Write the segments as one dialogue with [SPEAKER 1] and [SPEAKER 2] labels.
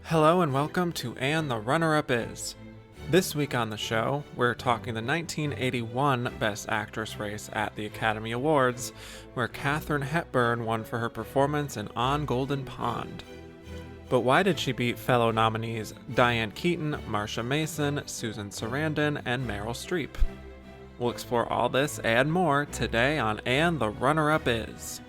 [SPEAKER 1] Hello and welcome to And the Runner-Up Is. This week on the show, we're talking the 1981 Best Actress race at the Academy Awards, where Katharine Hepburn won for her performance in On Golden Pond. But why did she beat fellow nominees Diane Keaton, Marsha Mason, Susan Sarandon, and Meryl Streep? We'll explore all this and more today on And the Runner-Up Is.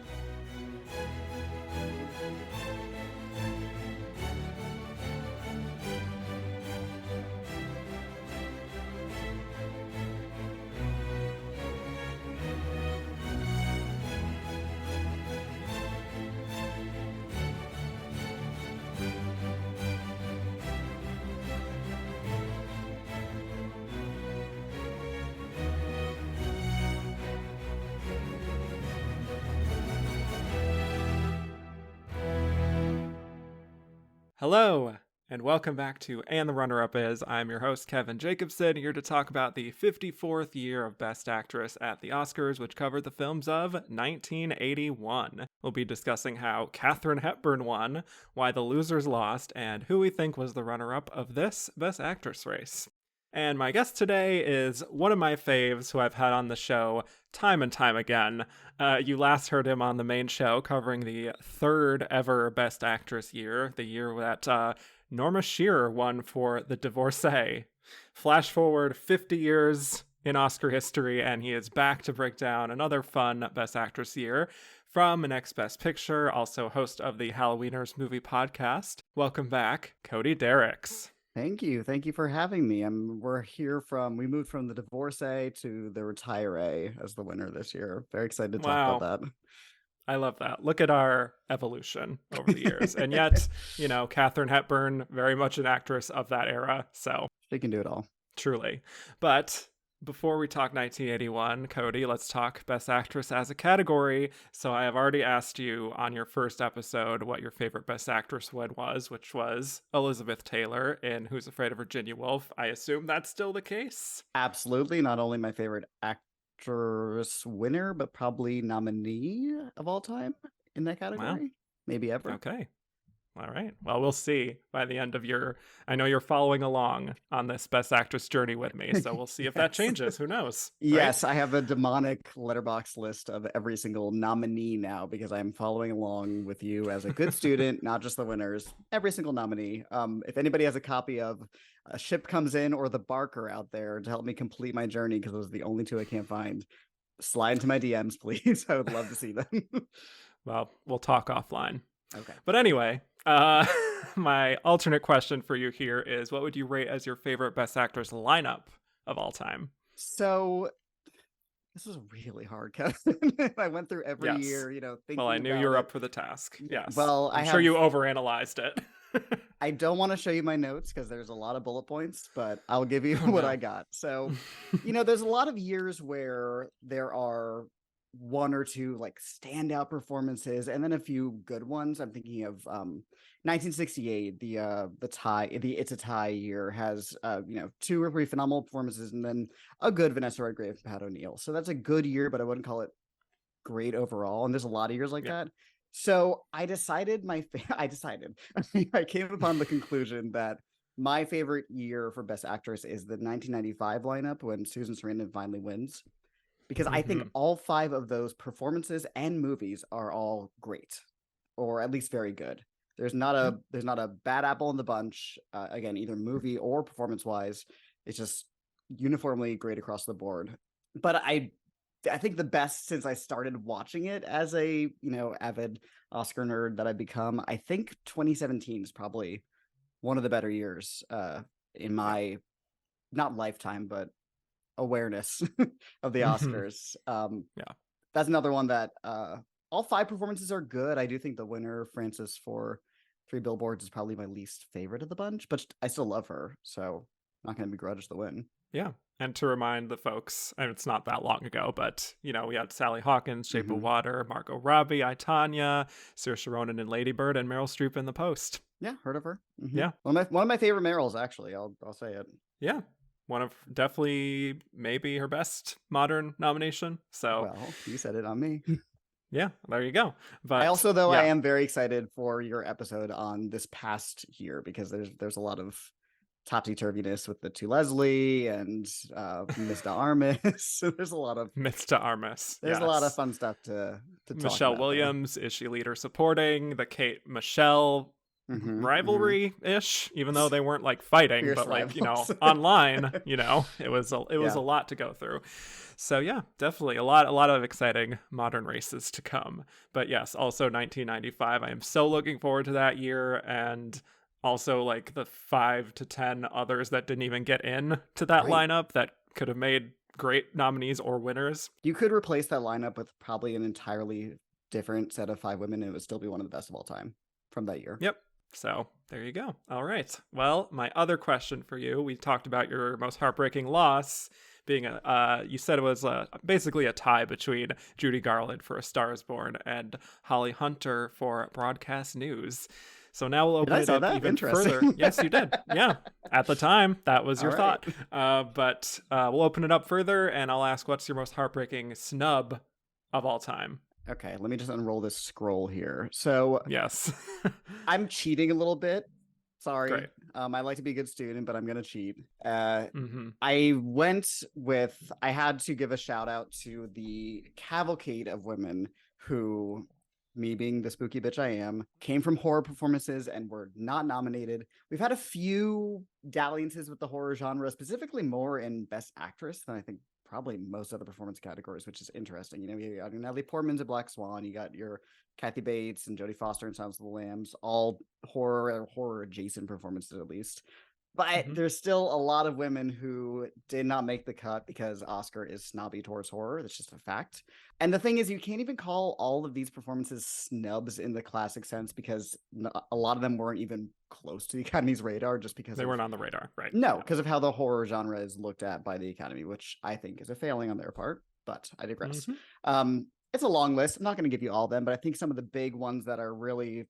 [SPEAKER 1] Hello, and welcome back to And the Runner-Up Is. I'm your host, Kevin Jacobson, here to talk about the 54th year of Best Actress at the Oscars, which covered the films of 1981. We'll be discussing how Katharine Hepburn won, why the losers lost, and who we think was the runner-up of this Best Actress race. And my guest today is one of my faves who I've had on the show time and time again. You last heard him on the main show covering the third ever Best Actress year, the year that Norma Shearer won for The Divorcee. Flash forward 50 years in Oscar history, and he is back to break down another fun Best Actress year from Next Best Picture, also host of the Halloweeners movie podcast. Welcome back, Cody Dericks.
[SPEAKER 2] Thank you. Thank you for having me. We moved from The Divorcee to The Retiree as the winner this year. Very excited to talk about that.
[SPEAKER 1] I love that. Look at our evolution over the years. And yet, Katharine Hepburn, very much an actress of that era. So
[SPEAKER 2] she can do it all.
[SPEAKER 1] Truly. But before we talk 1981, Cody, let's talk Best Actress as a category. So I have already asked you on your first episode what your favorite Best Actress win was, which was Elizabeth Taylor in Who's Afraid of Virginia Woolf. I assume that's still the case?
[SPEAKER 2] Absolutely. Not only my favorite actress winner, but probably nominee of all time in that category. Wow. Maybe ever.
[SPEAKER 1] Okay. All right. Well, we'll see by the end of I know you're following along on this Best Actress journey with me, so we'll see if that changes. Who knows?
[SPEAKER 2] Yes, right? I have a demonic letterbox list of every single nominee now because I'm following along with you as a good student, not just the winners, every single nominee. If anybody has a copy of A Ship Comes In or The Barker out there to help me complete my journey, because those are the only two I can't find, slide into my DMs, please. I would love to see them.
[SPEAKER 1] Well, we'll talk offline.
[SPEAKER 2] Okay.
[SPEAKER 1] But anyway, my alternate question for you here is, what would you rate as your favorite Best Actress lineup of all time?
[SPEAKER 2] So this is really hard, Kevin. I went through every year, thinking
[SPEAKER 1] Well, I knew you were up for the task. Yes.
[SPEAKER 2] Well,
[SPEAKER 1] I'm sure you overanalyzed it.
[SPEAKER 2] I don't want to show you my notes because there's a lot of bullet points, but I'll give you what I got. So, there's a lot of years where there are one or two like standout performances and then a few good ones. I'm thinking of 1968, the It's a Tie year has two or three phenomenal performances and then a good Vanessa Redgrave and Pat O'Neill. So that's a good year, but I wouldn't call it great overall. And there's a lot of years like that. So I decided I came upon the conclusion that my favorite year for Best Actress is the 1995 lineup when Susan Sarandon finally wins. Because I think all five of those performances and movies are all great, or at least very good. There's not a bad apple in the bunch. Again, either movie or performance wise, it's just uniformly great across the board. But I think the best since I started watching it as a avid Oscar nerd that I've become. I think 2017 is probably one of the better years in my not lifetime, but awareness of the Oscars. That's another one that all five performances are good. I do think the winner, Frances for Three Billboards, is probably my least favorite of the bunch, but I still love her, so I'm not going to begrudge the win.
[SPEAKER 1] Yeah. And to remind the folks, and it's not that long ago, but, we had Sally Hawkins, Shape of Water, Margot Robbie, I, Tonya, Saoirse Ronan in Lady Bird, and Meryl Streep in The Post.
[SPEAKER 2] Yeah, heard of her.
[SPEAKER 1] Yeah.
[SPEAKER 2] One of my favorite Meryls, actually. I'll say it.
[SPEAKER 1] Yeah. One of definitely maybe her best modern nomination. So
[SPEAKER 2] well, you said it on me.
[SPEAKER 1] Yeah, there you go. But
[SPEAKER 2] I also, though,
[SPEAKER 1] yeah.
[SPEAKER 2] I am very excited for your episode on this past year because there's a lot of topsy-turviness with the To Leslie and Mr. Armis. So there's a lot of
[SPEAKER 1] Mr. Armis.
[SPEAKER 2] there's a lot of
[SPEAKER 1] Yes.
[SPEAKER 2] fun stuff to talk
[SPEAKER 1] Michelle
[SPEAKER 2] about there.
[SPEAKER 1] Williams, is she leader supporting the Kate Michelle rivalry-ish, even though they weren't like fighting,
[SPEAKER 2] Fierce
[SPEAKER 1] but like,
[SPEAKER 2] rivals.
[SPEAKER 1] online, it was a lot to go through. So yeah, definitely a lot of exciting modern races to come. But yes, also 1995. I am so looking forward to that year, and also like the 5 to 10 others that didn't even get in to that lineup that could have made great nominees or winners.
[SPEAKER 2] You could replace that lineup with probably an entirely different set of 5 women, and it would still be one of the best of all time from that year.
[SPEAKER 1] Yep. So there you go. All right. Well, my other question for you, we talked about your most heartbreaking loss being you said it was basically a tie between Judy Garland for A Star Is Born and Holly Hunter for Broadcast News. So now we'll open it up even further. Yes, you did. Yeah. At the time, that was your thought. But we'll open it up further, and I'll ask, what's your most heartbreaking snub of all time?
[SPEAKER 2] Okay, let me just unroll this scroll here. So
[SPEAKER 1] yes,
[SPEAKER 2] I'm cheating a little bit. Sorry.
[SPEAKER 1] Great.
[SPEAKER 2] I like to be a good student, but I'm going to cheat. I had to give a shout out to the cavalcade of women who, me being the spooky bitch I am, came from horror performances and were not nominated. We've had a few dalliances with the horror genre, specifically more in Best Actress than I think probably most other performance categories, which is interesting. You got Natalie Portman's A Black Swan, you got your Kathy Bates and Jodie Foster in Silence of the Lambs, all horror adjacent performances at least. But there's still a lot of women who did not make the cut because Oscar is snobby towards horror. That's just a fact. And the thing is, you can't even call all of these performances snubs in the classic sense because a lot of them weren't even close to the Academy's radar just because
[SPEAKER 1] they weren't on the radar, right?
[SPEAKER 2] No, because of how the horror genre is looked at by the Academy, which I think is a failing on their part, but I digress. It's a long list. I'm not going to give you all of them, but I think some of the big ones that are really,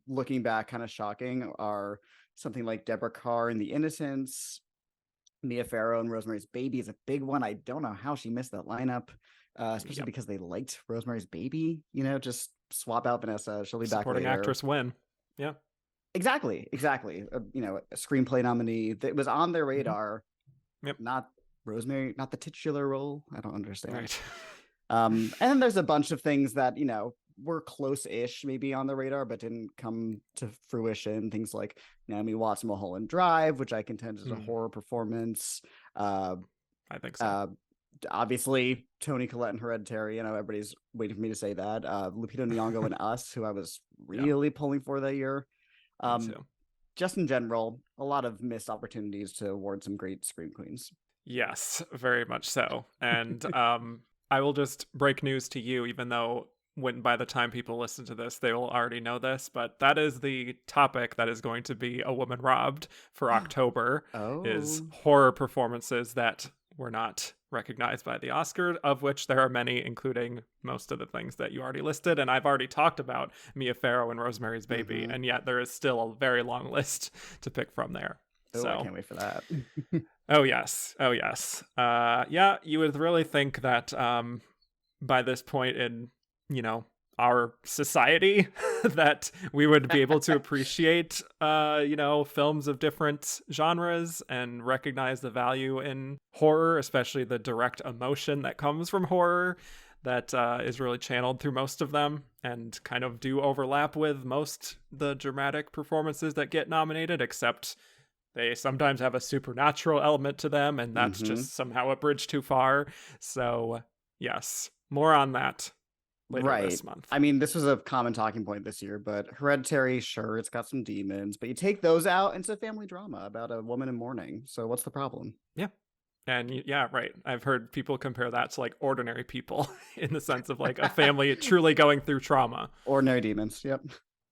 [SPEAKER 2] looking back, kind of shocking are something like Deborah Carr in The Innocents. Mia Farrow and Rosemary's Baby is a big one. I don't know how she missed that lineup, especially because they liked Rosemary's Baby. Just swap out Vanessa. She'll be back later.
[SPEAKER 1] Supporting actress win. Yeah.
[SPEAKER 2] Exactly. A screenplay nominee that was on their radar. Not Rosemary, not the titular role. I don't understand.
[SPEAKER 1] Right.
[SPEAKER 2] And then there's a bunch of things that, were close-ish maybe on the radar, but didn't come to fruition. Things like Naomi Watts in Mulholland Drive, which I contend is a horror performance.
[SPEAKER 1] I think so.
[SPEAKER 2] Obviously, Toni Collette in Hereditary. Everybody's waiting for me to say that. Lupita Nyong'o in Us, who I was really pulling for that year. Just in general, a lot of missed opportunities to award some great scream queens.
[SPEAKER 1] Yes, very much so. And I will just break news to you, even though by the time people listen to this, they will already know this, but that is the topic that is going to be A Woman Robbed for October, is horror performances that were not recognized by the Oscars, of which there are many, including most of the things that you already listed. And I've already talked about Mia Farrow and Rosemary's Baby, and yet there is still a very long list to pick from there.
[SPEAKER 2] So I can't wait for that.
[SPEAKER 1] Oh, yes. Yeah, you would really think that by this point in our society that we would be able to appreciate films of different genres and recognize the value in horror, especially the direct emotion that comes from horror that is really channeled through most of them and kind of do overlap with most the dramatic performances that get nominated, except they sometimes have a supernatural element to them, and that's just somehow a bridge too far. So yes, more on that later this month.
[SPEAKER 2] I mean, this was a common talking point this year, but Hereditary, sure, it's got some demons, but you take those out, and it's a family drama about a woman in mourning. So what's the problem?
[SPEAKER 1] Yeah. And yeah, right. I've heard people compare that to like Ordinary People in the sense of like a family truly going through trauma.
[SPEAKER 2] Ordinary Demons. Yep.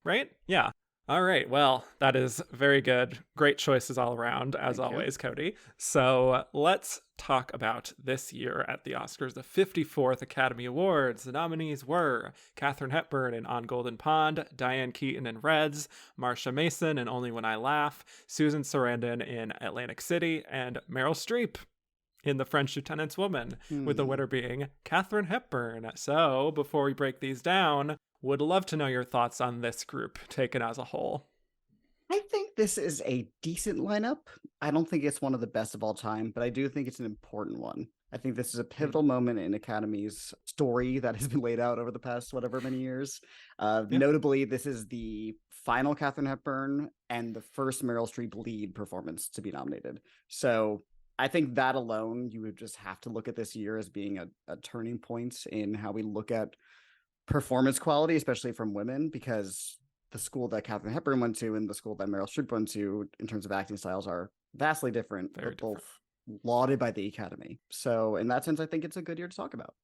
[SPEAKER 1] Right? Yeah. All right. Well, that is very good. Great choices all around, as always, Cody. So let's talk about this year at the Oscars, the 54th Academy Awards. The nominees were Katharine Hepburn in On Golden Pond, Diane Keaton in Reds, Marsha Mason in Only When I Laugh, Susan Sarandon in Atlantic City, and Meryl Streep in The French Lieutenant's Woman, with the
[SPEAKER 2] Hmm.
[SPEAKER 1] winner being Katharine Hepburn. So before we break these down, would love to know your thoughts on this group taken as a whole.
[SPEAKER 2] I think this is a decent lineup. I don't think it's one of the best of all time, but I do think it's an important one. I think this is a pivotal moment in Academy's story that has been laid out over the past whatever many years.
[SPEAKER 1] Yeah.
[SPEAKER 2] Notably, this is the final Katharine Hepburn and the first Meryl Streep lead performance to be nominated. So I think that alone, you would just have to look at this year as being a turning point in how we look at performance quality, especially from women, because the school that Katharine Hepburn went to and the school that Meryl Streep went to in terms of acting styles are vastly different,
[SPEAKER 1] Very
[SPEAKER 2] but
[SPEAKER 1] different.
[SPEAKER 2] both lauded by the Academy. So in that sense, I think it's a good year to talk about.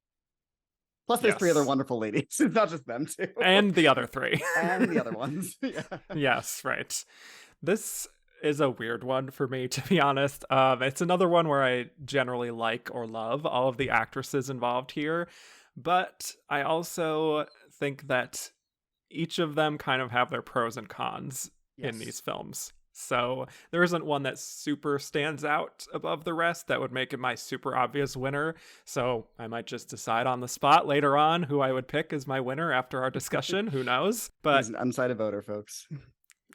[SPEAKER 2] Plus, there's three other
[SPEAKER 1] Yes.
[SPEAKER 2] wonderful ladies. It's not just them two.
[SPEAKER 1] And the other three.
[SPEAKER 2] And the other ones. Yeah.
[SPEAKER 1] Yes, right. This is a weird one for me, to be honest. It's another one where I generally like or love all of the actresses involved here, but I also think that each of them kind of have their pros and cons in
[SPEAKER 2] Yes.
[SPEAKER 1] these films. So there isn't one that super stands out above the rest that would make it my super obvious winner. So I might just decide on the spot later on who I would pick as my winner after our discussion. Who knows? But
[SPEAKER 2] He's an undecided voter, folks.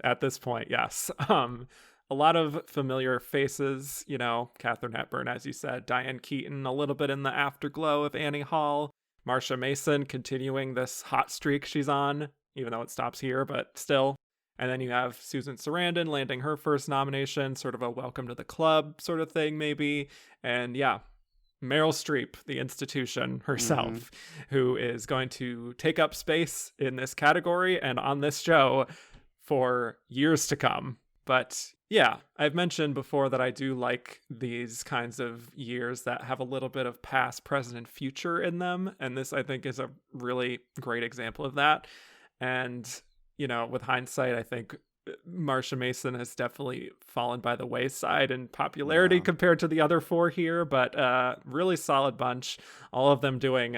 [SPEAKER 1] at this point, yes. A lot of familiar faces, you know, Katharine Hepburn, as you said, Diane Keaton, a little bit in the afterglow of Annie Hall, Marsha Mason continuing this hot streak she's on, even though it stops here, but still. And then you have Susan Sarandon landing her first nomination, sort of a welcome to the club sort of thing, maybe. And yeah, Meryl Streep, the institution herself, who is going to take up space in this category and on this show for years to come. But yeah, I've mentioned before that I do like these kinds of years that have a little bit of past, present, and future in them. And this, I think, is a really great example of that. And, you know, with hindsight, I think Marsha Mason has definitely fallen by the wayside in popularity compared to the other four here, but really solid bunch. All of them doing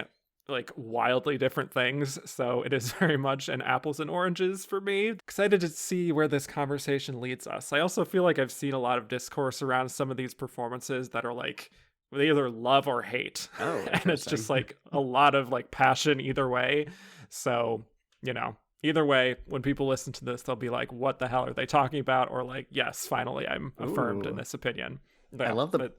[SPEAKER 1] like wildly different things, so it is very much an apples and oranges for me. Excited to see where this conversation leads us. I also feel like I've seen a lot of discourse around some of these performances that are like they either love or hate. And it's just like a lot of like passion either way. So, you know, either way, when people listen to this, they'll be like, what the hell are they talking about? Or like, yes, finally I'm affirmed in this opinion.
[SPEAKER 2] I love the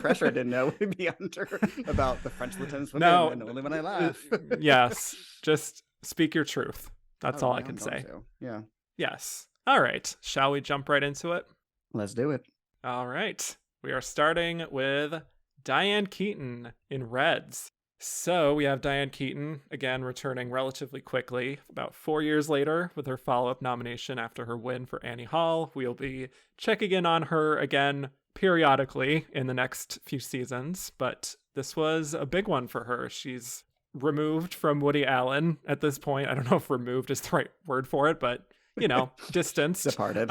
[SPEAKER 2] pressure I didn't know would be under about the French Lieutenant's Women,
[SPEAKER 1] no,
[SPEAKER 2] and only when I laugh.
[SPEAKER 1] Yes, just speak your truth. That's all I can say.
[SPEAKER 2] Yeah.
[SPEAKER 1] Yes. All right. Shall we jump right into it?
[SPEAKER 2] Let's do it.
[SPEAKER 1] All right. We are starting with Diane Keaton in Reds. So we have Diane Keaton, again, returning relatively quickly, about 4 years later, with her follow-up nomination after her win for Annie Hall. We'll be checking in on her again periodically in the next few seasons, but this was a big one for her. She's removed from Woody Allen at this point. I don't know if removed is the right word for it, but, you know, distanced.
[SPEAKER 2] Departed.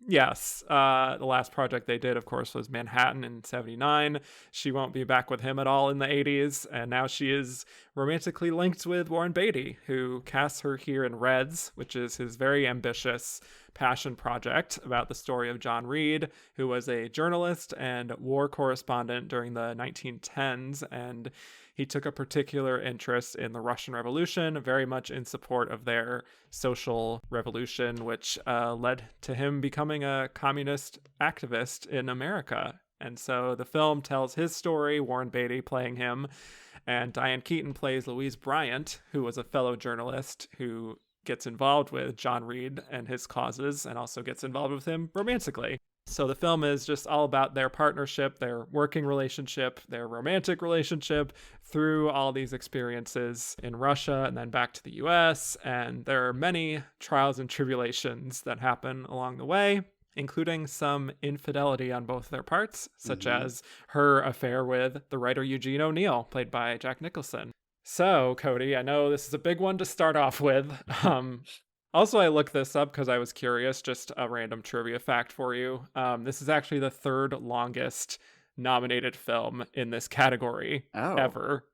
[SPEAKER 1] Yes. The last project they did, of course, was Manhattan in 1979. She won't be back with him at all in the 1980s. And now she is romantically linked with Warren Beatty, who casts her here in Reds, which is his very ambitious passion project about the story of John Reed, who was a journalist and war correspondent during the 1910s. And he took a particular interest in the Russian Revolution, very much in support of their social revolution, which led to him becoming a communist activist in America. And so the film tells his story, Warren Beatty playing him, and Diane Keaton plays Louise Bryant, who was a fellow journalist who gets involved with John Reed and his causes and also gets involved with him romantically. So the film is just all about their partnership, their working relationship, their romantic relationship through all these experiences in Russia and then back to the US. And there are many trials and tribulations that happen along the way, including some infidelity on both their parts, such as her affair with the writer Eugene O'Neill, played by Jack Nicholson. So, Cody, I know this is a big one to start off with. Also, I looked this up because I was curious, just a random trivia fact for you. This is actually the third longest nominated film in this category ever.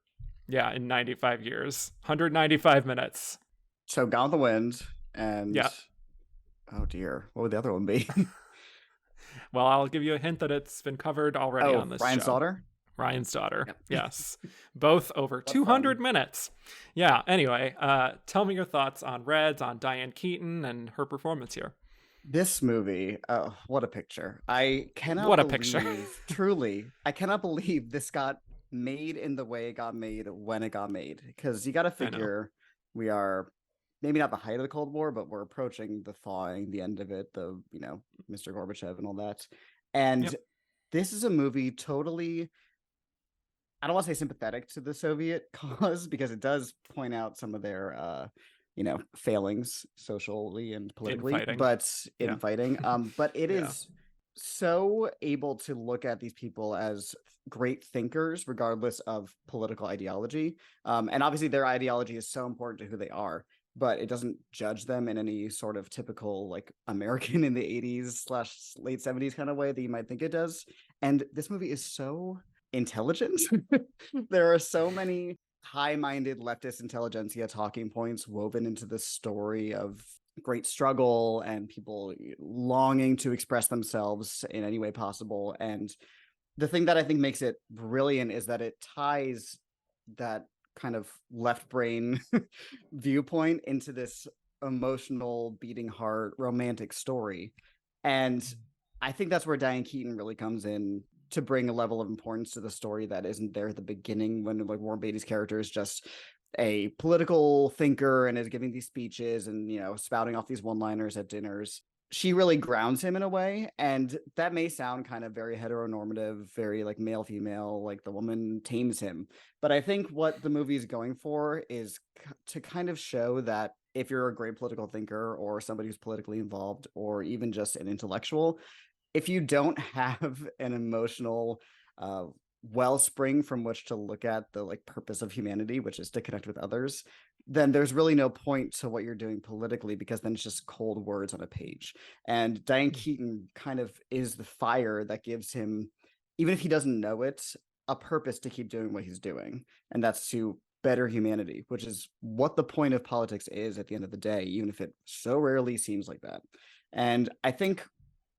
[SPEAKER 1] Yeah, in 95 years. 195 minutes.
[SPEAKER 2] So Gone with the Wind and...
[SPEAKER 1] Yeah.
[SPEAKER 2] Oh, dear. What would the other one be?
[SPEAKER 1] Well, I'll give you a hint that it's been covered already
[SPEAKER 2] Oh,
[SPEAKER 1] on this
[SPEAKER 2] Ryan's
[SPEAKER 1] show.
[SPEAKER 2] daughter.
[SPEAKER 1] Ryan's daughter.
[SPEAKER 2] Yep.
[SPEAKER 1] Yes. Both over
[SPEAKER 2] What
[SPEAKER 1] 200
[SPEAKER 2] fun.
[SPEAKER 1] minutes. Yeah. Anyway, tell me your thoughts on Reds, on Diane Keaton and her performance here.
[SPEAKER 2] This movie, oh, what a picture. I cannot
[SPEAKER 1] What a picture.
[SPEAKER 2] believe, truly, I cannot believe this got made in the way it got made when it got made. Because you got to figure we are maybe not the height of the Cold War, but we're approaching the thawing, the end of it, Mr. Gorbachev and all that. And
[SPEAKER 1] Yep.
[SPEAKER 2] this is a movie totally, I don't want to say sympathetic to the Soviet cause because it does point out some of their failings socially and politically, but in fighting. But it is so able to look at these people as great thinkers, regardless of political ideology. And obviously their ideology is so important to who they are, but it doesn't judge them in any sort of typical like American in the 80s/late 70s kind of way that you might think it does. And this movie is so intelligent. There are so many high-minded leftist intelligentsia talking points woven into the story of great struggle and people longing to express themselves in any way possible. And the thing that I think makes it brilliant is that it ties that kind of left brain viewpoint into this emotional, beating heart, romantic story. And I think that's where Diane Keaton really comes in to bring a level of importance to the story that isn't there at the beginning when like Warren Beatty's character is just a political thinker and is giving these speeches and spouting off these one-liners at dinners. She really grounds him in a way, and that may sound kind of very heteronormative, very like male female, like the woman tames him, but I think what the movie is going for is to kind of show that if you're a great political thinker or somebody who's politically involved or even just an intellectual, if you don't have an emotional wellspring from which to look at the like purpose of humanity, which is to connect with others, then there's really no point to what you're doing politically, because then it's just cold words on a page. And Diane Keaton kind of is the fire that gives him, even if he doesn't know it, a purpose to keep doing what he's doing. And that's to better humanity, which is what the point of politics is at the end of the day, even if it so rarely seems like that. And I think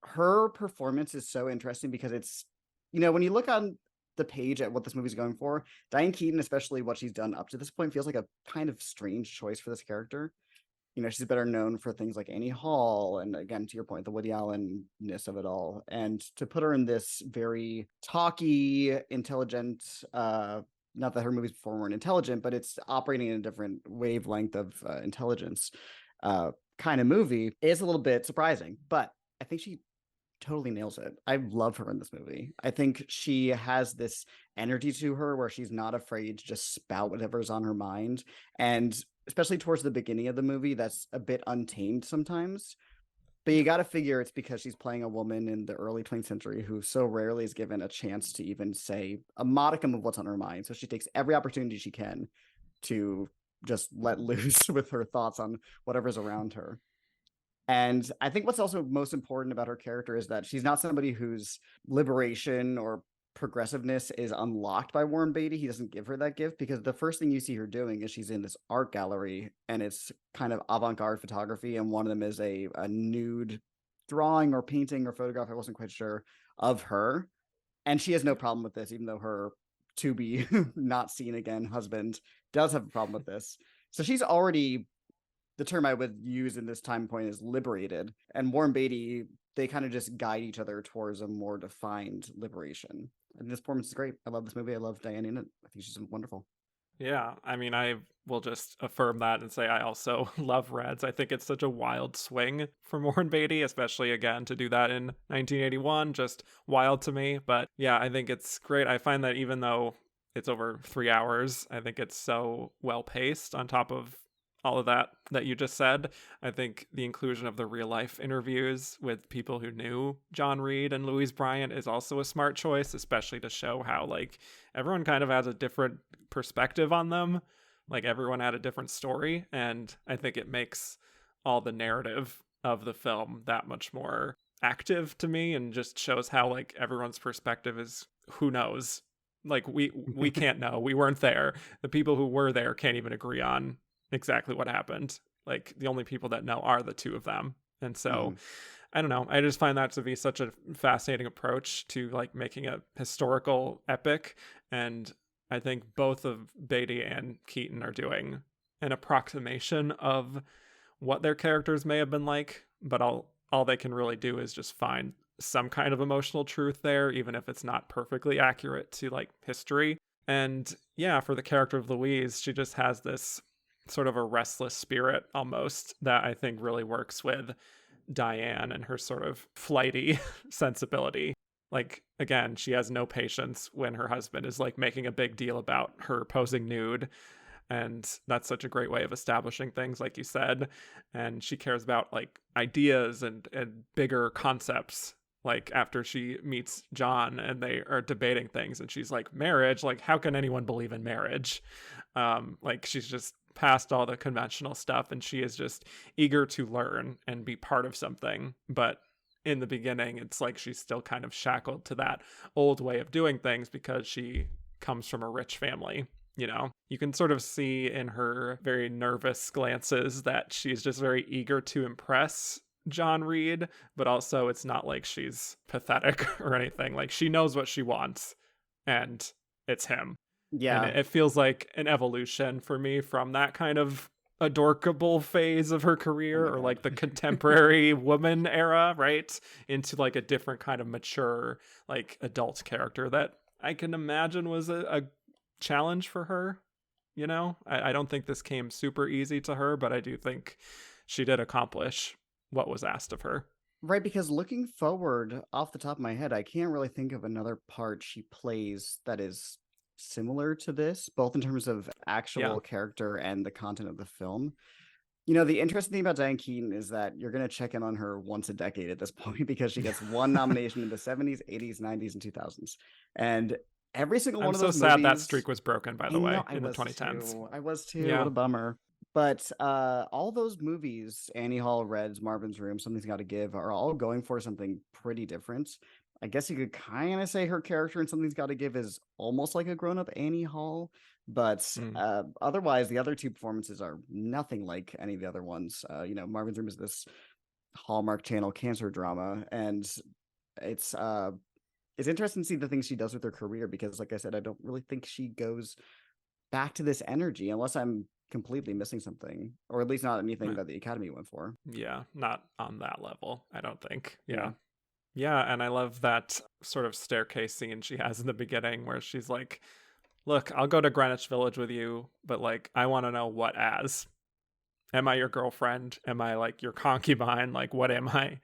[SPEAKER 2] her performance is so interesting because it's, when you look on the page at what this movie's going for, Diane Keaton, especially what she's done up to this point, feels like a kind of strange choice for this character. She's better known for things like Annie Hall, and again, to your point, the Woody Allen-ness of it all. And to put her in this very talky, intelligent, not that her movies before weren't intelligent, but it's operating in a different wavelength of intelligence kind of movie, is a little bit surprising. But I think she totally nails it. I love her in this movie. I think she has this energy to her where she's not afraid to just spout whatever's on her mind. And especially towards the beginning of the movie, that's a bit untamed sometimes. But you got to figure it's because she's playing a woman in the early 20th century who so rarely is given a chance to even say a modicum of what's on her mind. So she takes every opportunity she can to just let loose with her thoughts on whatever's around her. And I think what's also most important about her character is that she's not somebody whose liberation or progressiveness is unlocked by Warren Beatty. He doesn't give her that gift, because the first thing you see her doing is she's in this art gallery and it's kind of avant-garde photography. And one of them is a nude drawing or painting or photograph, I wasn't quite sure, of her. And she has no problem with this, even though her to be not seen again husband does have a problem with this. So she's already, the term I would use in this time point is liberated. And Warren Beatty, they kind of just guide each other towards a more defined liberation. And this performance is great. I love this movie. I love Diane in it. I think she's wonderful.
[SPEAKER 1] Yeah, I mean, I will just affirm that and say I also love Reds. I think it's such a wild swing from Warren Beatty, especially, again, to do that in 1981, just wild to me. But yeah, I think it's great. I find that even though it's over 3 hours, I think it's so well paced on top of all of that you just said. I think the inclusion of the real life interviews with people who knew John Reed and Louise Bryant is also a smart choice, especially to show how like everyone kind of has a different perspective on them. Like everyone had a different story. And I think it makes all the narrative of the film that much more active to me, and just shows how like everyone's perspective is, who knows? Like we can't know. We weren't there. The people who were there can't even agree on exactly what happened. Like the only people that know are the two of them. And so I don't know. I just find that to be such a fascinating approach to like making a historical epic. And I think both of Beatty and Keaton are doing an approximation of what their characters may have been like, but all they can really do is just find some kind of emotional truth there, even if it's not perfectly accurate to like history. And yeah, for the character of Louise, she just has this sort of a restless spirit almost that I think really works with Diane and her sort of flighty sensibility. Like, again, she has no patience when her husband is like making a big deal about her posing nude. And that's such a great way of establishing things, like you said. And she cares about like ideas and bigger concepts. Like after she meets John and they are debating things and she's like, marriage, like how can anyone believe in marriage? Like she's just past all the conventional stuff and she is just eager to learn and be part of something. But in the beginning, it's like she's still kind of shackled to that old way of doing things because she comes from a rich family. You know, you can sort of see in her very nervous glances that she's just very eager to impress John Reed, but also it's not like she's pathetic or anything. Like she knows what she wants and it's him.
[SPEAKER 2] Yeah.
[SPEAKER 1] And it feels like an evolution for me from that kind of adorkable phase of her career or like the contemporary woman era, right? Into like a different kind of mature, like adult character that I can imagine was a challenge for her. You know, I don't think this came super easy to her, but I do think she did accomplish what was asked of her.
[SPEAKER 2] Right, because looking forward off the top of my head, I can't really think of another part she plays that is similar to this, both in terms of actual character and the content of the film. You know, the interesting thing about Diane Keaton is that you're going to check in on her once a decade at this point because she gets one nomination in the 70s, 80s, 90s, and 2000s. And every single one of those movies...
[SPEAKER 1] I'm so sad that streak was broken, by the way, in the 2010s.
[SPEAKER 2] I was too. What a bummer. But all those movies, Annie Hall, Reds, Marvin's Room, Something's Gotta Give, are all going for something pretty different. I guess you could kind of say her character in Something's Gotta Give is almost like a grown-up Annie Hall, but otherwise, the other two performances are nothing like any of the other ones. You know, Marvin's Room is this Hallmark Channel cancer drama, and it's interesting to see the things she does with her career because, like I said, I don't really think she goes back to this energy unless I'm completely missing something, or at least not anything that the Academy went for.
[SPEAKER 1] Yeah, not on that level, I don't think. Yeah, and I love that sort of staircase scene she has in the beginning where she's like, look, I'll go to Greenwich Village with you, but like, I want to know what as. Am I your girlfriend? Am I like your concubine? Like, what am I?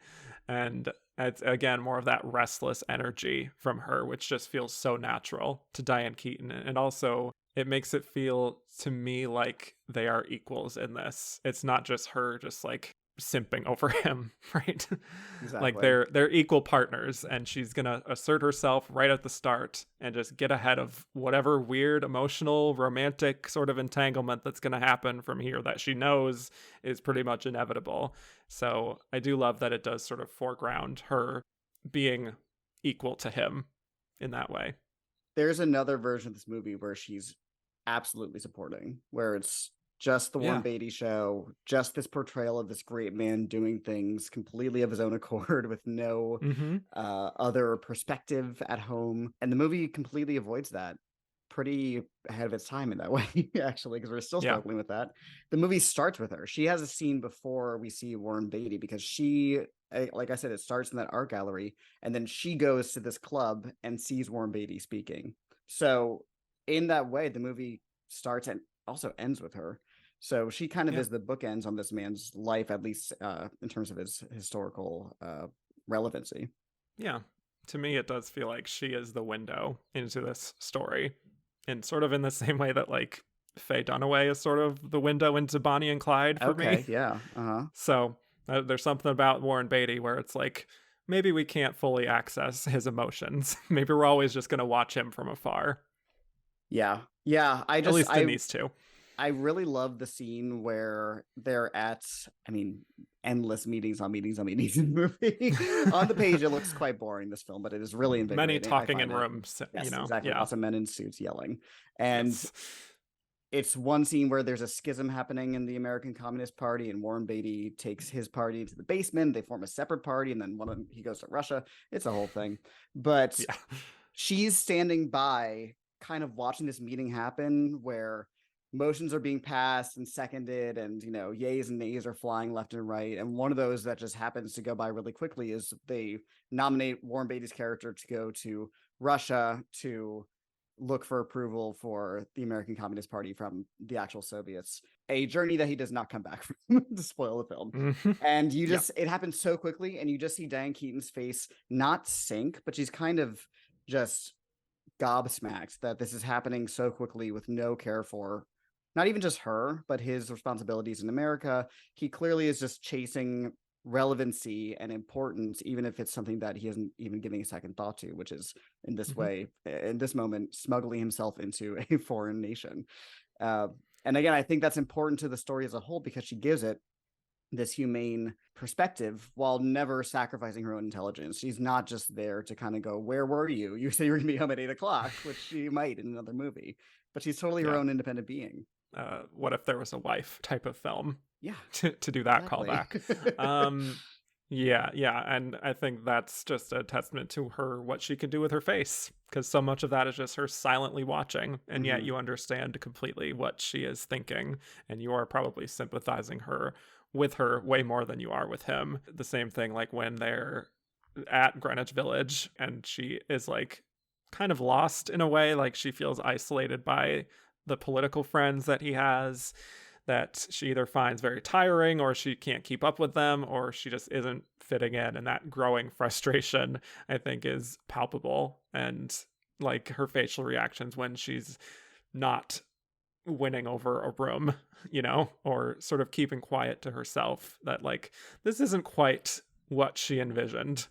[SPEAKER 1] And it's, again, more of that restless energy from her, which just feels so natural to Diane Keaton. And also, it makes it feel to me like they are equals in this. It's not just her just like simping over him, right?
[SPEAKER 2] Exactly.
[SPEAKER 1] Like they're equal partners, and she's gonna assert herself right at the start and just get ahead of whatever weird emotional romantic sort of entanglement that's gonna happen from here that she knows is pretty much inevitable. So I do love that it does sort of foreground her being equal to him in that way.
[SPEAKER 2] There's another version of this movie where she's absolutely supporting, where it's just the Warren Beatty show, just this portrayal of this great man doing things completely of his own accord with no other perspective at home. And the movie completely avoids that, pretty ahead of its time in that way, actually, because we're still struggling with that. The movie starts with her. She has a scene before we see Warren Beatty because she, like I said, it starts in that art gallery, and then she goes to this club and sees Warren Beatty speaking. So in that way, the movie starts and also ends with her. So she kind of is the bookends on this man's life, at least in terms of his historical relevancy.
[SPEAKER 1] Yeah. To me, it does feel like she is the window into this story. And sort of in the same way that, like, Faye Dunaway is sort of the window into Bonnie and Clyde for me.
[SPEAKER 2] Yeah.
[SPEAKER 1] So there's something about Warren Beatty where it's like, maybe we can't fully access his emotions. Maybe we're always just going to watch him from afar.
[SPEAKER 2] Yeah.
[SPEAKER 1] At least in these two.
[SPEAKER 2] I really love the scene where they're at, endless meetings on meetings on meetings in the movie. On the page, it looks quite boring, this film, but it is really invigorating.
[SPEAKER 1] Many talking in rooms,
[SPEAKER 2] yes,
[SPEAKER 1] you know.
[SPEAKER 2] Exactly. Lots of men in suits yelling. And it's one scene where there's a schism happening in the American Communist Party, and Warren Beatty takes his party into the basement. They form a separate party, and then one of them, he goes to Russia. It's a whole thing. But
[SPEAKER 1] Yeah.
[SPEAKER 2] she's standing by, kind of watching this meeting happen where motions are being passed and seconded, and yays and nays are flying left and right. And one of those that just happens to go by really quickly is they nominate Warren Beatty's character to go to Russia to look for approval for the American Communist Party from the actual Soviets, a journey that he does not come back from, to spoil the film.
[SPEAKER 1] Mm-hmm.
[SPEAKER 2] And it happens so quickly, and you just see Diane Keaton's face not sink, but she's kind of just gobsmacked that this is happening so quickly with no care for not even just her, but his responsibilities in America. He clearly is just chasing relevancy and importance, even if it's something that he isn't even giving a second thought to, which is in this way, in this moment, smuggling himself into a foreign nation. And again, I think that's important to the story as a whole, because she gives it this humane perspective while never sacrificing her own intelligence. She's not just there to kind of go, where were you? You said you were going to be home at 8:00, which she might in another movie, but she's totally her own independent being.
[SPEAKER 1] What If There Was a Wife type of film.
[SPEAKER 2] Yeah.
[SPEAKER 1] To do that
[SPEAKER 2] exactly.
[SPEAKER 1] callback. Yeah. And I think that's just a testament to what she can do with her face, because so much of that is just her silently watching, and yet you understand completely what she is thinking, and you are probably sympathizing with her way more than you are with him. The same thing, like when they're at Greenwich Village and she is like kind of lost in a way, like she feels isolated by the political friends that he has, that she either finds very tiring, or she can't keep up with them, or she just isn't fitting in. And that growing frustration, I think, is palpable. And like her facial reactions when she's not winning over a room, or sort of keeping quiet to herself, that like this isn't quite what she envisioned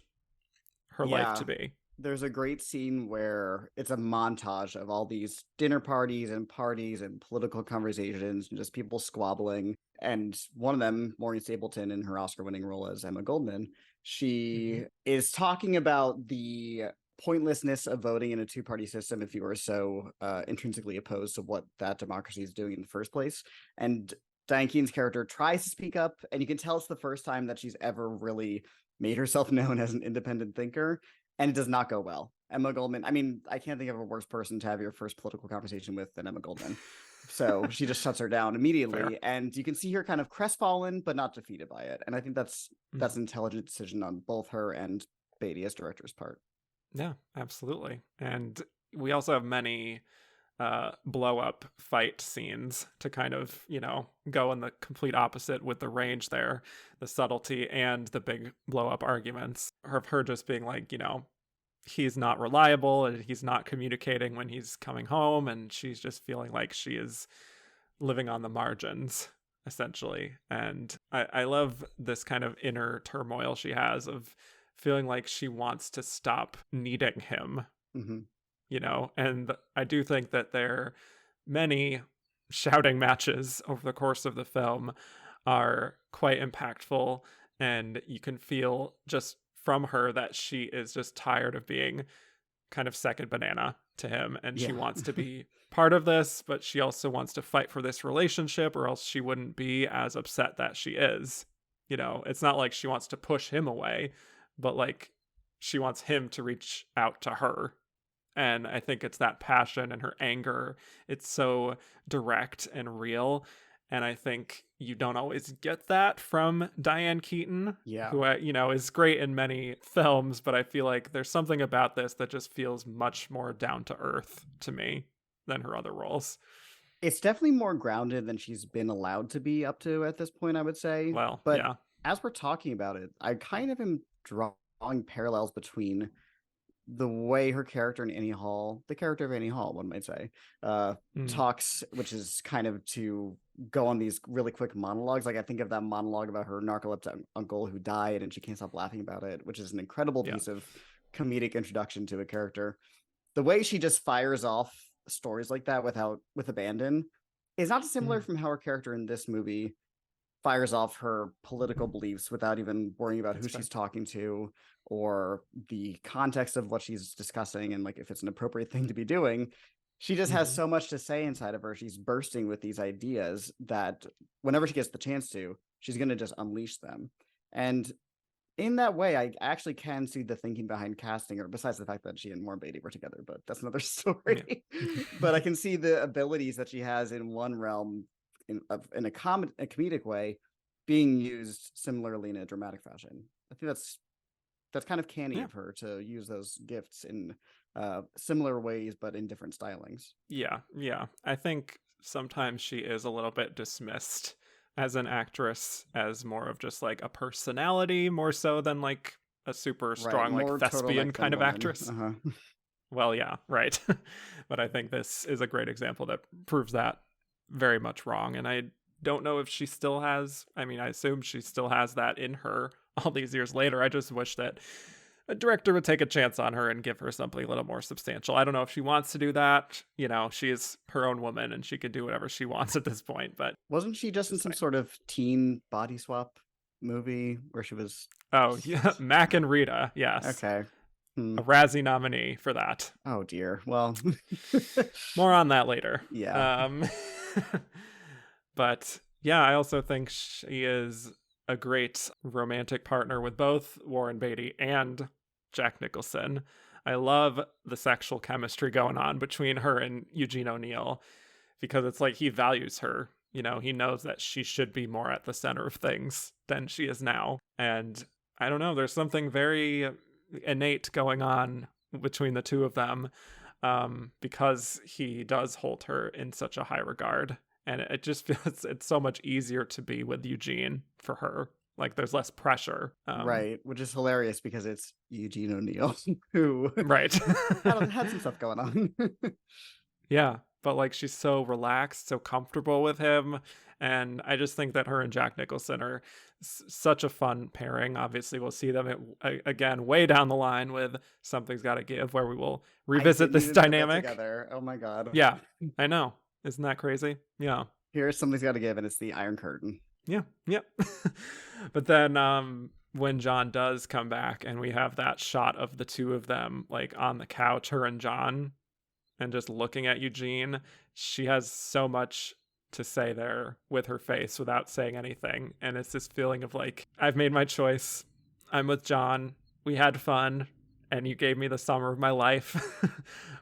[SPEAKER 1] her life to be.
[SPEAKER 2] There's a great scene where it's a montage of all these dinner parties and political conversations and just people squabbling. And one of them, Maureen Stapleton, in her Oscar-winning role as Emma Goldman, she is talking about the pointlessness of voting in a two-party system if you are so intrinsically opposed to what that democracy is doing in the first place. And Diane Keaton's character tries to speak up, and you can tell it's the first time that she's ever really made herself known as an independent thinker. And it does not go well. Emma Goldman, I mean, I can't think of a worse person to have your first political conversation with than Emma Goldman. So she just shuts her down immediately.
[SPEAKER 1] Fair.
[SPEAKER 2] And you can see her kind of crestfallen, but not defeated by it. And I think that's an intelligent decision on both her and Beatty as director's part.
[SPEAKER 1] Yeah, absolutely. And we also have many blow up fight scenes to kind of, go in the complete opposite with the range there, the subtlety and the big blow up arguments. Her just being like, he's not reliable and he's not communicating when he's coming home, and she's just feeling like she is living on the margins, essentially. And I love this kind of inner turmoil she has of feeling like she wants to stop needing him. And I do think that there many shouting matches over the course of the film are quite impactful, and you can feel just from her that she is just tired of being kind of second banana to him, and she wants to be part of this, but she also wants to fight for this relationship, or else she wouldn't be as upset that she is. It's not like she wants to push him away, but like she wants him to reach out to her. And I think it's that passion and her anger. It's so direct and real. And I think you don't always get that from Diane Keaton, who, is great in many films. But I feel like there's something about this that just feels much more down to earth to me than her other roles.
[SPEAKER 2] It's definitely more grounded than she's been allowed to be up to at this point, I would say.
[SPEAKER 1] Well,
[SPEAKER 2] but
[SPEAKER 1] yeah.
[SPEAKER 2] As we're talking about it, I kind of am drawing parallels between the way her character in Annie Hall, the character of Annie Hall, one might say, talks, which is kind of to go on these really quick monologues. Like I think of that monologue about her narcoleptic uncle who died and she can't stop laughing about it, which is an incredible piece of comedic introduction to a character. The way she just fires off stories like that with abandon is not dissimilar from how her character in this movie fires off her political beliefs without even worrying about who she's talking to or the context of what she's discussing and like if it's an appropriate thing to be doing. She just has so much to say inside of her. She's bursting with these ideas that whenever she gets the chance to, she's going to just unleash them. And in that way, I actually can see the thinking behind casting her, besides the fact that she and Warren Beatty were together, but that's another story.
[SPEAKER 1] Yeah.
[SPEAKER 2] But I can see the abilities that she has in one realm in a comedic way being used similarly in a dramatic fashion. I think that's kind of canny of her to use those gifts in similar ways, but in different stylings.
[SPEAKER 1] Yeah. I think sometimes she is a little bit dismissed as an actress as more of just like a personality, more so than like a super strong like thespian kind of actress. Well, yeah, right. But I think this is a great example that proves that very much wrong. And I don't know if she still has, I mean, I assume she still has that in her all these years later. I just wish that a director would take a chance on her and give her something a little more substantial. I don't know if she wants to do that. You know, she is her own woman and she can do whatever she wants at this point. But
[SPEAKER 2] wasn't she just in some sort of teen body swap movie where she was?
[SPEAKER 1] Oh, yeah, Mac and Rita. Yes.
[SPEAKER 2] Okay.
[SPEAKER 1] A Razzie nominee for that.
[SPEAKER 2] Oh dear. Well,
[SPEAKER 1] more on that later.
[SPEAKER 2] Yeah.
[SPEAKER 1] But yeah, I also think she is a great romantic partner with both Warren Beatty and Jack Nicholson. I love the sexual chemistry going on between her and Eugene O'Neill because it's like he values her. You know, he knows that she should be more at the center of things than she is now. And I don't know, there's something very innate going on between the two of them because he does hold her in such a high regard. And it just feels it's so much easier to be with Eugene for her. Like there's less pressure.
[SPEAKER 2] Right, which is hilarious because it's Eugene O'Neill who
[SPEAKER 1] right
[SPEAKER 2] had some stuff going on.
[SPEAKER 1] Yeah, but like she's so relaxed, so comfortable with him. And I just think that her and Jack Nicholson are such a fun pairing. Obviously, we'll see them again way down the line with Something's Gotta Give, where we will revisit this dynamic.
[SPEAKER 2] Together. Oh my God.
[SPEAKER 1] Yeah, I know. Isn't that crazy? Yeah.
[SPEAKER 2] Here's Something's Gotta Give, and it's the Iron Curtain.
[SPEAKER 1] Yeah, yep. But then when John does come back and we have that shot of the two of them like on the couch, her and John, and just looking at Eugene, she has so much to say there with her face without saying anything. And it's this feeling of like, I've made my choice. I'm with John. We had fun. And you gave me the summer of my life.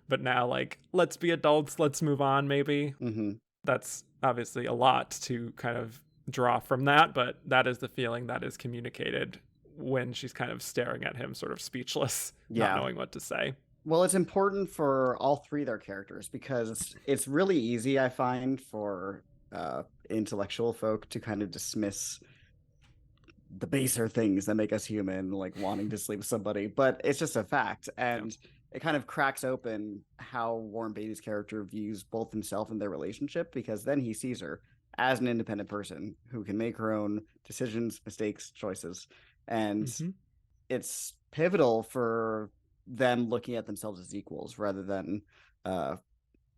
[SPEAKER 1] But now, like, let's be adults. Let's move on, maybe.
[SPEAKER 2] Mm-hmm.
[SPEAKER 1] That's obviously a lot to kind of draw from that. But that is the feeling that is communicated when she's kind of staring at him, sort of speechless, not knowing what to say.
[SPEAKER 2] Well, it's important for all three of their characters because it's really easy, I find, for intellectual folk to kind of dismiss the baser things that make us human, like wanting to sleep with somebody, but it's just a fact. And it kind of cracks open how Warren Beatty's character views both himself and their relationship, because then he sees her as an independent person who can make her own decisions, mistakes, choices. And it's pivotal for them looking at themselves as equals rather than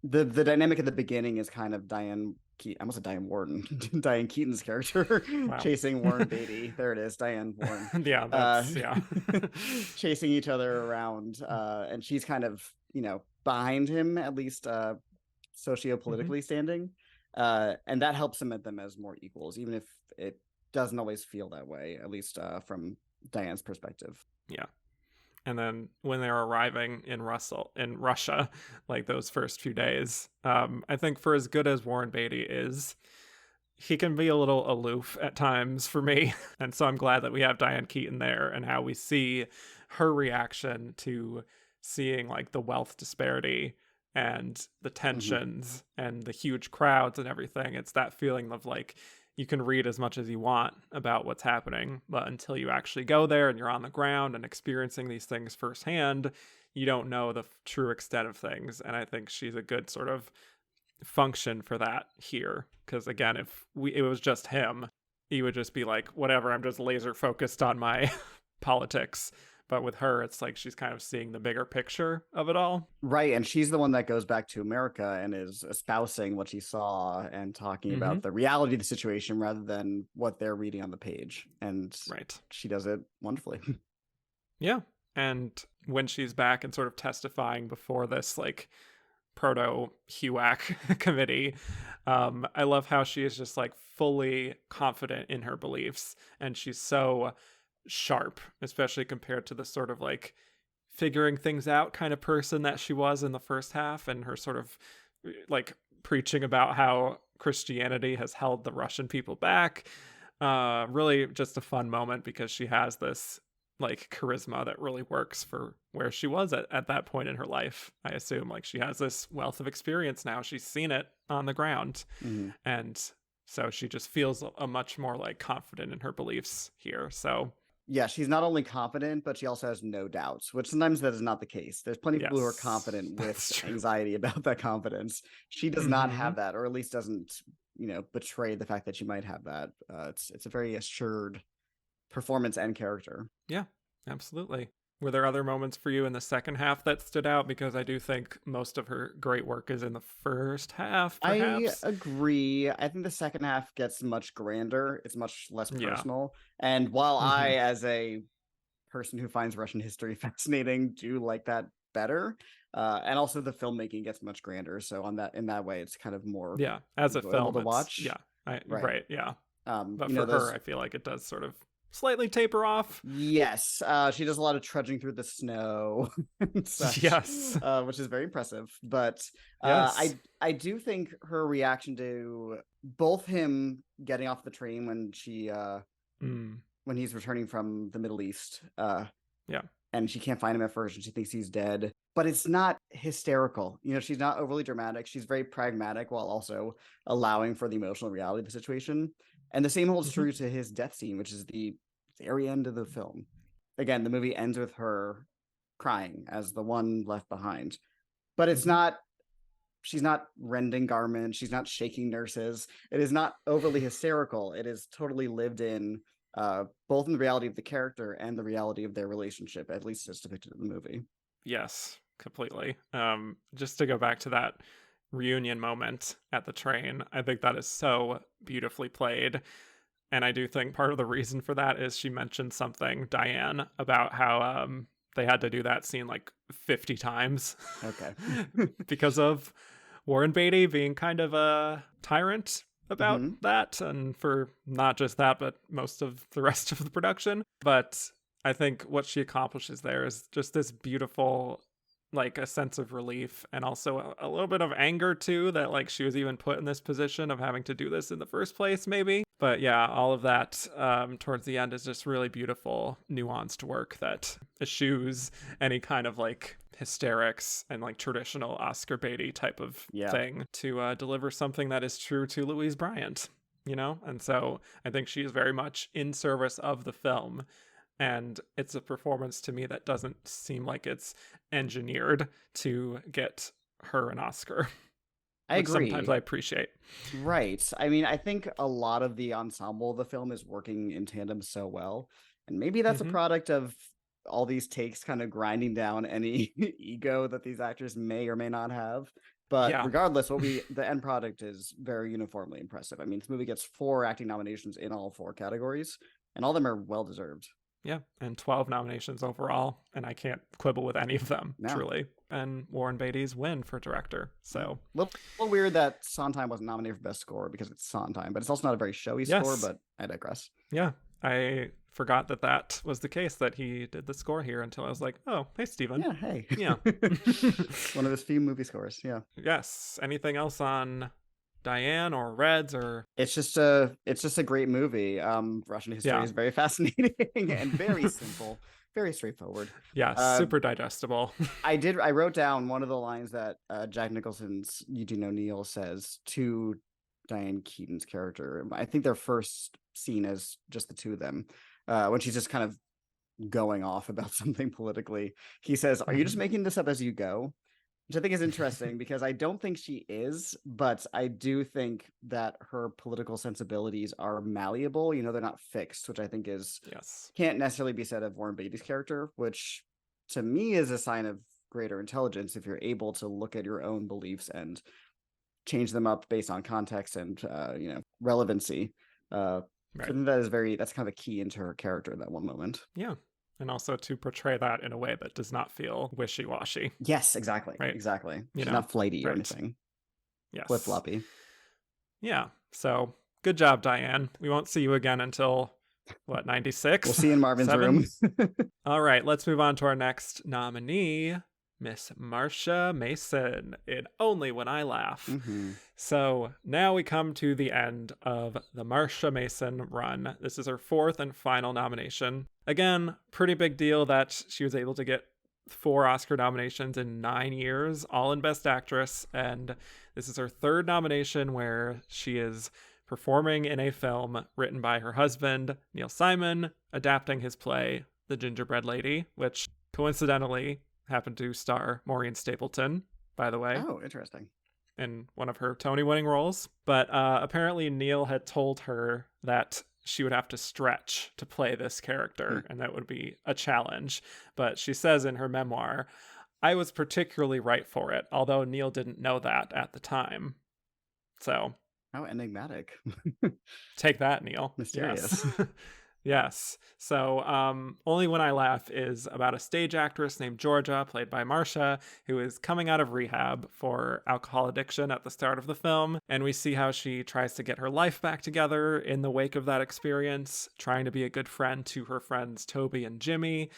[SPEAKER 2] the dynamic at the beginning is kind of Diane Keaton's character chasing Warren Beatty. There it is, Diane Warren. Chasing each other around, and she's kind of, behind him, at least sociopolitically standing, and that cements them as more equals, even if it doesn't always feel that way, at least from Diane's perspective.
[SPEAKER 1] Yeah. And then when they're arriving in Russia, like those first few days, I think for as good as Warren Beatty is, he can be a little aloof at times for me. And so I'm glad that we have Diane Keaton there and how we see her reaction to seeing like the wealth disparity and the tensions and the huge crowds and everything. It's that feeling of like, you can read as much as you want about what's happening, but until you actually go there and you're on the ground and experiencing these things firsthand, you don't know the true extent of things. And I think she's a good sort of function for that here. Because again, if it was just him, he would just be like, whatever, I'm just laser focused on my politics. But with her, it's like she's kind of seeing the bigger picture of it all.
[SPEAKER 2] Right. And she's the one that goes back to America and is espousing what she saw and talking about the reality of the situation rather than what they're reading on the page. And she does it wonderfully.
[SPEAKER 1] Yeah. And when she's back and sort of testifying before this, like, proto HUAC committee. I love how she is just like fully confident in her beliefs, and she's so sharp, especially compared to the sort of like figuring things out kind of person that she was in the first half, and her sort of like preaching about how Christianity has held the Russian people back. Really just a fun moment because she has this like charisma that really works for where she was at that point in her life. I assume like she has this wealth of experience now. She's seen it on the ground. And so she just feels a much more like confident in her beliefs here. So
[SPEAKER 2] yeah, she's not only confident, but she also has no doubts, which sometimes that is not the case. There's plenty of people who are confident with anxiety about that confidence. She does not have that, or at least doesn't, betray the fact that she might have that. It's a very assured performance and character.
[SPEAKER 1] Yeah, absolutely. Were there other moments for you in the second half that stood out? Because I do think most of her great work is in the first half, perhaps.
[SPEAKER 2] I agree. I think the second half gets much grander. It's much less personal. And while I, as a person who finds Russian history fascinating, do like that better. And also the filmmaking gets much grander. So in that way, it's kind of more
[SPEAKER 1] as a film
[SPEAKER 2] to watch.
[SPEAKER 1] Yeah, right. Yeah. But for her, I feel like it does sort of slightly taper off.
[SPEAKER 2] Yes, she does a lot of trudging through the snow and such, which is very impressive. But I do think her reaction to both him getting off the train when she when he's returning from the Middle East, and she can't find him at first and she thinks he's dead, but it's not hysterical. She's not overly dramatic. She's very pragmatic while also allowing for the emotional reality of the situation. And the same holds true to his death scene, which is the very end of the film. Again, the movie ends with her crying as the one left behind. But it's not, she's not rending garments. She's not shaking nurses. It is not overly hysterical. It is totally lived in, both in the reality of the character and the reality of their relationship, at least as depicted in the movie.
[SPEAKER 1] Yes, completely. Just to go back to that reunion moment at the train, I think that is so beautifully played. And I do think part of the reason for that is she mentioned something, Diane, about how they had to do that scene like 50 times.
[SPEAKER 2] Okay.
[SPEAKER 1] Because of Warren Beatty being kind of a tyrant about that, and for not just that, but most of the rest of the production. But I think what she accomplishes there is just this beautiful, like, a sense of relief, and also a little bit of anger too, that like she was even put in this position of having to do this in the first place, maybe. But yeah, all of that towards the end is just really beautiful, nuanced work that eschews any kind of like hysterics and like traditional Oscar Beatty type of thing to deliver something that is true to Louise Bryant, And so I think she is very much in service of the film. And it's a performance to me that doesn't seem like it's engineered to get her an Oscar.
[SPEAKER 2] I agree.
[SPEAKER 1] Sometimes I appreciate.
[SPEAKER 2] Right. I mean, I think a lot of the ensemble of the film is working in tandem so well. And maybe that's a product of all these takes kind of grinding down any ego that these actors may or may not have. But regardless, the end product is very uniformly impressive. I mean, this movie gets 4 acting nominations in all 4 categories, and all of them are well-deserved.
[SPEAKER 1] Yeah, and 12 nominations overall, and I can't quibble with any of them, truly. And Warren Beatty's win for director, so...
[SPEAKER 2] A little weird that Sondheim wasn't nominated for Best Score, because it's Sondheim, but it's also not a very showy score, but I digress.
[SPEAKER 1] Yeah, I forgot that was the case, that he did the score here, until I was like, oh, hey, Steven.
[SPEAKER 2] Yeah, hey.
[SPEAKER 1] Yeah.
[SPEAKER 2] One of his few movie scores, yeah.
[SPEAKER 1] Yes. Anything else on Diane or Reds or...
[SPEAKER 2] It's just a great movie. Russian history is very fascinating and very simple, very straightforward.
[SPEAKER 1] Yeah, super digestible.
[SPEAKER 2] I wrote down one of the lines that Jack Nicholson's Eugene O'Neill says to Diane Keaton's character. I think their first scene is just the two of them, when she's just kind of going off about something politically. He says, "Are you just making this up as you go?" Which I think is interesting because I don't think she is, but I do think that her political sensibilities are malleable. They're not fixed, which I think can't necessarily be said of Warren Beatty's character, which to me is a sign of greater intelligence if you're able to look at your own beliefs and change them up based on context and relevancy. So I think that's kind of a key into her character in that one moment.
[SPEAKER 1] Yeah. And also to portray that in a way that does not feel wishy-washy.
[SPEAKER 2] Yes, exactly.
[SPEAKER 1] Right.
[SPEAKER 2] Exactly.
[SPEAKER 1] You
[SPEAKER 2] She's
[SPEAKER 1] know,
[SPEAKER 2] not flighty or
[SPEAKER 1] right.
[SPEAKER 2] anything.
[SPEAKER 1] Yes.
[SPEAKER 2] Flip-floppy.
[SPEAKER 1] Yeah. So good job, Diane. We won't see you again until, what, 96?
[SPEAKER 2] We'll see you in Marvin's room.
[SPEAKER 1] All right, let's move on to our next nominee, Miss Marsha Mason in Only When I Laugh.
[SPEAKER 2] Mm-hmm.
[SPEAKER 1] So now we come to the end of the Marsha Mason run. This is her fourth and final nomination. Again, pretty big deal that she was able to get 4 Oscar nominations in 9 years, all in Best Actress. And this is her third nomination where she is performing in a film written by her husband, Neil Simon, adapting his play, The Gingerbread Lady, which coincidentally happened to star Maureen Stapleton, by the way.
[SPEAKER 2] Oh, interesting.
[SPEAKER 1] In one of her Tony-winning roles. But apparently Neil had told her that she would have to stretch to play this character, and that would be a challenge. But she says in her memoir, I was particularly right for it, although Neil didn't know that at the time. So...
[SPEAKER 2] How enigmatic.
[SPEAKER 1] Take that, Neil.
[SPEAKER 2] Mysterious.
[SPEAKER 1] Yes. Yes. So Only When I Laugh is about a stage actress named Georgia, played by Marsha, who is coming out of rehab for alcohol addiction at the start of the film. And we see how she tries to get her life back together in the wake of that experience, trying to be a good friend to her friends Toby and Jimmy,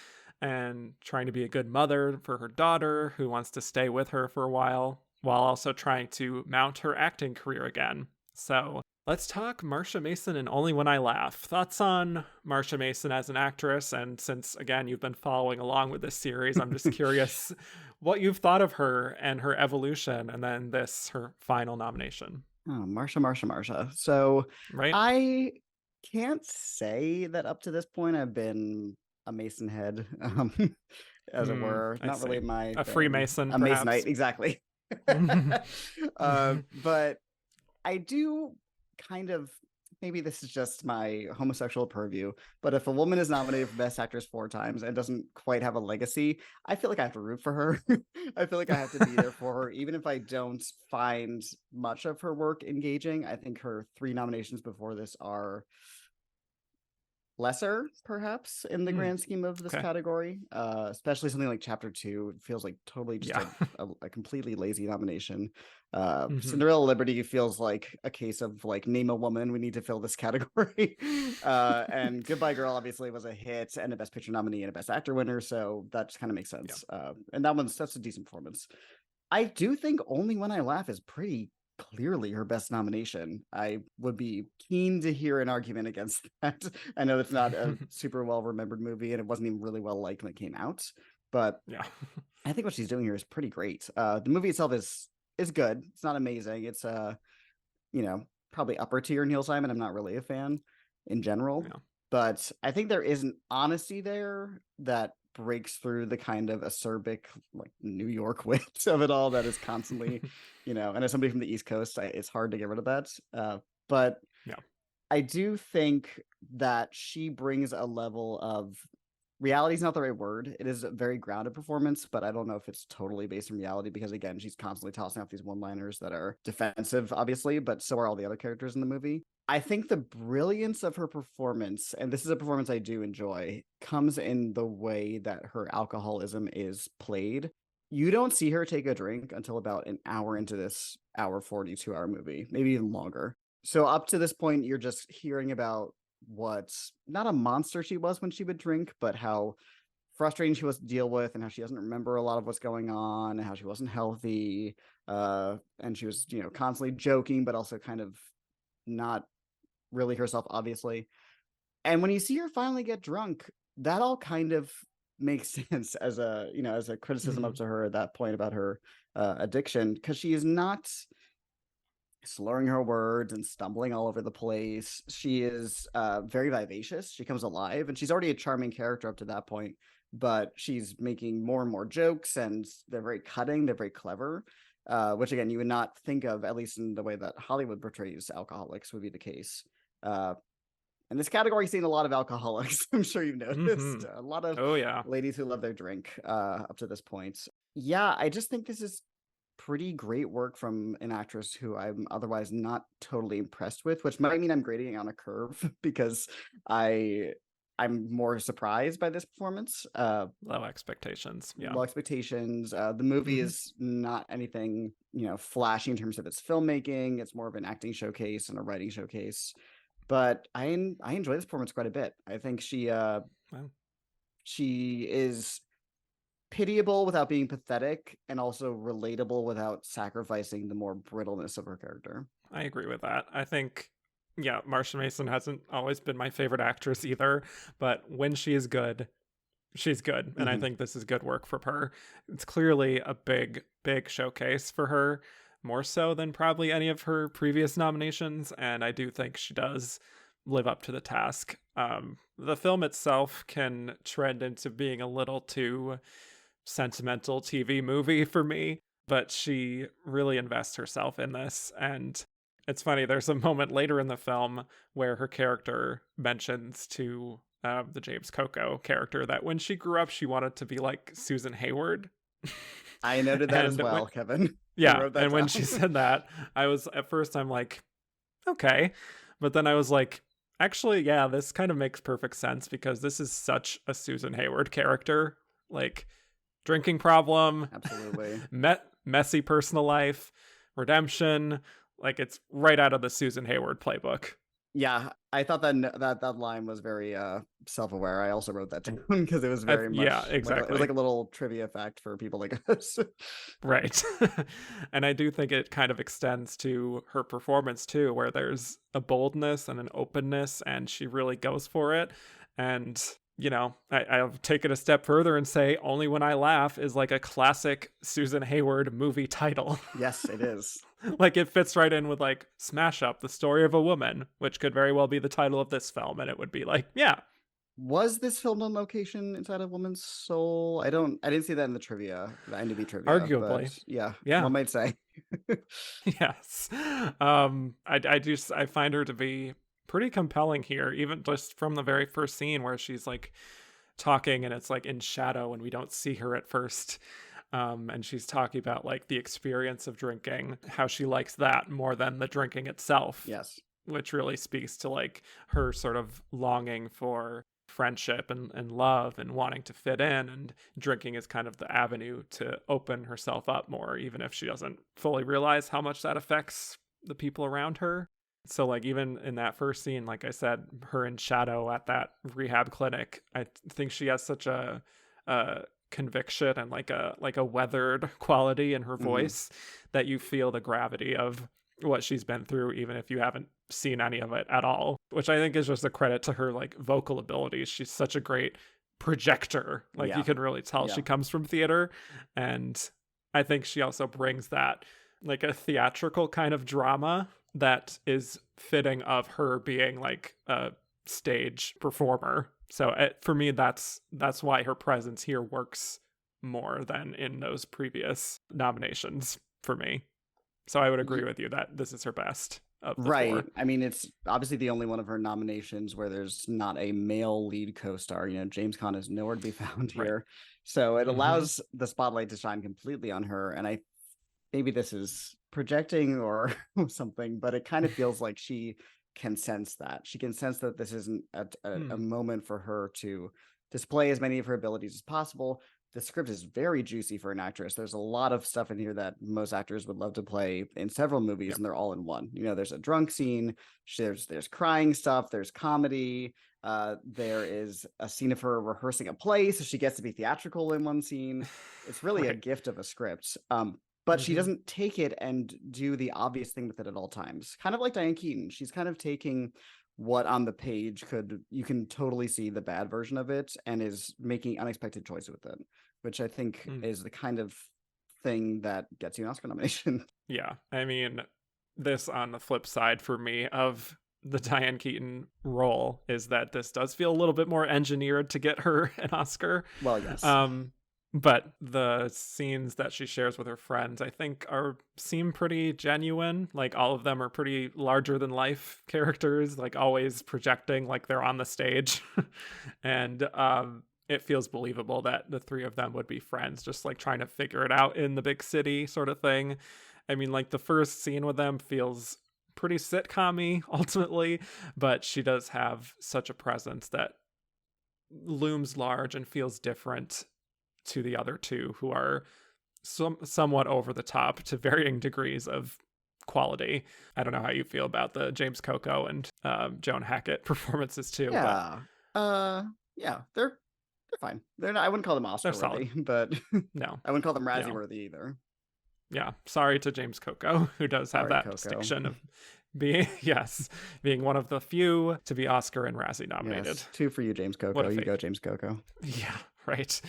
[SPEAKER 1] and trying to be a good mother for her daughter, who wants to stay with her for a while also trying to mount her acting career again. So let's talk Marsha Mason and Only When I Laugh. Thoughts on Marsha Mason as an actress? And since, again, you've been following along with this series, I'm just curious what you've thought of her and her evolution, and then her final nomination.
[SPEAKER 2] Oh, Marsha. So
[SPEAKER 1] right?
[SPEAKER 2] I can't say that up to this point I've been a Mason head, as it were. Not really my
[SPEAKER 1] a Freemason,
[SPEAKER 2] a
[SPEAKER 1] perhaps.
[SPEAKER 2] Masonite, exactly. But I do kind of, maybe this is just my homosexual purview, but if a woman is nominated for Best Actress 4 times and doesn't quite have a legacy, I feel like I have to root for her. I feel like I have to be there for her, even if I don't find much of her work engaging. I think her 3 nominations before this are lesser, perhaps, in the grand scheme of this category, especially something like Chapter 2. It feels like totally just a completely lazy nomination. Cinderella Liberty feels like a case of like, name a woman, we need to fill this category. And Goodbye Girl obviously was a hit and a Best Picture nominee and a Best Actor winner, so that just kind of makes sense. And that's a decent performance. I do think Only When I Laugh is pretty clearly her best nomination. I would be keen to hear an argument against that. I know it's not a super well remembered movie and it wasn't even really well liked when it came out, but I think what she's doing here is pretty great. The movie itself is good. It's not amazing. It's probably upper tier Neil Simon. I'm not really a fan in general, but I think there is an honesty there that breaks through the kind of acerbic, like, New York wit of it all that is constantly, and as somebody from the East Coast, it's hard to get rid of that. But I do think that she brings a level of reality is not the right word. It is a very grounded performance, but I don't know if it's totally based in reality because, again, she's constantly tossing out these one-liners that are defensive, obviously, but so are all the other characters in the movie. I think the brilliance of her performance, and this is a performance I do enjoy, comes in the way that her alcoholism is played. You don't see her take a drink until about an hour into this hour 42-hour movie, maybe even longer. So up to this point, you're just hearing about what not a monster she was when she would drink, but how frustrating she was to deal with and how she doesn't remember a lot of what's going on and how she wasn't healthy. And she was, constantly joking, but also kind of not really herself, obviously. And when you see her finally get drunk, that all kind of makes sense as a criticism up to her at that point about her addiction, because she is not slurring her words and stumbling all over the place. She is very vivacious. She comes alive, and she's already a charming character up to that point, but she's making more and more jokes, and they're very cutting. They're very clever, which, again, you would not think of, at least in the way that Hollywood portrays alcoholics would be the case. In this category, seen a lot of alcoholics. I'm sure you've noticed a lot of ladies who love their drink up to this point. Yeah, I just think this is pretty great work from an actress who I'm otherwise not totally impressed with, which might mean I'm grading on a curve because I I'm more surprised by this performance.
[SPEAKER 1] Low expectations. Yeah.
[SPEAKER 2] Low expectations. The movie
[SPEAKER 1] Mm-hmm.
[SPEAKER 2] is not anything, flashy in terms of its filmmaking. It's more of an acting showcase and a writing showcase. But I enjoy this performance quite a bit. I think
[SPEAKER 1] Well,
[SPEAKER 2] she is pitiable without being pathetic, and also relatable without sacrificing the more brittleness of her character.
[SPEAKER 1] I agree with that. I think, yeah, Marsha Mason hasn't always been my favorite actress either, but when she is good, she's good. And I
[SPEAKER 2] Mm-hmm.
[SPEAKER 1] think this is good work from her. It's clearly a big, big showcase for her, more so than probably any of her previous nominations. And I do think she does live up to the task. The film itself can trend into being a little too sentimental TV movie for me, but she really invests herself in this. And it's funny, there's a moment later in the film where her character mentions to the James Coco character that when she grew up, she wanted to be like Susan Hayward.
[SPEAKER 2] I noted that as
[SPEAKER 1] and when,
[SPEAKER 2] well, Kevin. I
[SPEAKER 1] yeah,
[SPEAKER 2] wrote that
[SPEAKER 1] and when
[SPEAKER 2] down.
[SPEAKER 1] she said that, I was at first, I'm like, okay. But then I was like, actually, yeah, this kind of makes perfect sense because this is such a Susan Hayward character. Like, drinking problem,
[SPEAKER 2] Absolutely.
[SPEAKER 1] messy personal life, redemption. Like, it's right out of the Susan Hayward playbook.
[SPEAKER 2] Yeah, I thought that line was very self-aware. I also wrote that down because it was very
[SPEAKER 1] Yeah,
[SPEAKER 2] much it was
[SPEAKER 1] exactly.
[SPEAKER 2] like a little trivia fact for people like us.
[SPEAKER 1] Right. And I do think it kind of extends to her performance too, where there's a boldness and an openness, and she really goes for it. And, I'll take it a step further and say Only When I Laugh is like a classic Susan Hayward movie title.
[SPEAKER 2] Yes, it is.
[SPEAKER 1] Like, it fits right in with like Smash Up, the story of a woman, which could very well be the title of this film. And it would be like, yeah.
[SPEAKER 2] Was this filmed on location inside a woman's soul? I didn't see that in the IMDb trivia,
[SPEAKER 1] Arguably.
[SPEAKER 2] but yeah,
[SPEAKER 1] Yeah.
[SPEAKER 2] one might say.
[SPEAKER 1] Yes. I find her to be pretty compelling here, even just from the very first scene where she's like talking and it's like in shadow and we don't see her at first. And she's talking about like the experience of drinking, how she likes that more than the drinking itself,
[SPEAKER 2] Yes.
[SPEAKER 1] which really speaks to like her sort of longing for friendship and love and wanting to fit in, and drinking is kind of the avenue to open herself up more, even if she doesn't fully realize how much that affects the people around her. So like even in that first scene, like I said, her in shadow at that rehab clinic, I think she has such a conviction and like a weathered quality in her voice that you feel the gravity of what she's been through, even if you haven't seen any of it at all, which I think is just a credit to her like vocal abilities. She's such a great projector. Like,
[SPEAKER 2] Yeah.
[SPEAKER 1] you can really tell
[SPEAKER 2] Yeah.
[SPEAKER 1] she comes from theater. And I think she also brings that like a theatrical kind of drama that is fitting of her being like a stage performer. So for me, that's why her presence here works more than in those previous nominations for me. So I would agree with you that this is her best of the
[SPEAKER 2] Right.
[SPEAKER 1] four.
[SPEAKER 2] I mean, it's obviously the only one of her nominations where there's not a male lead co-star. James Caan is nowhere to be found
[SPEAKER 1] Right.
[SPEAKER 2] here. So it
[SPEAKER 1] Mm-hmm.
[SPEAKER 2] allows the spotlight to shine completely on her. And maybe this is projecting or something, but it kind of feels like she can sense that. She can sense that this isn't a moment for her to display as many of her abilities as possible. The script is very juicy for an actress. There's a lot of stuff in here that most actors would love to play in several movies,
[SPEAKER 1] Yep.
[SPEAKER 2] and they're all in one. There's a drunk scene, there's crying stuff, there's comedy, there is a scene of her rehearsing a play, so she gets to be theatrical in one scene. It's really a gift of a script. But she doesn't take it and do the obvious thing with it at all times. Kind of like Diane Keaton. She's kind of taking what on the page you can totally see the bad version of it, and is making unexpected choices with it, which I think is the kind of thing that gets you an Oscar nomination.
[SPEAKER 1] Yeah. I mean, this on the flip side for me of the Diane Keaton role is that this does feel a little bit more engineered to get her an Oscar.
[SPEAKER 2] Well, yes.
[SPEAKER 1] But the scenes that she shares with her friends, I think, seem pretty genuine. Like, all of them are pretty larger than life characters, like always projecting like they're on the stage. And it feels believable that the three of them would be friends, just like trying to figure it out in the big city sort of thing. I mean, like, the first scene with them feels pretty sitcom-y ultimately, but she does have such a presence that looms large and feels different to the other two, who are somewhat over the top to varying degrees of quality. I don't know how you feel about the James Coco and Joan Hackett performances too.
[SPEAKER 2] Yeah. Yeah, they're fine. They're not, I wouldn't call them Oscar worthy, but
[SPEAKER 1] no,
[SPEAKER 2] I wouldn't call them Razzie worthy either.
[SPEAKER 1] Yeah. Sorry to James Coco, who does have that distinction of being one of the few to be Oscar and Razzie nominated.
[SPEAKER 2] Yes, 2 for you, James Coco. You go, James Coco.
[SPEAKER 1] Yeah, right.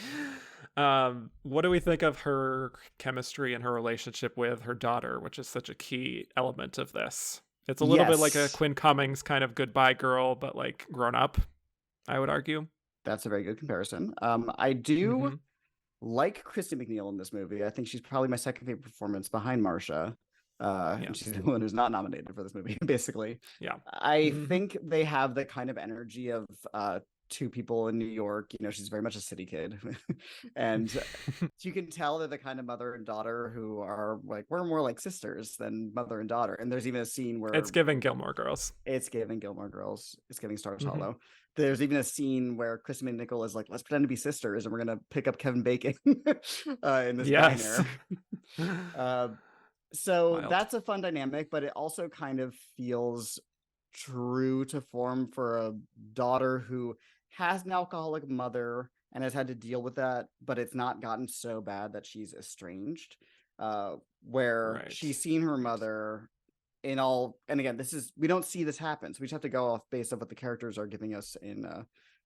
[SPEAKER 1] What do we think of her chemistry and her relationship with her daughter, which is such a key element of this? It's a little bit like a Quinn Cummings kind of goodbye girl, but like grown up, I would argue.
[SPEAKER 2] That's a very good comparison. I do like Kristen McNeil in this movie. I think she's probably my second favorite performance behind Marsha. And she's the one who's not nominated for this movie, basically.
[SPEAKER 1] Yeah.
[SPEAKER 2] I think they have the kind of energy of two people in New York. You know, she's very much a city kid. And you can tell they're the kind of mother and daughter who are like, we're more like sisters than mother and daughter. And there's even a scene where
[SPEAKER 1] it's giving Gilmore Girls.
[SPEAKER 2] It's giving Gilmore Girls. It's giving Stars Hollow. There's even a scene where Kristen McNichol is like, let's pretend to be sisters and we're going to pick up Kevin Bacon in this diner. So wild. That's a fun dynamic, but it also kind of feels true to form for a daughter who has an alcoholic mother and has had to deal with that, but it's not gotten so bad that she's estranged, where she's seen her mother in all, and again, we don't see this happen, so we just have to go off based on what the characters are giving us in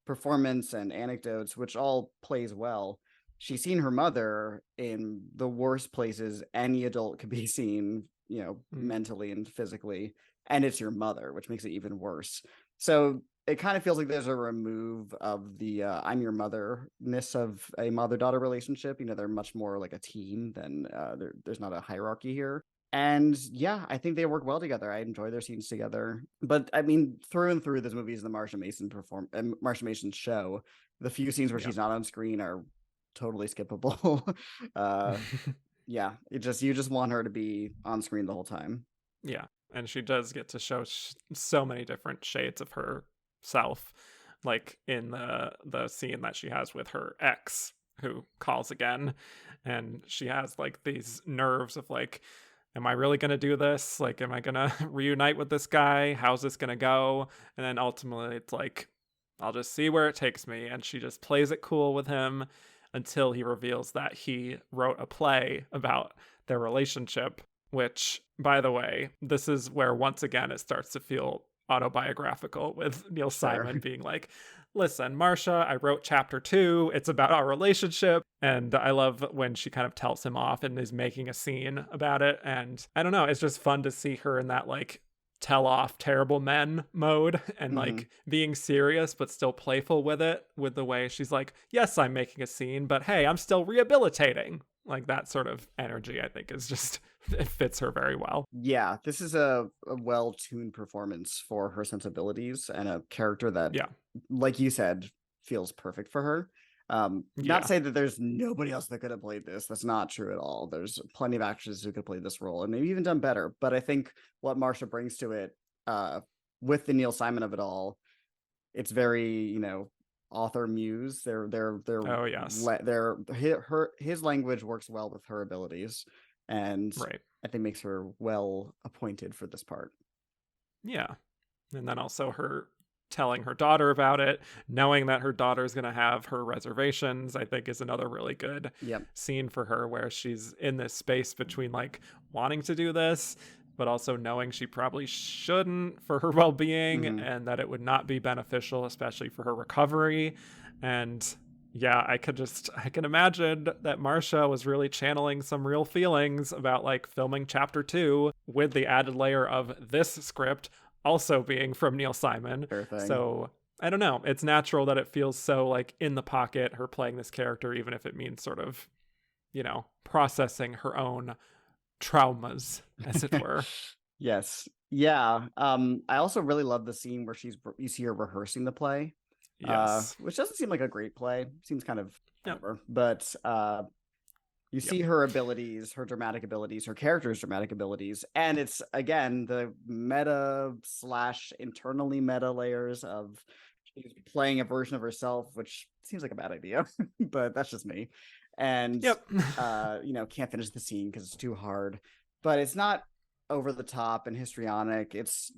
[SPEAKER 2] performance and anecdotes, which all plays well. She's seen her mother in the worst places any adult could be seen, you know, mentally and physically, and it's your mother, which makes it even worse. So it kind of feels like there's a remove of the I'm your mother-ness of a mother-daughter relationship. You know, they're much more like a team than there's not a hierarchy here. And yeah, I think they work well together. I enjoy their scenes together. But I mean, through and through, this movie is the Marsha Mason show. The few scenes where she's not on screen are totally skippable. Yeah, you just want her to be on screen the whole time.
[SPEAKER 1] Yeah, and she does get to show so many different shades of herself, like in the scene that she has with her ex who calls again, and she has like these nerves of like, am I really going to do this? Like, am I going to reunite with this guy? How's this going to go? And then ultimately it's like, I'll just see where it takes me. And she just plays it cool with him until he reveals that he wrote a play about their relationship, which, by the way, this is where once again it starts to feel autobiographical with Neil Simon being like, listen, Marsha, I wrote chapter 2. It's about our relationship. And I love when she kind of tells him off and is making a scene about it. And I don't know, it's just fun to see her in that like tell off terrible men mode and like being serious but still playful with it, with the way she's like, yes, I'm making a scene, but hey, I'm still rehabilitating. Like that sort of energy, I think, is just, it fits her very well. Yeah,
[SPEAKER 2] this is a well-tuned performance for her sensibilities and a character that, like you said, feels perfect for her. Not to say that there's nobody else that could have played this. That's not true at all. There's plenty of actresses who could play this role and maybe even done better. But I think what Marsha brings to it, with the Neil Simon of it all, it's very, you know, author muse. Oh yes, his language works well with her abilities, and I think makes her well appointed for this part.
[SPEAKER 1] Yeah, and then also her telling her daughter about it, knowing that her daughter's going to have her reservations, I think is another really good scene for her, where she's in this space between like wanting to do this but also knowing she probably shouldn't for her well-being, and that it would not be beneficial, especially for her recovery. And yeah, I can imagine that Marsha was really channeling some real feelings about like filming chapter 2 with the added layer of this script also being from Neil Simon. So I don't know, it's natural that it feels so like in the pocket, her playing this character, even if it means sort of, you know, processing her own traumas, as it were.
[SPEAKER 2] Yes. Yeah. I also really love the scene where you see her rehearsing the play. Yes. Which doesn't seem like a great play. Seems kind of whatever. But you see her abilities, her dramatic abilities, her character's dramatic abilities. And it's, again, the meta / internally meta layers of she's playing a version of herself, which seems like a bad idea, but that's just me. And
[SPEAKER 1] Yep.
[SPEAKER 2] can't finish the scene because it's too hard. But it's not over the top and histrionic. It's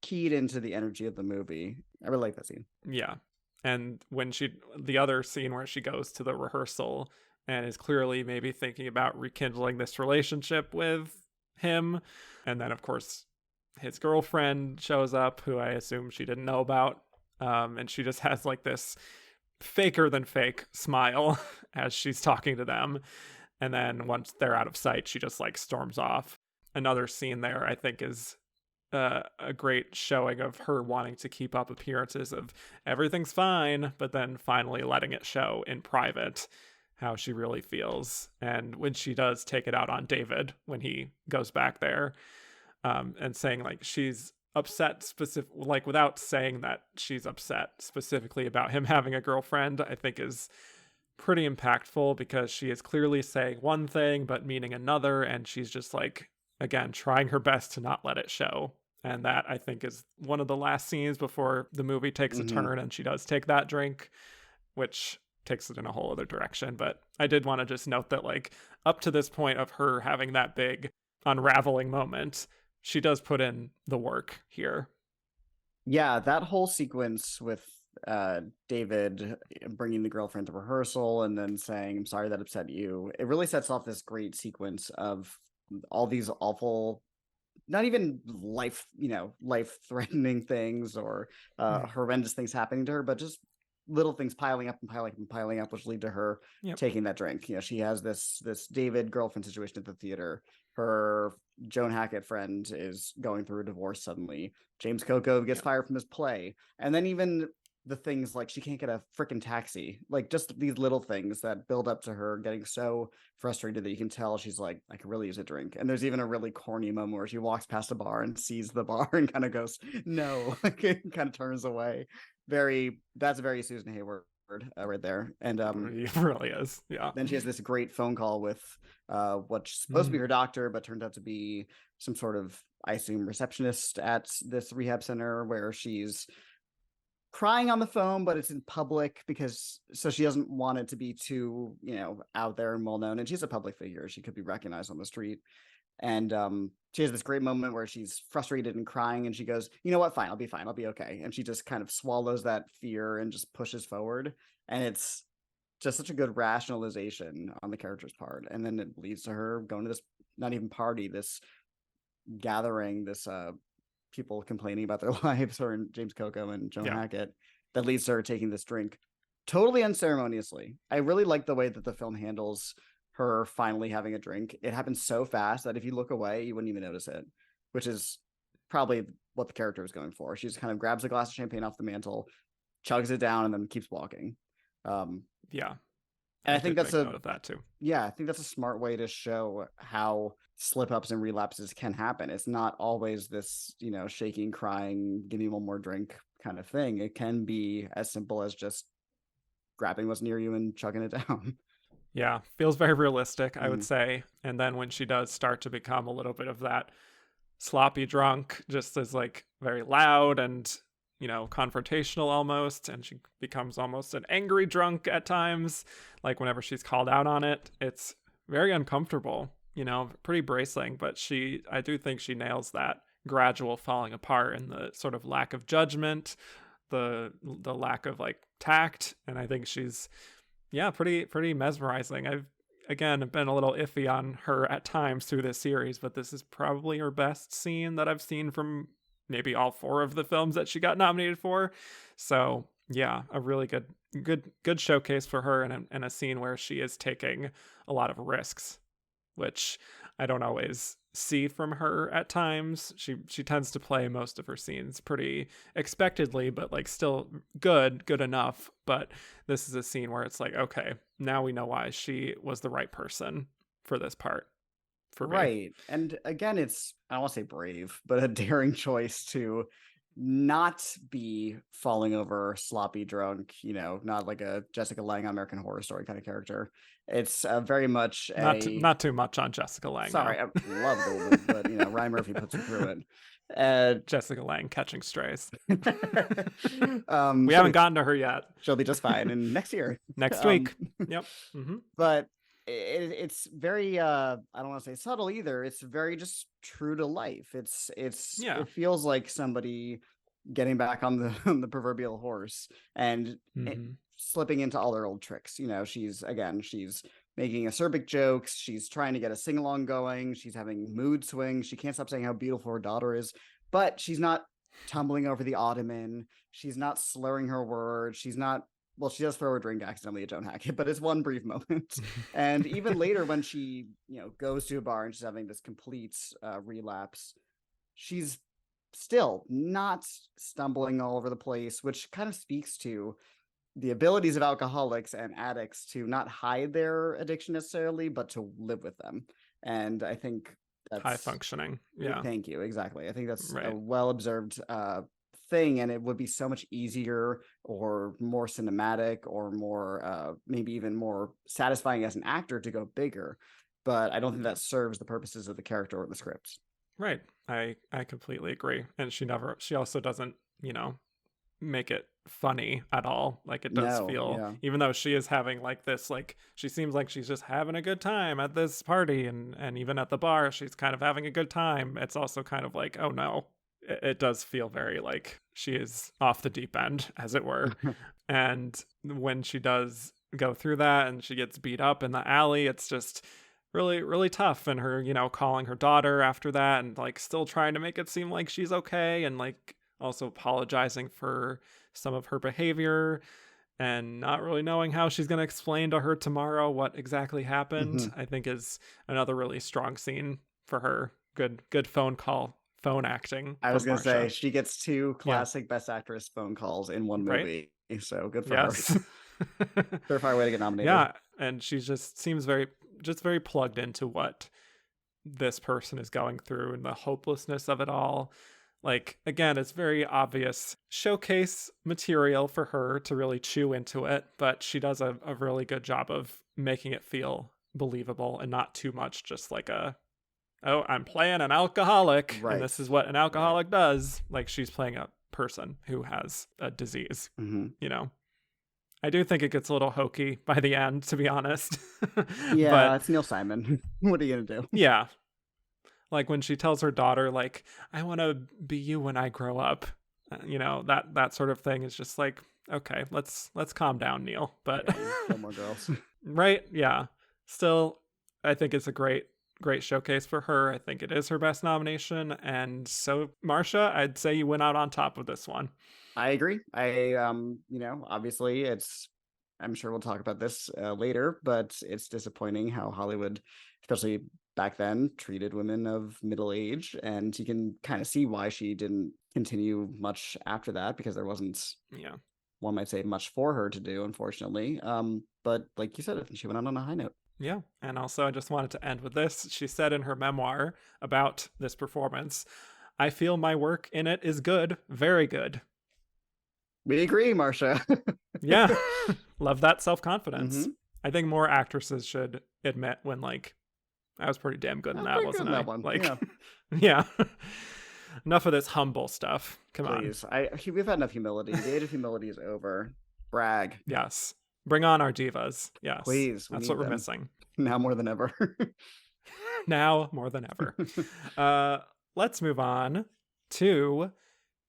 [SPEAKER 2] keyed into the energy of the movie. I really like that scene.
[SPEAKER 1] Yeah. And when the other scene where she goes to the rehearsal and is clearly maybe thinking about rekindling this relationship with him. And then, of course, his girlfriend shows up, who I assume she didn't know about. And she just has like this faker than fake smile as she's talking to them. And then once they're out of sight, she just like storms off. Another scene there, I think, is a great showing of her wanting to keep up appearances of everything's fine, but then finally letting it show in private how she really feels. And when she does take it out on David when he goes back there, and saying like she's upset like without saying that she's upset specifically about him having a girlfriend, I think is pretty impactful, because she is clearly saying one thing but meaning another, and she's just like, again, trying her best to not let it show. And that, I think, is one of the last scenes before the movie takes a turn and she does take that drink, which takes it in a whole other direction. But I did want to just note that, like, up to this point of her having that big unraveling moment, she does put in the work here.
[SPEAKER 2] Yeah, that whole sequence with David bringing the girlfriend to rehearsal and then saying, "I'm sorry that upset you," it really sets off this great sequence of all these awful, not even life-threatening things or horrendous things happening to her, but just little things piling up and piling up and piling up, which lead to her taking that drink. She has this David girlfriend situation at the theater. Her Joan Hackett friend is going through a divorce suddenly. James Coco gets fired from his play. And then even the things like she can't get a freaking taxi, like just these little things that build up to her getting so frustrated that you can tell she's like, I could really use a drink. And there's even a really corny moment where she walks past a bar and sees the bar and kind of goes, no, like it kind of turns away. That's very Susan Hayward right there. And
[SPEAKER 1] it really is. Yeah.
[SPEAKER 2] Then she has this great phone call with what's supposed to be her doctor, but turned out to be some sort of, I assume, receptionist at this rehab center, where she's crying on the phone, but it's in public so she doesn't want it to be too, out there and well known. And she's a public figure. She could be recognized on the street. And she has this great moment where she's frustrated and crying, and she goes, "You know what? Fine. I'll be fine. I'll be okay." And she just kind of swallows that fear and just pushes forward. And it's just such a good rationalization on the character's part. And then it leads to her going to this, not even party, this gathering, this people complaining about their lives, or James Coco and Joan Hackett, that leads to her taking this drink totally unceremoniously. I really like the way that the film handles her finally having a drink. It happens so fast that if you look away, you wouldn't even notice it, which is probably what the character was going for. She just kind of grabs a glass of champagne off the mantle, chugs it down, and then keeps walking. And I think that's
[SPEAKER 1] note of that too.
[SPEAKER 2] Yeah, I think that's a smart way to show how slip-ups and relapses can happen. It's not always this, shaking, crying, give me one more drink kind of thing. It can be as simple as just grabbing what's near you and chugging it down.
[SPEAKER 1] Yeah, feels very realistic, I would say. And then when she does start to become a little bit of that sloppy drunk, just as like very loud and, confrontational almost, and she becomes almost an angry drunk at times, like whenever she's called out on it, it's very uncomfortable, pretty bracing. But I do think she nails that gradual falling apart and the sort of lack of judgment, the lack of like tact. And I think she's pretty mesmerizing. I've again been a little iffy on her at times through this series, but this is probably her best scene that I've seen from maybe all 4 of the films that she got nominated for. So a really good showcase for her, and a scene where she is taking a lot of risks, which I don't always see from her at times. She tends to play most of her scenes pretty expectedly, but like still good enough. But this is a scene where it's like, okay, now we know why she was the right person for this part. For me.
[SPEAKER 2] Right. And again, it's, I don't want to say brave, but a daring choice to not be falling over sloppy drunk, not like a Jessica Lange on American Horror Story kind of character. It's very much
[SPEAKER 1] not too much on Jessica Lange.
[SPEAKER 2] Sorry,
[SPEAKER 1] no.
[SPEAKER 2] I love the woman, but Ryan Murphy puts her through it.
[SPEAKER 1] Jessica Lange catching strays. We
[SPEAKER 2] She'll
[SPEAKER 1] haven't gotten to her yet.
[SPEAKER 2] She'll be just fine in next year.
[SPEAKER 1] Next week. Yep.
[SPEAKER 2] But it's very I don't want to say subtle either. It's very just true to life. It feels like somebody getting back on the proverbial horse and slipping into all their old tricks. You know, she's making acerbic jokes. She's trying to get a sing-along going. She's having mood swings. She can't stop saying how beautiful her daughter is, but she's not tumbling over the ottoman. She's not slurring her words. She does throw her drink accidentally at Joan Hackett, but it's one brief moment. And even later when she, goes to a bar and she's having this complete relapse, she's still not stumbling all over the place, which kind of speaks to the abilities of alcoholics and addicts to not hide their addiction necessarily, but to live with them. And I think that's
[SPEAKER 1] high functioning. Yeah.
[SPEAKER 2] Thank you. Exactly. I think that's a well observed thing, and it would be so much easier or more cinematic or more maybe even more satisfying as an actor to go bigger. But I don't think that serves the purposes of the character or the script.
[SPEAKER 1] Right. I completely agree. And she also doesn't, make it funny at all. Like it does feel, even though she is having like this, like she seems like she's just having a good time at this party and even at the bar, she's kind of having a good time. It's also kind of like, oh no, it does feel very like she is off the deep end, as it were. And when she does go through that and she gets beat up in the alley, it's just really, really tough. And her, calling her daughter after that and like still trying to make it seem like she's okay and like also apologizing for some of her behavior and not really knowing how she's going to explain to her tomorrow what exactly happened, I think is another really strong scene for her. Good phone acting.
[SPEAKER 2] I was going to say, she gets two classic Best Actress phone calls in one movie. Right? So good for her. Surefire way to get nominated.
[SPEAKER 1] Yeah, and she just seems very plugged into what this person is going through and the hopelessness of it all. Like, again, it's very obvious showcase material for her to really chew into it, but she does a really good job of making it feel believable and not too much just like I'm playing an alcoholic, and this is what an alcoholic does. Like, she's playing a person who has a disease, I do think it gets a little hokey by the end, to be honest.
[SPEAKER 2] Yeah, but it's Neil Simon. What are you going to do?
[SPEAKER 1] Yeah. Like when she tells her daughter, like, I want to be you when I grow up, that sort of thing is just like, okay, let's calm down, Neil. But
[SPEAKER 2] no more girls.
[SPEAKER 1] Right. Yeah. Still, I think it's a great showcase for her. I think it is her best nomination. And so, Marsha, I'd say you went out on top of this one.
[SPEAKER 2] I agree. Obviously I'm sure we'll talk about this later, but it's disappointing how Hollywood, especially back then, treated women of middle age, and you can kind of see why she didn't continue much after that, because there wasn't, one might say, much for her to do, unfortunately. But like you said, I think she went out on a high note.
[SPEAKER 1] Yeah, and also I just wanted to end with this. She said in her memoir about this performance, I feel my work in it is good, very good.
[SPEAKER 2] We agree, Marsha.
[SPEAKER 1] Yeah, love that self-confidence. I think more actresses should admit when, like, I was pretty damn good in that, wasn't I?
[SPEAKER 2] One.
[SPEAKER 1] Like, yeah. Enough of this humble stuff. Come
[SPEAKER 2] Please. on. We've had enough humility. The age of humility is over. Brag.
[SPEAKER 1] Yes. Bring on our divas. Yes.
[SPEAKER 2] Please.
[SPEAKER 1] That's what we're missing.
[SPEAKER 2] Now more than ever.
[SPEAKER 1] Now more than ever. Let's move on to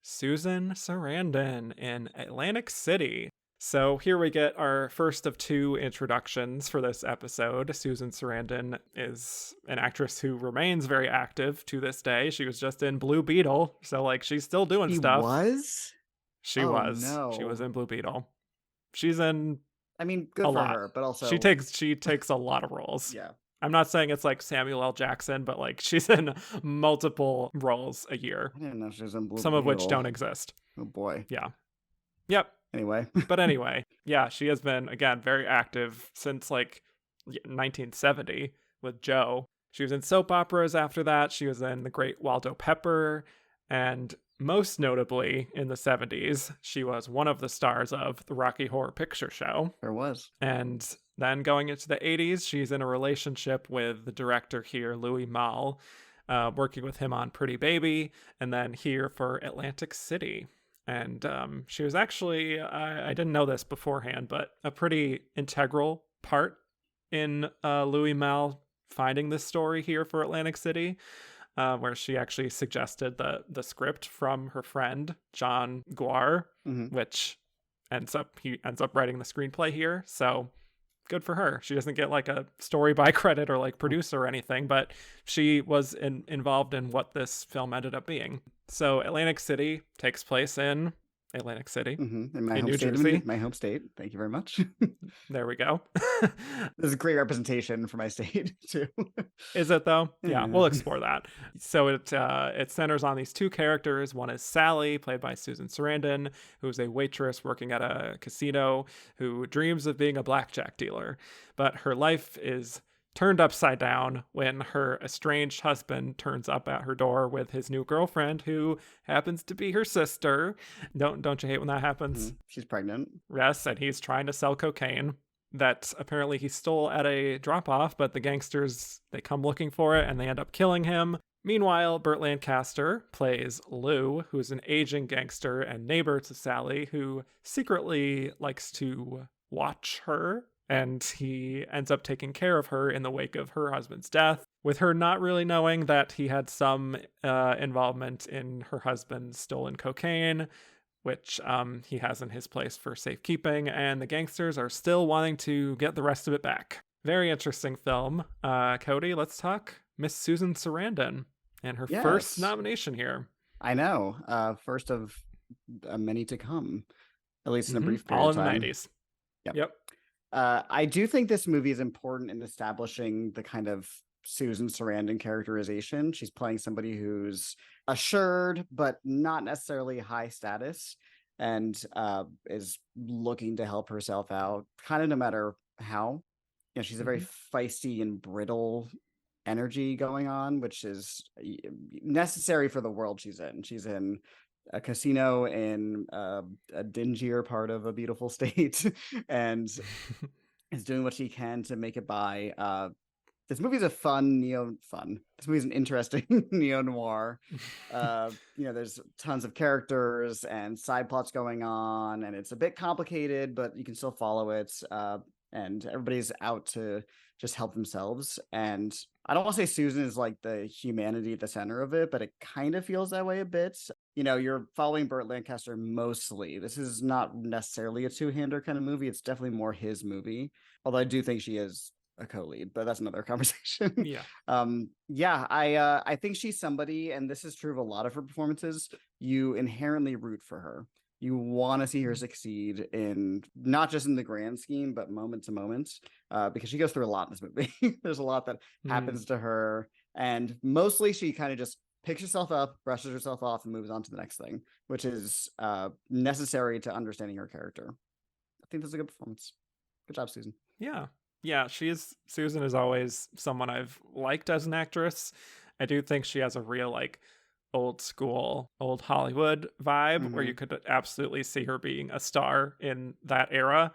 [SPEAKER 1] Susan Sarandon in Atlantic City. So here we get our first of two introductions for this episode. Susan Sarandon is an actress who remains very active to this day. She was just in Blue Beetle, so like she's still doing stuff. She was?
[SPEAKER 2] No.
[SPEAKER 1] She was in Blue Beetle. She's in
[SPEAKER 2] good for her, but also
[SPEAKER 1] she takes a lot of roles.
[SPEAKER 2] Yeah.
[SPEAKER 1] I'm not saying it's like Samuel L. Jackson, but like she's in multiple roles a year.
[SPEAKER 2] I didn't know she was in Blue
[SPEAKER 1] Some
[SPEAKER 2] Beetle.
[SPEAKER 1] of which don't exist.
[SPEAKER 2] Oh boy.
[SPEAKER 1] Yeah. Yep.
[SPEAKER 2] Anyway.
[SPEAKER 1] But anyway, yeah, she has been, again, very active since like 1970 with Joe. She was in soap operas after that. She was in The Great Waldo Pepper. And most notably in the 70s, she was one of the stars of the Rocky Horror Picture Show.
[SPEAKER 2] There was.
[SPEAKER 1] And then going into the 80s, she's in a relationship with the director here, Louis Malle. working with him on Pretty Baby, and then here for Atlantic City. And she was actually, I didn't know this beforehand, but a pretty integral part in Louis Malle finding this story here for Atlantic City, where she actually suggested the script from her friend, John Guar, which he ends up writing the screenplay here. So good for her. She doesn't get like a story by credit or like producer or anything, but she was involved in what this film ended up being. So Atlantic City takes place in Atlantic City,
[SPEAKER 2] in my
[SPEAKER 1] in
[SPEAKER 2] home
[SPEAKER 1] New
[SPEAKER 2] state,
[SPEAKER 1] Jersey.
[SPEAKER 2] my home state. Thank you very much.
[SPEAKER 1] There we go.
[SPEAKER 2] This is a great representation for my state too.
[SPEAKER 1] Is it though? Yeah, we'll explore that. So it centers on these two characters. One is Sally, played by Susan Sarandon, who's a waitress working at a casino who dreams of being a blackjack dealer, but her life is turned upside down when her estranged husband turns up at her door with his new girlfriend, who happens to be her sister. Don't you hate when that happens?
[SPEAKER 2] She's pregnant.
[SPEAKER 1] Yes, and he's trying to sell cocaine that apparently he stole at a drop-off, but the gangsters, they come looking for it and they end up killing him. Meanwhile, Burt Lancaster plays Lou, who's an aging gangster and neighbor to Sally, who secretly likes to watch her, and he ends up taking care of her in the wake of her husband's death, with her not really knowing that he had some involvement in her husband's stolen cocaine, which he has in his place for safekeeping, and the gangsters are still wanting to get the rest of it back. Very interesting film. Cody, let's talk Miss Susan Sarandon and her first nomination here.
[SPEAKER 2] I know. First of many to come, at least in a brief period
[SPEAKER 1] all
[SPEAKER 2] of
[SPEAKER 1] in
[SPEAKER 2] time.
[SPEAKER 1] the 90s.
[SPEAKER 2] Yep. I do think this movie is important in establishing the kind of Susan Sarandon characterization. She's playing somebody who's assured, but not necessarily high status, and is looking to help herself out, kind of no matter how. You know, she's a very feisty and brittle energy going on, which is necessary for the world she's in. She's in a casino in a dingier part of a beautiful state and is doing what she can to make it by. This movie's a this movie's an interesting neo-noir. There's tons of characters and side plots going on, and it's a bit complicated, but you can still follow it. And everybody's out to just help themselves. And I don't want to say Susan is like the humanity at the center of it, but it kind of feels that way a bit. You know, you're following Burt Lancaster mostly. This is not necessarily a two-hander kind of movie. It's definitely more his movie. Although I do think she is a co-lead, but that's another conversation. I think she's somebody, and this is true of a lot of her performances, you inherently root for her. You want to see her succeed in not just in the grand scheme, but moment to moment, because she goes through a lot in this movie. There's a lot that happens to her, and mostly she kind of just picks herself up, brushes herself off, and moves on to the next thing, which is necessary to understanding her character. I think this is a good performance. Good job, Susan.
[SPEAKER 1] Yeah, Susan is always someone I've liked as an actress. I do think she has a real like old school, old Hollywood vibe where you could absolutely see her being a star in that era.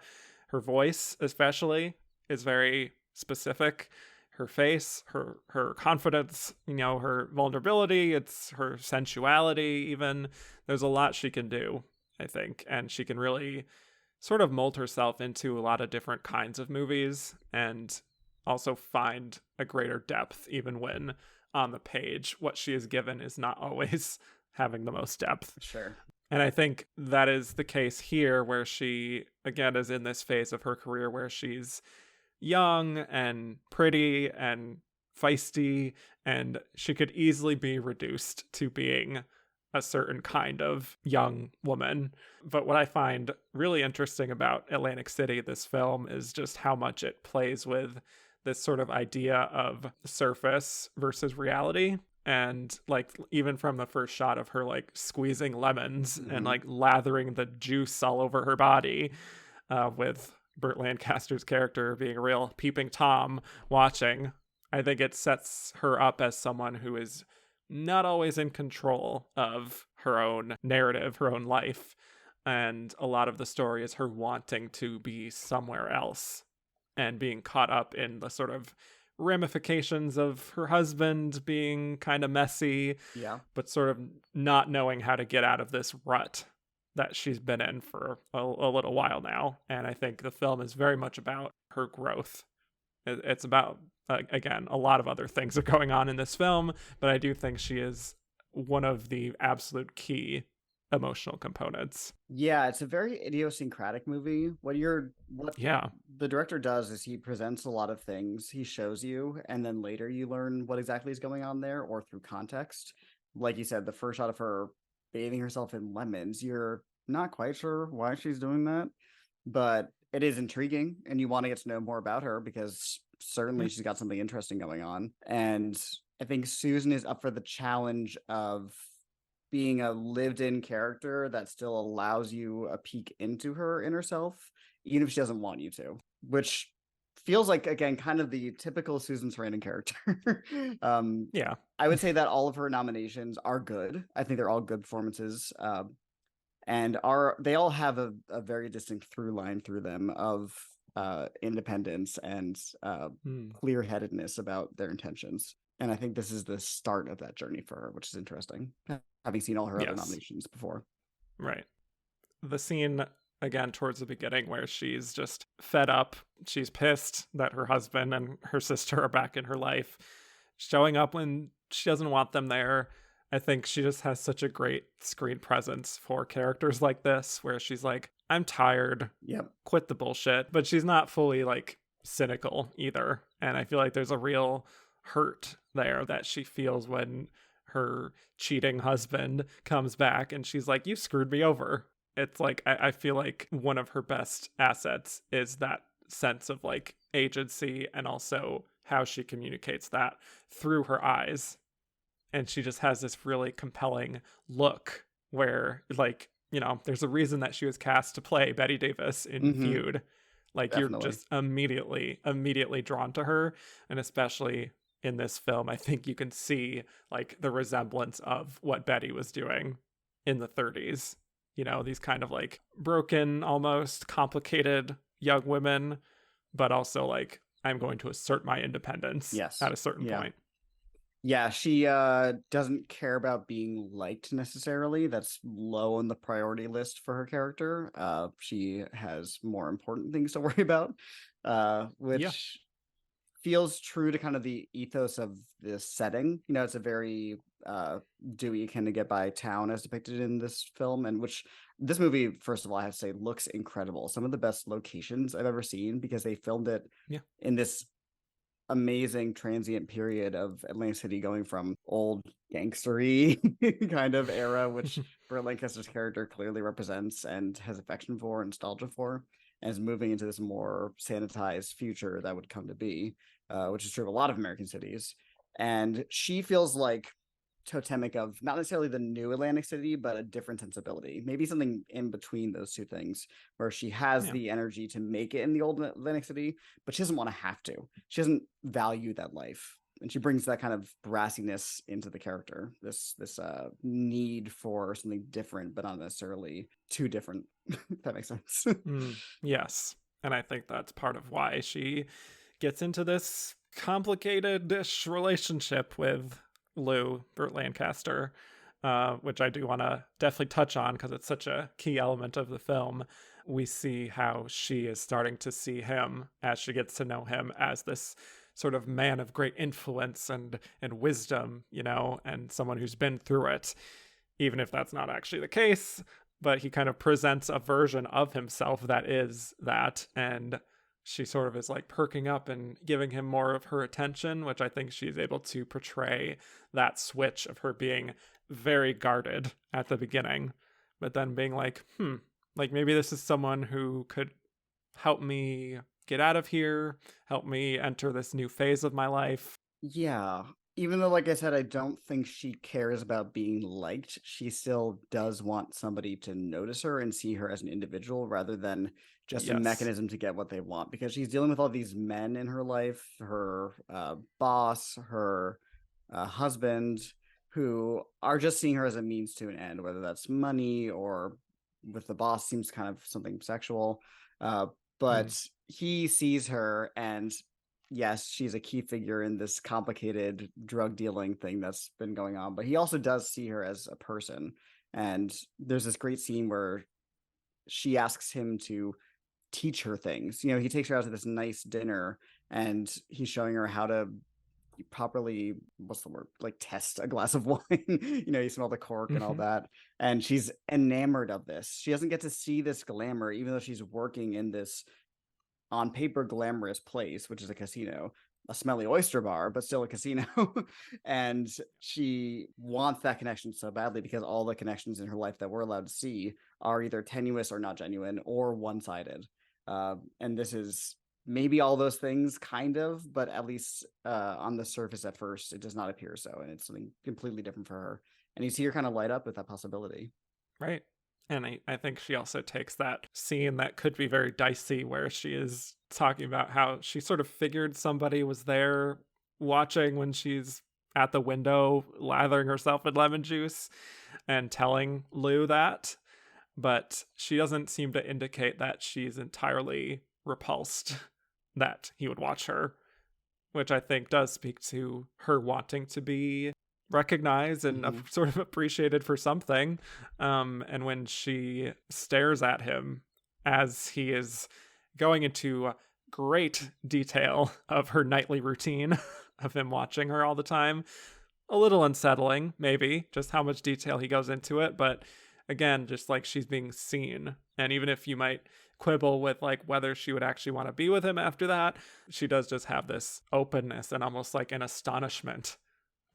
[SPEAKER 1] Her voice especially is very specific. Her face, her confidence, her vulnerability, it's her sensuality even. There's a lot she can do, I think, and she can really sort of mold herself into a lot of different kinds of movies and also find a greater depth even when on the page what she is given is not always having the most depth.
[SPEAKER 2] Sure.
[SPEAKER 1] And I think that is the case here, where she again is in this phase of her career where she's young and pretty and feisty, and she could easily be reduced to being a certain kind of young woman. But what I find really interesting about Atlantic City, this film, is just how much it plays with this sort of idea of surface versus reality. And like even from the first shot of her like squeezing lemons and like lathering the juice all over her body, with Burt Lancaster's character being a real peeping Tom watching, I think it sets her up as someone who is not always in control of her own narrative, her own life. And a lot of the story is her wanting to be somewhere else and being caught up in the sort of ramifications of her husband being kind of messy,
[SPEAKER 2] Yeah.
[SPEAKER 1] but sort of not knowing how to get out of this rut that she's been in for a little while now. And I think the film is very much about her growth. It's about, again, a lot of other things are going on in this film, but I do think she is one of the absolute key emotional components.
[SPEAKER 2] Yeah, it's a very idiosyncratic movie. What
[SPEAKER 1] Yeah.
[SPEAKER 2] the director does is he presents a lot of things, he shows you, and then later you learn what exactly is going on there, or through context. Like you said, the first shot of her bathing herself in lemons, you're not quite sure why she's doing that, but it is intriguing, and you want to get to know more about her because certainly she's got something interesting going on. And I think Susan is up for the challenge of being a lived-in character that still allows you a peek into her inner self, even if she doesn't want you to, which feels like, again, kind of the typical Susan Sarandon character.
[SPEAKER 1] Yeah.
[SPEAKER 2] I would say that all of her nominations are good. I think they're all good performances, and they all have a very distinct through line through them of independence and clear-headedness about their intentions. And I think this is the start of that journey for her, which is interesting, having seen all her other nominations before.
[SPEAKER 1] Right. The scene, again, towards the beginning where she's just fed up. She's pissed that her husband and her sister are back in her life, showing up when she doesn't want them there. I think she just has such a great screen presence for characters like this, where she's like, I'm tired.
[SPEAKER 2] Yep.
[SPEAKER 1] Quit the bullshit. But she's not fully like cynical either. And I feel like there's a real hurt there that she feels when her cheating husband comes back and she's like, you screwed me over. It's like, I feel like one of her best assets is that sense of like agency, and also how she communicates that through her eyes. And she just has this really compelling look where, like, you know, there's a reason that she was cast to play Bette Davis in Feud. Like, definitely. You're just immediately drawn to her. And especially in this film, I think you can see like the resemblance of what Betty was doing in the 30s. You know, these kind of like broken, almost complicated young women, but also like, I'm going to assert my independence at a certain point.
[SPEAKER 2] Yeah, she doesn't care about being liked necessarily. That's low on the priority list for her character. She has more important things to worry about, which feels true to kind of the ethos of this setting. You know, it's a very Dewey kind of get by town as depicted in this film, and which this movie, first of all, I have to say, looks incredible. Some of the best locations I've ever seen, because they filmed it in this amazing transient period of Atlantic City, going from old gangstery kind of era, which Burt Lancaster's character clearly represents and has affection for and nostalgia for, and is moving into this more sanitized future that would come to be, which is true of a lot of American cities. And she feels like totemic of not necessarily the new Atlantic City, but a different sensibility, maybe something in between those two things, where she has the energy to make it in the old Atlantic City, but she doesn't want to have to. She doesn't value that life, and she brings that kind of brassiness into the character, this need for something different, but not necessarily too different. If that makes sense.
[SPEAKER 1] Yes, and I think that's part of why she gets into this complicated-ish relationship with Lou, Burt Lancaster, which I do want to definitely touch on because it's such a key element of the film. We see how she is starting to see him, as she gets to know him, as this sort of man of great influence and wisdom, you know, and someone who's been through it, even if that's not actually the case. But he kind of presents a version of himself that is that, and she sort of is like perking up and giving him more of her attention, which I think she's able to portray that switch of her being very guarded at the beginning, but then being like, like maybe this is someone who could help me get out of here, help me enter this new phase of my life.
[SPEAKER 2] Yeah. Even though, like I said, I don't think she cares about being liked, she still does want somebody to notice her and see her as an individual rather than just a mechanism to get what they want, because she's dealing with all these men in her life, her boss, her husband, who are just seeing her as a means to an end, whether that's money, or with the boss seems kind of something sexual. But he sees her, and yes, she's a key figure in this complicated drug dealing thing that's been going on, but he also does see her as a person. And there's this great scene where she asks him to teach her things. He takes her out to this nice dinner and he's showing her how to properly, what's the word, like test a glass of wine. You smell the cork and all that, and she's enamored of this. She doesn't get to see this glamour, even though she's working in this on paper glamorous place, which is a casino, a smelly oyster bar, but still a casino. And she wants that connection so badly because all the connections in her life that we're allowed to see are either tenuous or not genuine or one-sided. And this is maybe all those things, kind of, but at least on the surface at first, it does not appear so. And it's something completely different for her. And you see her kind of light up with that possibility.
[SPEAKER 1] Right. And I think she also takes that scene that could be very dicey where she is talking about how she sort of figured somebody was there watching when she's at the window lathering herself in lemon juice and telling Lou that. But she doesn't seem to indicate that she's entirely repulsed that he would watch her, which I think does speak to her wanting to be recognized and sort of appreciated for something. And when she stares at him as he is going into great detail of her nightly routine of him watching her all the time, a little unsettling, maybe, just how much detail he goes into it. But again, just like she's being seen. And even if you might quibble with like whether she would actually want to be with him after that, she does just have this openness and almost like an astonishment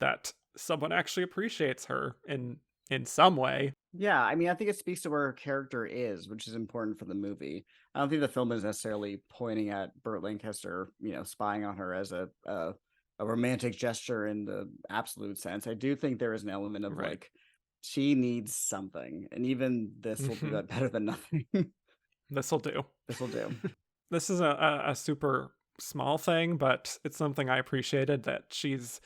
[SPEAKER 1] that someone actually appreciates her in some way.
[SPEAKER 2] Yeah, I mean, I think it speaks to where her character is, which is important for the movie. I don't think the film is necessarily pointing at Burt Lancaster, spying on her as a romantic gesture in the absolute sense. I do think there is an element of like, she needs something, and even this will do that better than nothing.
[SPEAKER 1] This will do. This is a super small thing, but it's something I appreciated, that she's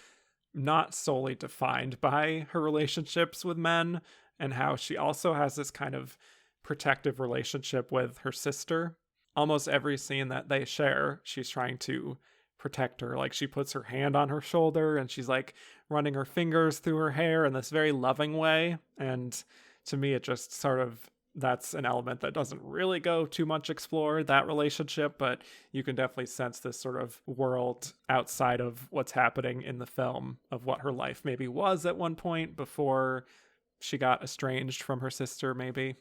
[SPEAKER 1] not solely defined by her relationships with men, and how she also has this kind of protective relationship with her sister. Almost every scene that they share, she's trying to protect her. Like she puts her hand on her shoulder and she's like running her fingers through her hair in this very loving way. And to me, it just sort of, that's an element that doesn't really go too much explore that relationship, but you can definitely sense this sort of world outside of what's happening in the film of what her life maybe was at one point before she got estranged from her sister, maybe.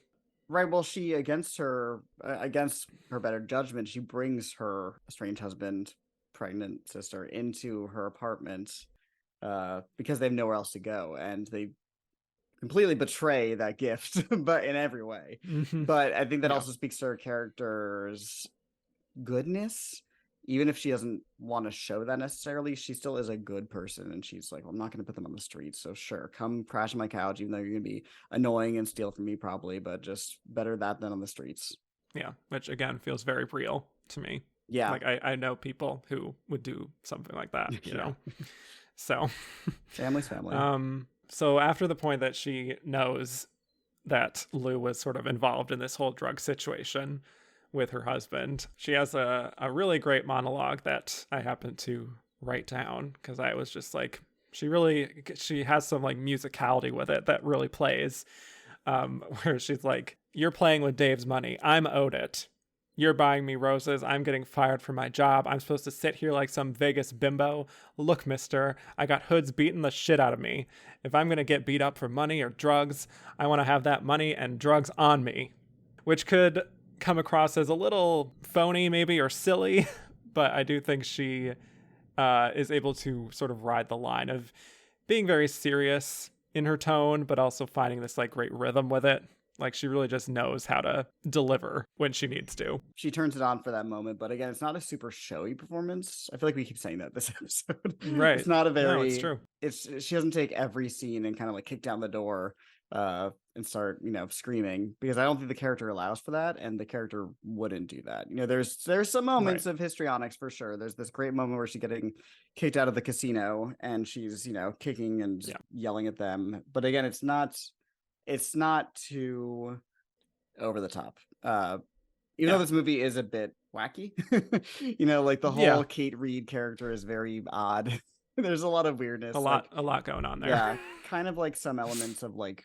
[SPEAKER 2] Right. Well, she, against her better judgment, she brings her estranged husband, pregnant sister, into her apartment because they have nowhere else to go, and they completely betray that gift, but in every way. But I think that also speaks to her character's goodness. Even if she doesn't want to show that necessarily, she still is a good person, and she's like, well, I'm not going to put them on the streets, so sure, come crash on my couch, even though you're going to be annoying and steal from me probably, but just better that than on the streets.
[SPEAKER 1] Yeah, which again feels very real to me.
[SPEAKER 2] Yeah.
[SPEAKER 1] Like I know people who would do something like that, you know? So
[SPEAKER 2] family's family.
[SPEAKER 1] So after the point that she knows that Lou was sort of involved in this whole drug situation with her husband, she has a really great monologue that I happened to write down because I was just like, she has some like musicality with it that really plays, where she's like, you're playing with Dave's money. I'm owed it. You're buying me roses. I'm getting fired from my job. I'm supposed to sit here like some Vegas bimbo. Look, mister, I got hoods beating the shit out of me. If I'm going to get beat up for money or drugs, I want to have that money and drugs on me. Which could come across as a little phony maybe or silly, but I do think she is able to sort of ride the line of being very serious in her tone, but also finding this like great rhythm with it. Like she really just knows how to deliver when she needs to.
[SPEAKER 2] She turns it on for that moment, but again, it's not a super showy performance. I feel like we keep saying that this episode.
[SPEAKER 1] Right.
[SPEAKER 2] It's not a very.
[SPEAKER 1] No, it's true.
[SPEAKER 2] She doesn't take every scene and kind of like kick down the door and start, screaming, because I don't think the character allows for that, and the character wouldn't do that. There's some moments of histrionics for sure. There's this great moment where she's getting kicked out of the casino and she's, kicking and yelling at them. But again, it's not too over the top. Even though this movie is a bit wacky, you know, like the whole Kate Reid character is very odd. There's a lot of weirdness.
[SPEAKER 1] A lot going on there.
[SPEAKER 2] Yeah, kind of like some elements of like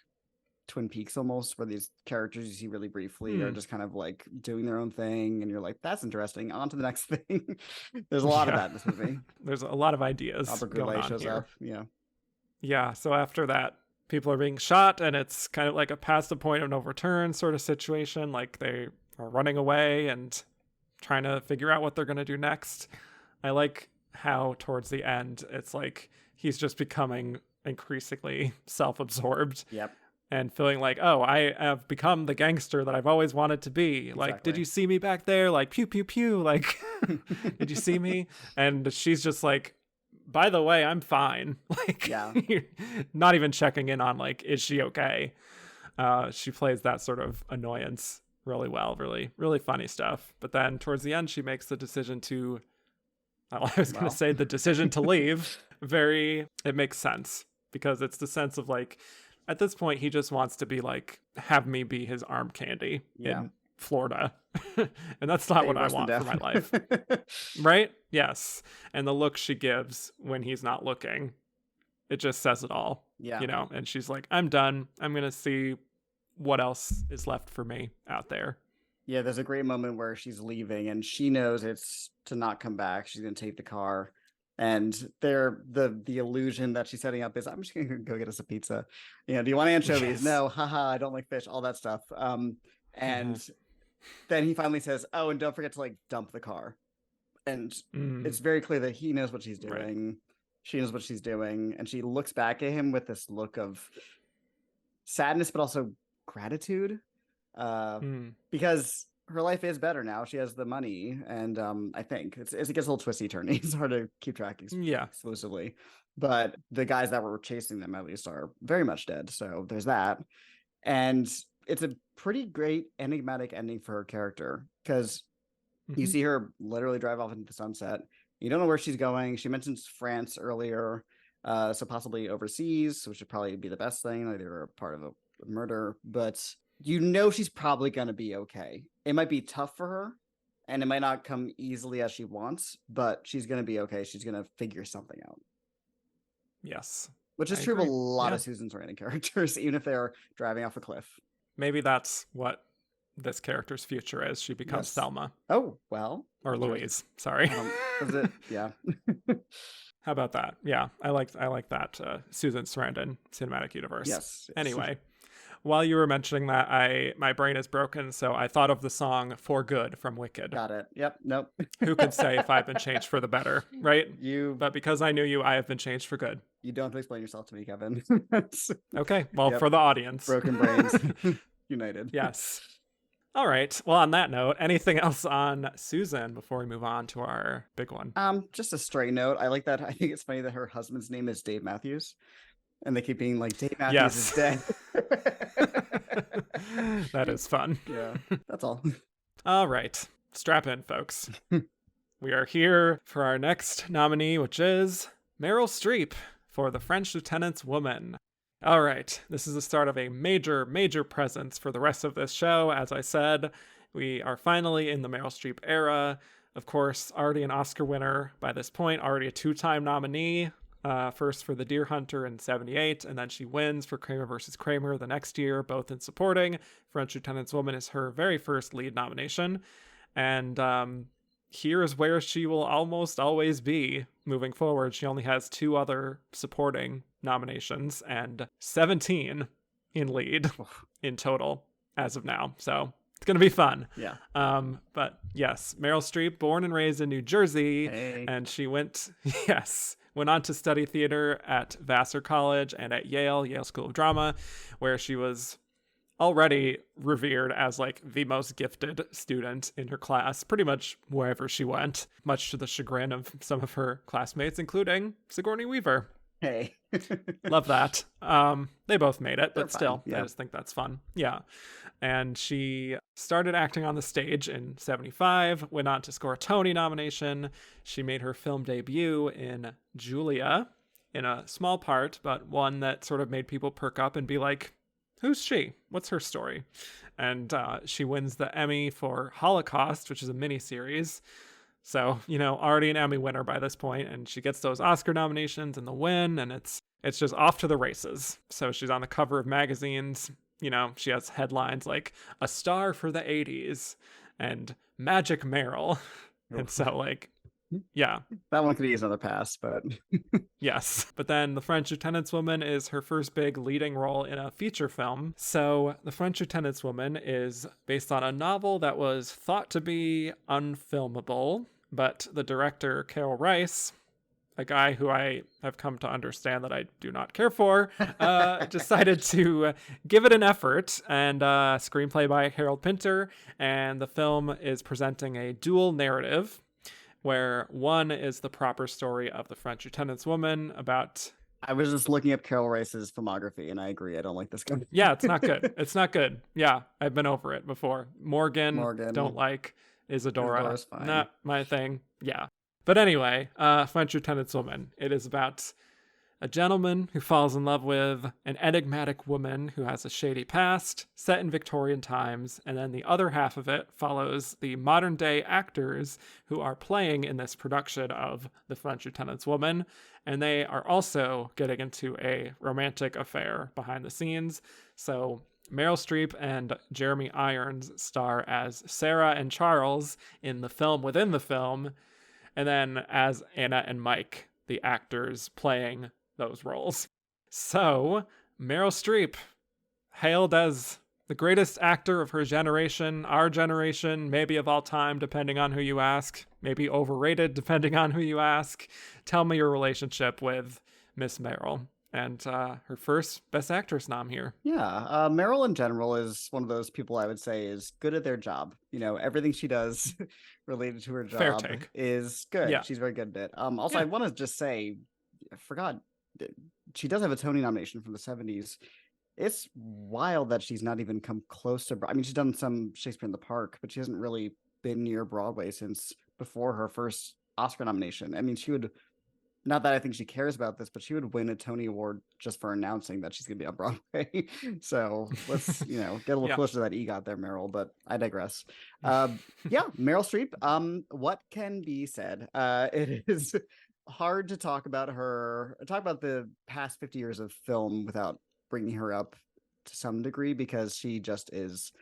[SPEAKER 2] Twin Peaks almost, where these characters you see really briefly are just kind of like doing their own thing, and you're like, that's interesting. On to the next thing. There's a lot of that in this movie.
[SPEAKER 1] There's a lot of ideas.
[SPEAKER 2] Robert
[SPEAKER 1] going
[SPEAKER 2] Goulet
[SPEAKER 1] on
[SPEAKER 2] shows
[SPEAKER 1] here.
[SPEAKER 2] up.
[SPEAKER 1] Yeah. So after that, people are being shot, and it's kind of like a past the point of no return sort of situation. Like they are running away and trying to figure out what they're going to do next. I like how towards the end, it's like he's just becoming increasingly self-absorbed.
[SPEAKER 2] Yep.
[SPEAKER 1] And feeling like, oh, I have become the gangster that I've always wanted to be. Exactly. Like, did you see me back there? Like, pew, pew, pew. Like, did you see me? And she's just like, by the way, I'm fine. Like, not even checking in on, like, is she okay? She plays that sort of annoyance really well. Really, really funny stuff. But then towards the end, she makes the decision to, I was going to say the decision to leave. It makes sense because it's the sense of like, at this point, he just wants to be like, have me be his arm candy in Florida. And that's not what I want for my life. Right? Yes. And the look she gives when he's not looking, it just says it all.
[SPEAKER 2] Yeah.
[SPEAKER 1] You know, and she's like, I'm done. I'm going to see what else is left for me out there.
[SPEAKER 2] Yeah, there's a great moment where she's leaving and she knows it's to not come back. She's going to take the car. And the illusion that she's setting up is, I'm just gonna go get us a pizza. You know, do you want anchovies? Yes. No, haha, I don't like fish. All that stuff. And then he finally says, "Oh, and don't forget to like dump the car." And it's very clear that he knows what she's doing. Right. She knows what she's doing, and she looks back at him with this look of sadness, but also gratitude, because her life is better now. She has the money, and I think it gets a little twisty turny. It's hard to keep track exclusively, but the guys that were chasing them at least are very much dead. So there's that, and it's a pretty great enigmatic ending for her character because you see her literally drive off into the sunset. You don't know where she's going. She mentions France earlier, so possibly overseas, which would probably be the best thing. Like they were a part of a murder, but you know she's probably going to be okay. It might be tough for her, and it might not come easily as she wants, but she's going to be okay. She's going to figure something out.
[SPEAKER 1] Yes.
[SPEAKER 2] Which is true of a lot of Susan Sarandon characters, even if they're driving off a cliff.
[SPEAKER 1] Maybe that's what this character's future is. She becomes Thelma.
[SPEAKER 2] Oh, well.
[SPEAKER 1] Or Louise, sorry.
[SPEAKER 2] Was it? Yeah.
[SPEAKER 1] How about that? Yeah, I like that Susan Sarandon cinematic universe.
[SPEAKER 2] Yes.
[SPEAKER 1] Anyway, while you were mentioning that, my brain is broken, so I thought of the song "For Good" from Wicked.
[SPEAKER 2] Got it. Yep. Nope.
[SPEAKER 1] Who could say if I've been changed for the better, right? But because I knew you, I have been changed for good.
[SPEAKER 2] You don't have to explain yourself to me, Kevin.
[SPEAKER 1] Okay. Well, for the audience.
[SPEAKER 2] Broken brains united.
[SPEAKER 1] Yes. All right. Well, on that note, anything else on Susan before we move on to our big one?
[SPEAKER 2] Just a stray note. I like that. I think it's funny that her husband's name is Dave Matthews. And they keep being like, Dave Matthews is dead.
[SPEAKER 1] That is fun.
[SPEAKER 2] Yeah, that's all.
[SPEAKER 1] All right. Strap in, folks. We are here for our next nominee, which is Meryl Streep for The French Lieutenant's Woman. All right. This is the start of a major, major presence for the rest of this show. As I said, we are finally in the Meryl Streep era. Of course, already an Oscar winner by this point, already a 2-time nominee. First for The Deer Hunter in 1978, and then she wins for Kramer vs. Kramer the next year, both in supporting. French Lieutenant's Woman is her very first lead nomination. And here is where she will almost always be moving forward. She only has 2 other supporting nominations and 17 in lead in total as of now. So it's going to be fun.
[SPEAKER 2] Yeah.
[SPEAKER 1] But yes, Meryl Streep, born and raised in New Jersey, and she went on to study theater at Vassar College and at Yale School of Drama, where she was already revered as like the most gifted student in her class, pretty much wherever she went, much to the chagrin of some of her classmates, including Sigourney Weaver.
[SPEAKER 2] Hey.
[SPEAKER 1] Love that. They both made it, but still,
[SPEAKER 2] yeah.
[SPEAKER 1] I just think that's fun. Yeah. And she started acting on the stage in 1975, went on to score a Tony nomination. She made her film debut in Julia in a small part, but one that sort of made people perk up and be like, who's she? What's her story? And she wins the Emmy for Holocaust, which is a miniseries. So, already an Emmy winner by this point, and she gets those Oscar nominations and the win, and it's just off to the races. So she's on the cover of magazines. She has headlines like "A Star for the '80s" and "Magic Meryl." And so, like, yeah.
[SPEAKER 2] That one could use another pass, but
[SPEAKER 1] yes. But then The French Lieutenant's Woman is her first big leading role in a feature film. So The French Lieutenant's Woman is based on a novel that was thought to be unfilmable, but the director, Carol Rice, a guy who I have come to understand that I do not care for, decided to give it an effort, and screenplay by Harold Pinter, and the film is presenting a dual narrative, where one is the proper story of The French Lieutenant's Woman about...
[SPEAKER 2] I was just looking up Carol Rice's filmography, and I agree. I don't like this guy.
[SPEAKER 1] Yeah, it's not good. It's not good. Yeah, I've been over it before. Morgan. Don't like. Isadora, not my thing. Yeah. But anyway, French Lieutenant's Woman. It is about a gentleman who falls in love with an enigmatic woman who has a shady past, set in Victorian times, and then the other half of it follows the modern day actors who are playing in this production of The French Lieutenant's Woman, and they are also getting into a romantic affair behind the scenes. So Meryl Streep and Jeremy Irons star as Sarah and Charles in the film within the film, and then as Anna and Mike, the actors playing those roles. So, Meryl Streep, hailed as the greatest actor of her generation, our generation, maybe of all time, depending on who you ask, maybe overrated, depending on who you ask. Tell me your relationship with Miss Meryl. And her first Best Actress nom here.
[SPEAKER 2] Yeah, Meryl in general is one of those people I would say is good at their job. Everything she does related to her job is good. Yeah. She's very good at it. Also, I want to just say, I forgot, she does have a Tony nomination from the 70s. It's wild that she's not even come close to... I mean, she's done some Shakespeare in the Park, but she hasn't really been near Broadway since before her first Oscar nomination. I mean, she would... Not that I think she cares about this, but she would win a Tony Award just for announcing that she's going to be on Broadway. So let's, get a little closer to that EGOT there, Meryl, but I digress. Meryl Streep, what can be said? It is hard to talk about the past 50 years of film without bringing her up to some degree, because she just is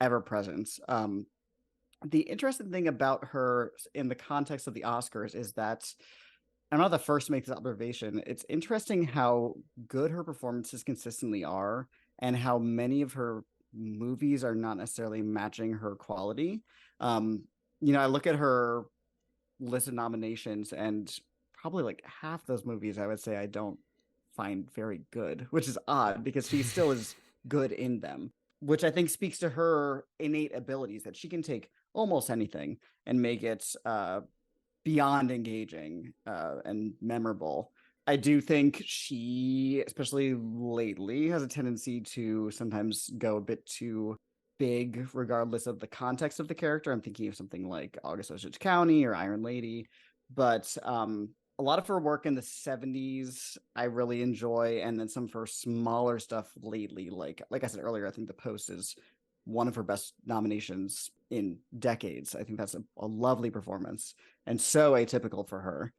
[SPEAKER 2] ever present. The interesting thing about her in the context of the Oscars is that I'm not the first to make this observation. It's interesting how good her performances consistently are, and how many of her movies are not necessarily matching her quality. I look at her list of nominations, and probably like half those movies I would say I don't find very good, which is odd because she still is good in them, which I think speaks to her innate abilities that she can take almost anything and make it beyond engaging and memorable. I do think she, especially lately, has a tendency to sometimes go a bit too big regardless of the context of the character. I'm thinking of something like August Osage County or Iron Lady, but a lot of her work in the 70s I really enjoy, and then some of her smaller stuff lately, like I said earlier, I think The Post is one of her best nominations in decades. I think that's a lovely performance, and so atypical for her.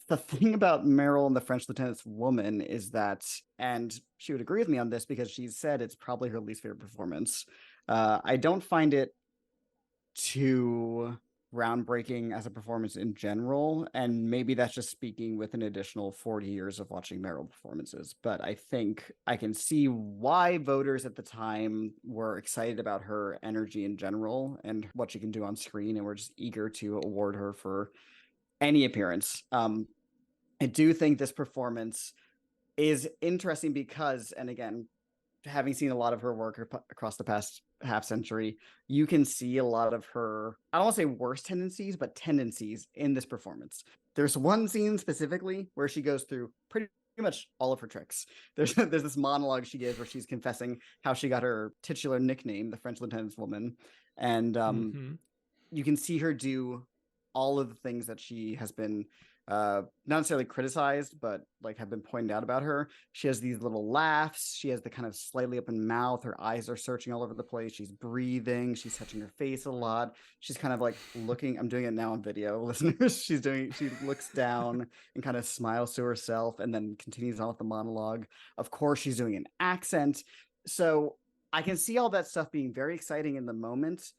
[SPEAKER 2] The thing about Meryl and The French Lieutenant's Woman is that, and she would agree with me on this because she said it's probably her least favorite performance. I don't find it too groundbreaking as a performance in general, and maybe that's just speaking with an additional 40 years of watching Meryl performances, but I think I can see why voters at the time were excited about her energy in general and what she can do on screen, and were just eager to award her for any appearance. I do think this performance is interesting because, and again, having seen a lot of her work across the past half century, you can see a lot of her, I don't want to say worst tendencies, but tendencies in this performance. There's one scene specifically where she goes through pretty much all of her tricks. There's this monologue she gives where she's confessing how she got her titular nickname, the French Lieutenant's Woman. And you can see her do all of the things that she has been not necessarily criticized, but like have been pointed out about her. She has these little laughs. She has the kind of slightly open mouth. Her eyes are searching all over the place. She's breathing. She's touching her face a lot. She's kind of like looking. I'm doing it now on video, listeners. She looks down and kind of smiles to herself and then continues on with the monologue. Of course, she's doing an accent. So I can see all that stuff being very exciting in the moment.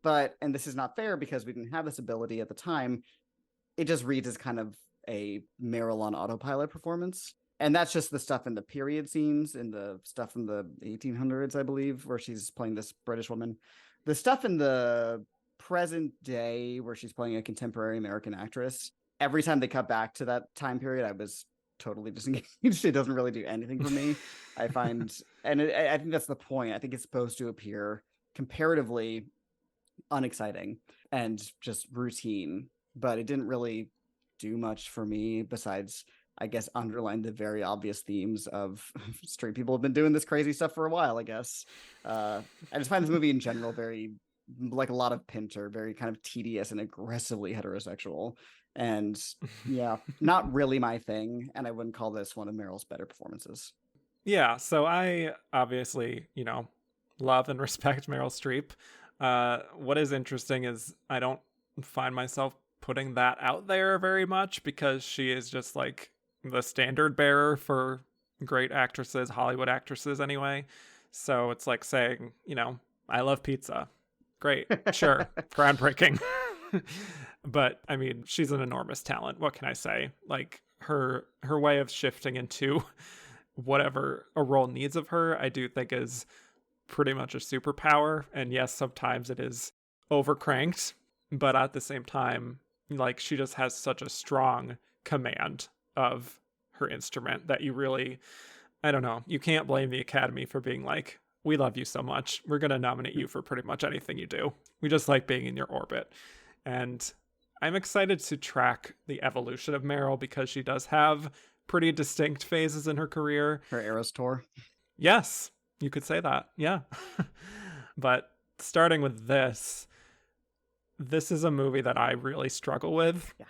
[SPEAKER 2] But, and this is not fair because we didn't have this ability at the time, it just reads as kind of a Meryl on autopilot performance. And that's just the stuff in the period scenes and the stuff in the 1800s, I believe, where she's playing this British woman. The stuff in the present day where she's playing a contemporary American actress, every time they cut back to that time period, I was totally disengaged. It doesn't really do anything for me. I find, and I think that's the point. I think it's supposed to appear comparatively unexciting and just routine, but it didn't really do much for me besides, I guess, underline the very obvious themes of straight people have been doing this crazy stuff for a while, I guess. I just find this movie in general very, like a lot of Pinter, very kind of tedious and aggressively heterosexual. And yeah, not really my thing. And I wouldn't call this one of Meryl's better performances.
[SPEAKER 1] Yeah, so I obviously, love and respect Meryl Streep. What is interesting is I don't find myself putting that out there very much because she is just like the standard bearer for great actresses, Hollywood actresses anyway. So it's like saying, I love pizza. Great, sure, groundbreaking. But I mean, she's an enormous talent. What can I say? Like her way of shifting into whatever a role needs of her, I do think is pretty much a superpower. And yes, sometimes it is overcranked, but at the same time, like she just has such a strong command of her instrument that you really, I don't know, you can't blame the Academy for being like, we love you so much, we're going to nominate you for pretty much anything you do. We just like being in your orbit. And I'm excited to track the evolution of Meryl because she does have pretty distinct phases in her career.
[SPEAKER 2] Her Eras tour.
[SPEAKER 1] Yes, you could say that. Yeah. But starting with this is a movie that I really struggle with.
[SPEAKER 2] Yeah.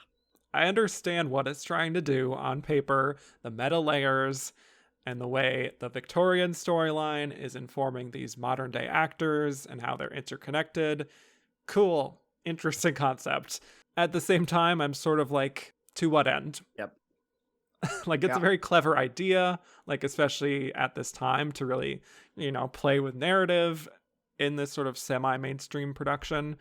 [SPEAKER 1] I understand what it's trying to do on paper, the meta layers, and the way the Victorian storyline is informing these modern day actors and how they're interconnected. Cool, interesting concept. At the same time, I'm sort of like, to what end?
[SPEAKER 2] Yep.
[SPEAKER 1] Like, it's a very clever idea, like, especially at this time to really, play with narrative in this sort of semi-mainstream production.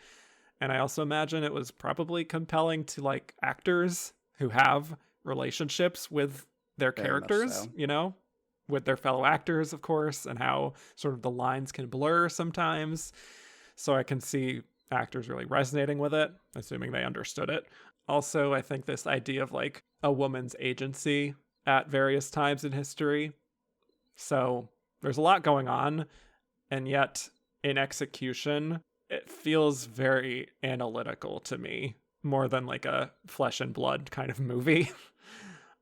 [SPEAKER 1] And I also imagine it was probably compelling to, like, actors who have relationships with their characters,
[SPEAKER 2] so.
[SPEAKER 1] With their fellow actors, of course, and how sort of the lines can blur sometimes. So I can see actors really resonating with it, assuming they understood it. Also, I think this idea of like a woman's agency at various times in history. So there's a lot going on, and yet in execution, it feels very analytical to me, more than like a flesh and blood kind of movie.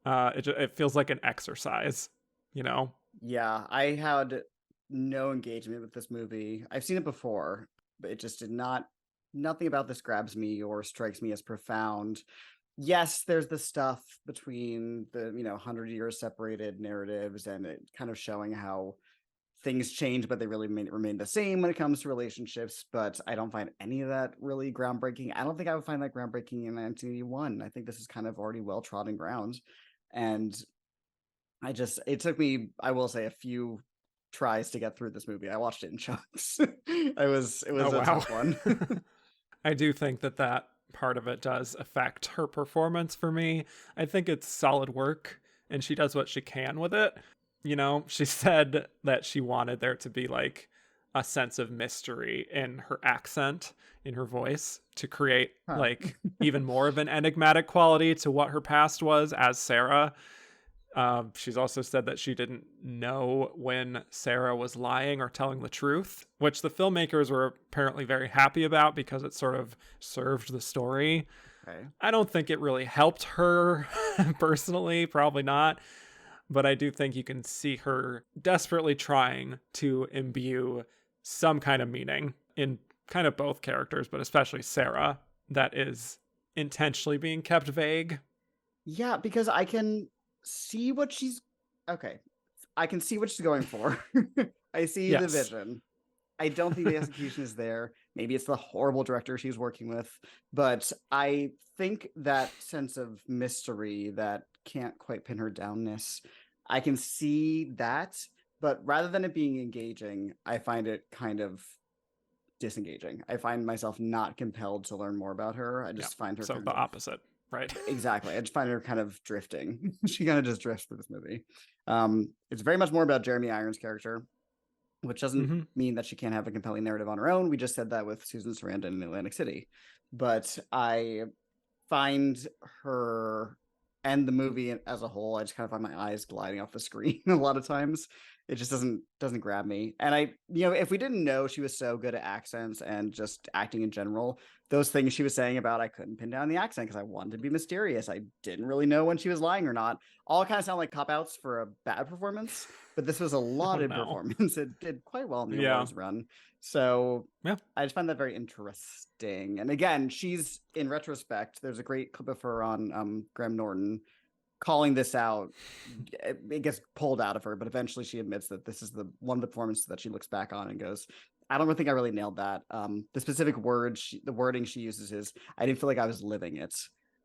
[SPEAKER 1] It feels like an exercise,
[SPEAKER 2] Yeah, I had no engagement with this movie. I've seen it before, but it just did not. Nothing about this grabs me or strikes me as profound. Yes, there's the stuff between the 100 years separated narratives and it kind of showing how things change, but they really remain the same when it comes to relationships. But I don't find any of that really groundbreaking. I don't think I would find that groundbreaking in 1981. I think this is kind of already well trodden ground. And it took me, I will say, a few tries to get through this movie. I watched it in chunks. It was a tough one.
[SPEAKER 1] I do think that part of it does affect her performance for me. I think it's solid work and she does what she can with it. She said that she wanted there to be like a sense of mystery in her accent, in her voice, to create like even more of an enigmatic quality to what her past was as Sarah. She's also said that she didn't know when Sarah was lying or telling the truth, which the filmmakers were apparently very happy about because it sort of served the story.
[SPEAKER 2] Okay.
[SPEAKER 1] I don't think it really helped her personally, probably not. But I do think you can see her desperately trying to imbue some kind of meaning in kind of both characters, but especially Sarah, that is intentionally being kept vague.
[SPEAKER 2] Yeah, because I can see what she's okay. I can see what she's going for. I see the
[SPEAKER 1] Yes.
[SPEAKER 2] vision. I don't think the execution is there. Maybe it's the horrible director she's working with, but I think that sense of mystery that can't quite pin her downness, I can see that, but rather than it being engaging, I find it kind of disengaging. I find myself not compelled to learn more about her. I
[SPEAKER 1] Yeah.
[SPEAKER 2] just find her
[SPEAKER 1] So
[SPEAKER 2] kind
[SPEAKER 1] the
[SPEAKER 2] of
[SPEAKER 1] opposite, right?
[SPEAKER 2] exactly. I just find her kind of drifting. She kind of just drifts through this movie. It's very much more about Jeremy Irons' character, which doesn't
[SPEAKER 1] Mm-hmm.
[SPEAKER 2] mean that she can't have a compelling narrative on her own. We just said that with Susan Sarandon in Atlantic City. But I find her and the movie as a whole, I just kind of find my eyes gliding off the screen a lot of times. It just doesn't grab me. And if we didn't know she was so good at accents and just acting in general, those things she was saying about I couldn't pin down the accent because I wanted to be mysterious. I didn't really know when she was lying or not. All kind of sound like cop outs for a bad performance, but this was a
[SPEAKER 1] Oh
[SPEAKER 2] lauded
[SPEAKER 1] no.
[SPEAKER 2] performance. It did quite well in the
[SPEAKER 1] Yeah.
[SPEAKER 2] awards run. So
[SPEAKER 1] Yeah.
[SPEAKER 2] I just find that very interesting. And again, she's in retrospect, there's a great clip of her on Graham Norton calling this out. It gets pulled out of her, but eventually she admits that this is the one of the performances that she looks back on and goes, I don't think I really nailed that. The specific the wording she uses is, I didn't feel like I was living it,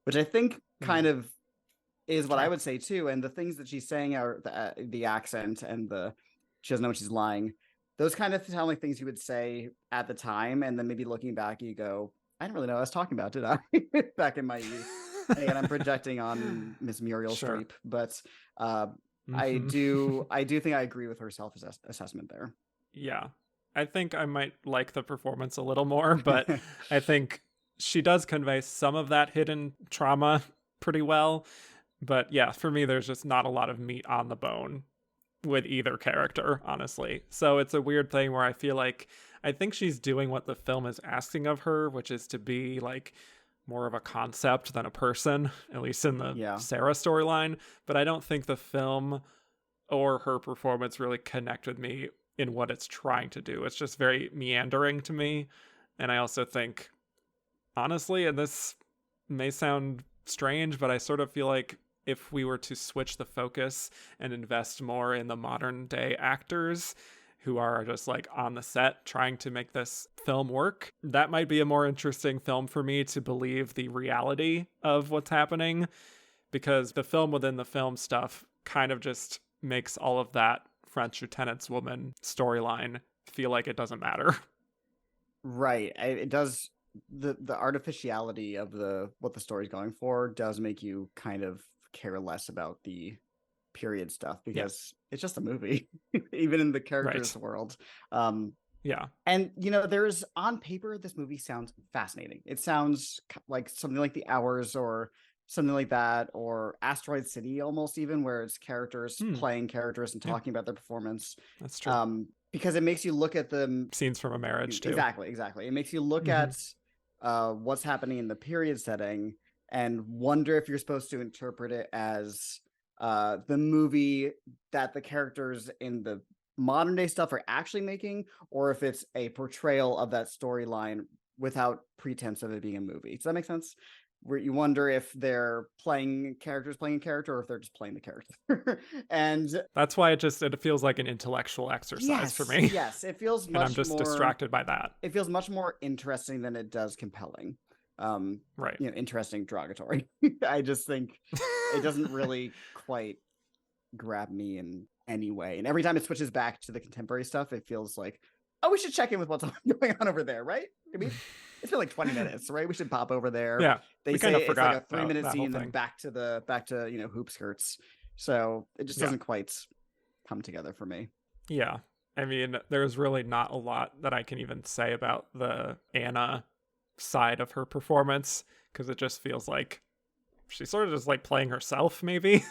[SPEAKER 2] which I think kind of is what I would say too. And the things that she's saying are the accent and she doesn't know when she's lying. Those kind of sound like things you would say at the time, and then maybe looking back, you go, "I didn't really know what I was talking about, did I?" Back in my youth. And again, I'm projecting on Miss Muriel
[SPEAKER 1] Sure.
[SPEAKER 2] Streep, but I
[SPEAKER 1] Mm-hmm.
[SPEAKER 2] do think I agree with her self assessment there.
[SPEAKER 1] Yeah. I think I might like the performance a little more, but I think she does convey some of that hidden trauma pretty well. But yeah, for me, there's just not a lot of meat on the bone with either character, honestly. So it's a weird thing where I think she's doing what the film is asking of her, which is to be like more of a concept than a person, at least in the
[SPEAKER 2] Yeah.
[SPEAKER 1] Sarah storyline. But I don't think the film or her performance really connect with me in what it's trying to do. It's just very meandering to me. And I also think, honestly, and this may sound strange, but I sort of feel like if we were to switch the focus and invest more in the modern day actors who are just like on the set trying to make this film work, that might be a more interesting film for me to believe the reality of what's happening, because the film within the film stuff kind of just makes all of that French Lieutenant's woman storyline feel like it doesn't matter.
[SPEAKER 2] Right. It does. The artificiality of what the story's going for does make you kind of care less about the period stuff
[SPEAKER 1] Yeah.
[SPEAKER 2] because it's just a movie, even in the characters'
[SPEAKER 1] Right.
[SPEAKER 2] world.
[SPEAKER 1] Yeah.
[SPEAKER 2] And there's on paper, this movie sounds fascinating. It sounds like something like The Hours or something like that, or Asteroid City, almost even, where it's characters playing characters and
[SPEAKER 1] Yeah.
[SPEAKER 2] talking about their performance.
[SPEAKER 1] That's true.
[SPEAKER 2] Because it makes you look at the
[SPEAKER 1] Scenes from a marriage too.
[SPEAKER 2] exactly. It makes you look at what's happening in the period setting and wonder if you're supposed to interpret it as the movie that the characters in the modern day stuff are actually making, or if it's a portrayal of that storyline without pretense of it being a movie. Does that make sense? Where you wonder if they're playing a character, or if they're just playing the character. And
[SPEAKER 1] that's why it feels like an intellectual exercise for me.
[SPEAKER 2] Yes, it feels
[SPEAKER 1] and I'm just distracted by that.
[SPEAKER 2] It feels much more interesting than it does compelling.
[SPEAKER 1] Right.
[SPEAKER 2] Interesting, derogatory. I just think it doesn't really quite grab me in any way. And every time it switches back to the contemporary stuff, it feels like, oh, we should check in with what's going on over there, right? I mean, it's been like 20 minutes, right? We should pop over there.
[SPEAKER 1] Yeah.
[SPEAKER 2] They say it's like a 3-minute scene, then back to hoop skirts. So it just doesn't quite come together for me.
[SPEAKER 1] Yeah. I mean, there's really not a lot that I can even say about the Anna side of her performance, because it just feels like she's sort of just like playing herself, maybe,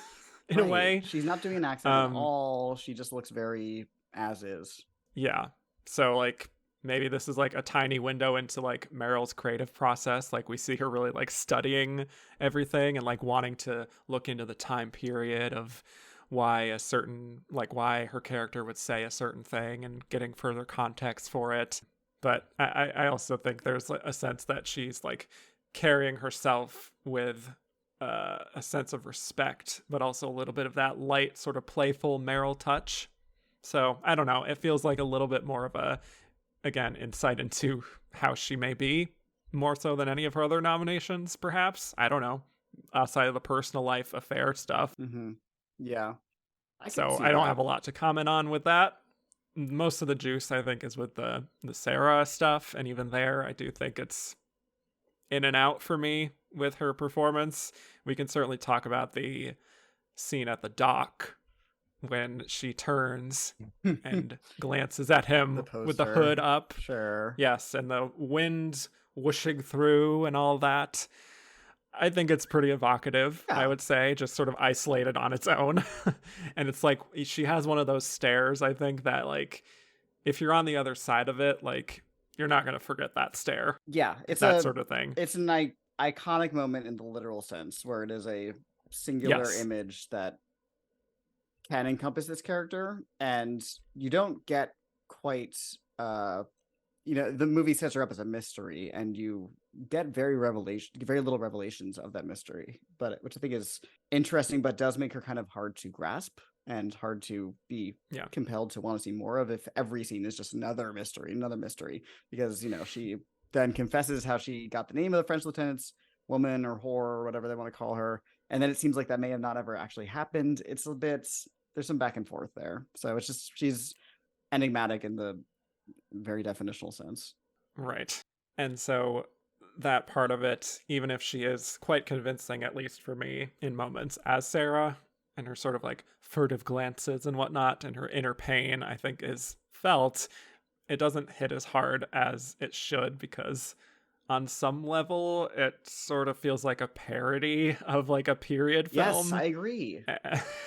[SPEAKER 1] in a way.
[SPEAKER 2] She's not doing an accent at all. She just looks very as is.
[SPEAKER 1] Yeah. So like maybe this is like a tiny window into like Meryl's creative process. Like we see her really like studying everything and like wanting to look into the time period of why her character would say a certain thing and getting further context for it. But I also think there's a sense that she's like carrying herself with a sense of respect, but also a little bit of that light, sort of playful Meryl touch. So I don't know. It feels like a little bit more of a, again, insight into how she may be, more so than any of her other nominations, perhaps. I don't know. Outside of the personal life affair stuff.
[SPEAKER 2] Mm-hmm. Yeah.
[SPEAKER 1] So I don't have a lot to comment on with that. Most of the juice, I think, is with the Sarah stuff. And even there, I do think it's in and out for me with her performance. We can certainly talk about the scene at the dock when she turns and glances at him with the hood up.
[SPEAKER 2] Sure.
[SPEAKER 1] Yes, and the wind whooshing through and all that. I think it's pretty evocative, I would say, just sort of isolated on its own. And it's like she has one of those stares, I think, that like if you're on the other side of it, like you're not going to forget that stare.
[SPEAKER 2] Yeah, it's
[SPEAKER 1] that sort of thing.
[SPEAKER 2] It's an iconic moment in the literal sense, where it is a singular image that can encompass this character, and you don't get quite the movie sets her up as a mystery, and you get very little revelations of that mystery, but which I think is interesting, but does make her kind of hard to grasp and hard to be compelled to want to see more of, if every scene is just another mystery, because she then confesses how she got the name of the French lieutenant's woman, or whore, or whatever they want to call her, and then it seems like that may have not ever actually happened. It's a bit, there's some back and forth there, so it's just, she's enigmatic in the very definitional sense.
[SPEAKER 1] Right. And so that part of it, even if she is quite convincing, at least for me, in moments as Sarah, and her sort of like furtive glances and whatnot, and her inner pain, I think, is felt, it doesn't hit as hard as it should, because on some level it sort of feels like a parody of like a period film.
[SPEAKER 2] Yes, I agree.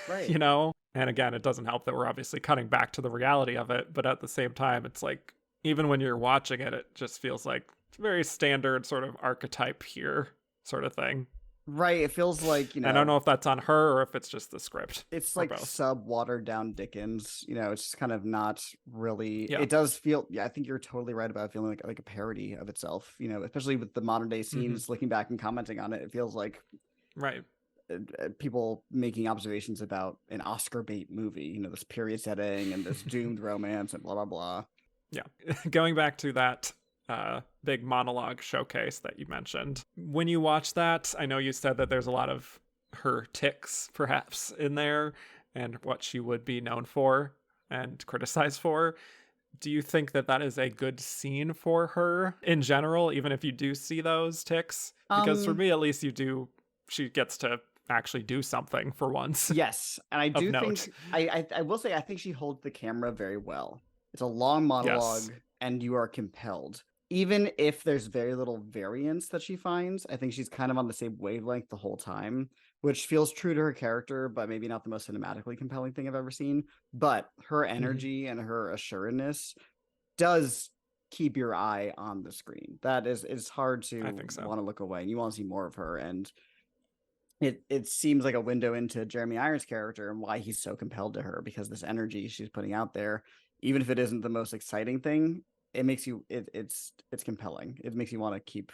[SPEAKER 2] Right.
[SPEAKER 1] And again, it doesn't help that we're obviously cutting back to the reality of it, but at the same time, it's like, even when you're watching it, it just feels like very standard sort of archetype here sort of thing.
[SPEAKER 2] Right. It feels like,
[SPEAKER 1] I don't know if that's on her or if it's just the script.
[SPEAKER 2] It's like sub-watered down Dickens. It's just kind of not really, it does feel, I think you're totally right about feeling like a parody of itself, especially with the modern day scenes, looking back and commenting on it. It feels like people making observations about an Oscar bait movie, this period setting and this doomed romance and blah, blah, blah.
[SPEAKER 1] Yeah. Going back to that big monologue showcase that you mentioned, when you watch that, I know you said that there's a lot of her tics perhaps in there and what she would be known for and criticized for. Do you think that that is a good scene for her in general, even if you do see those tics? Because for me, at least, she gets to actually do something for once.
[SPEAKER 2] Yes. And I do think, I will say, I think she holds the camera very well. It's a long monologue and you are compelled. Even if there's very little variance that she finds, I think she's kind of on the same wavelength the whole time, which feels true to her character, but maybe not the most cinematically compelling thing I've ever seen. But her energy and her assuredness does keep your eye on the screen. That is, it's hard to want to look away. You want to see more of her, and it seems like a window into Jeremy Irons' character and why he's so compelled to her, because this energy she's putting out there, even if it isn't the most exciting thing, it makes you, it's compelling. It makes you want to keep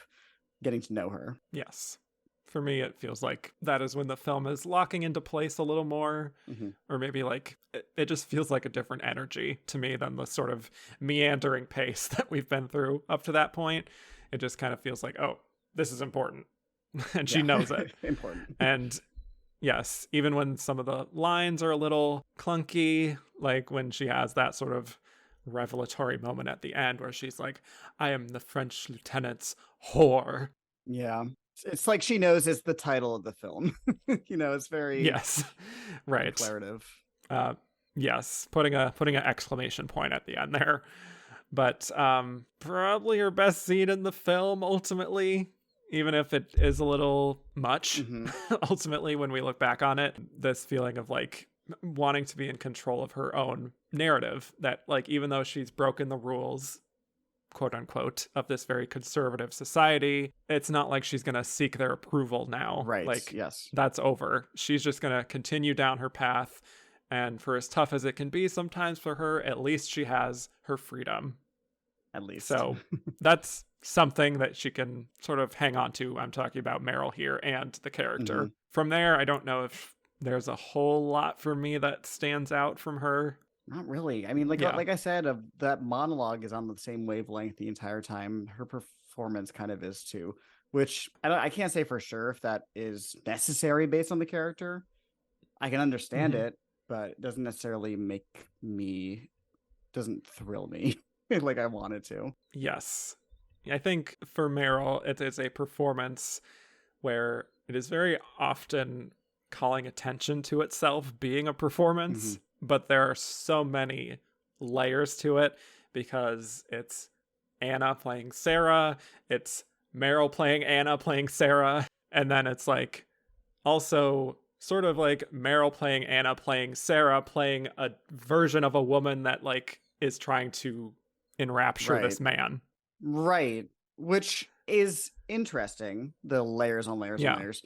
[SPEAKER 2] getting to know her.
[SPEAKER 1] Yes. For me, it feels like that is when the film is locking into place a little more, or maybe like it just feels like a different energy to me than the sort of meandering pace that we've been through up to that point. It just kind of feels like, oh, this is important. And she knows it.
[SPEAKER 2] Important.
[SPEAKER 1] And yes, even when some of the lines are a little clunky, like when she has that sort of revelatory moment at the end where she's like, I am the French lieutenant's whore.
[SPEAKER 2] Yeah. It's like she knows it's the title of the film. It's very
[SPEAKER 1] right,
[SPEAKER 2] declarative.
[SPEAKER 1] Yes, putting an exclamation point at the end there. But probably her best scene in the film ultimately, even if it is a little much. Ultimately, when we look back on it, this feeling of like wanting to be in control of her own narrative, that like even though she's broken the rules, quote unquote, of this very conservative society, it's not like she's going to seek their approval now.
[SPEAKER 2] Right.
[SPEAKER 1] Like,
[SPEAKER 2] yes,
[SPEAKER 1] that's over. She's just going to continue down her path. And for as tough as it can be sometimes for her, at least she has her freedom.
[SPEAKER 2] at least.
[SPEAKER 1] So that's something that she can sort of hang on to. I'm talking about Meryl here and the character. From there, I don't know if there's a whole lot for me that stands out from her.
[SPEAKER 2] Not really. I mean, like I said, that monologue is on the same wavelength the entire time. Her performance kind of is too, which I can't say for sure if that is necessary based on the character. I can understand it, but it doesn't necessarily doesn't thrill me like I wanted to.
[SPEAKER 1] Yes. I think for Meryl, it is a performance where it is very often calling attention to itself being a performance, but there are so many layers to it because it's Anna playing Sarah, it's Meryl playing Anna playing Sarah, and then it's like also sort of like Meryl playing Anna playing Sarah, playing a version of a woman that like is trying to enrapture this man.
[SPEAKER 2] Right. Which is interesting, the layers on layers on layers.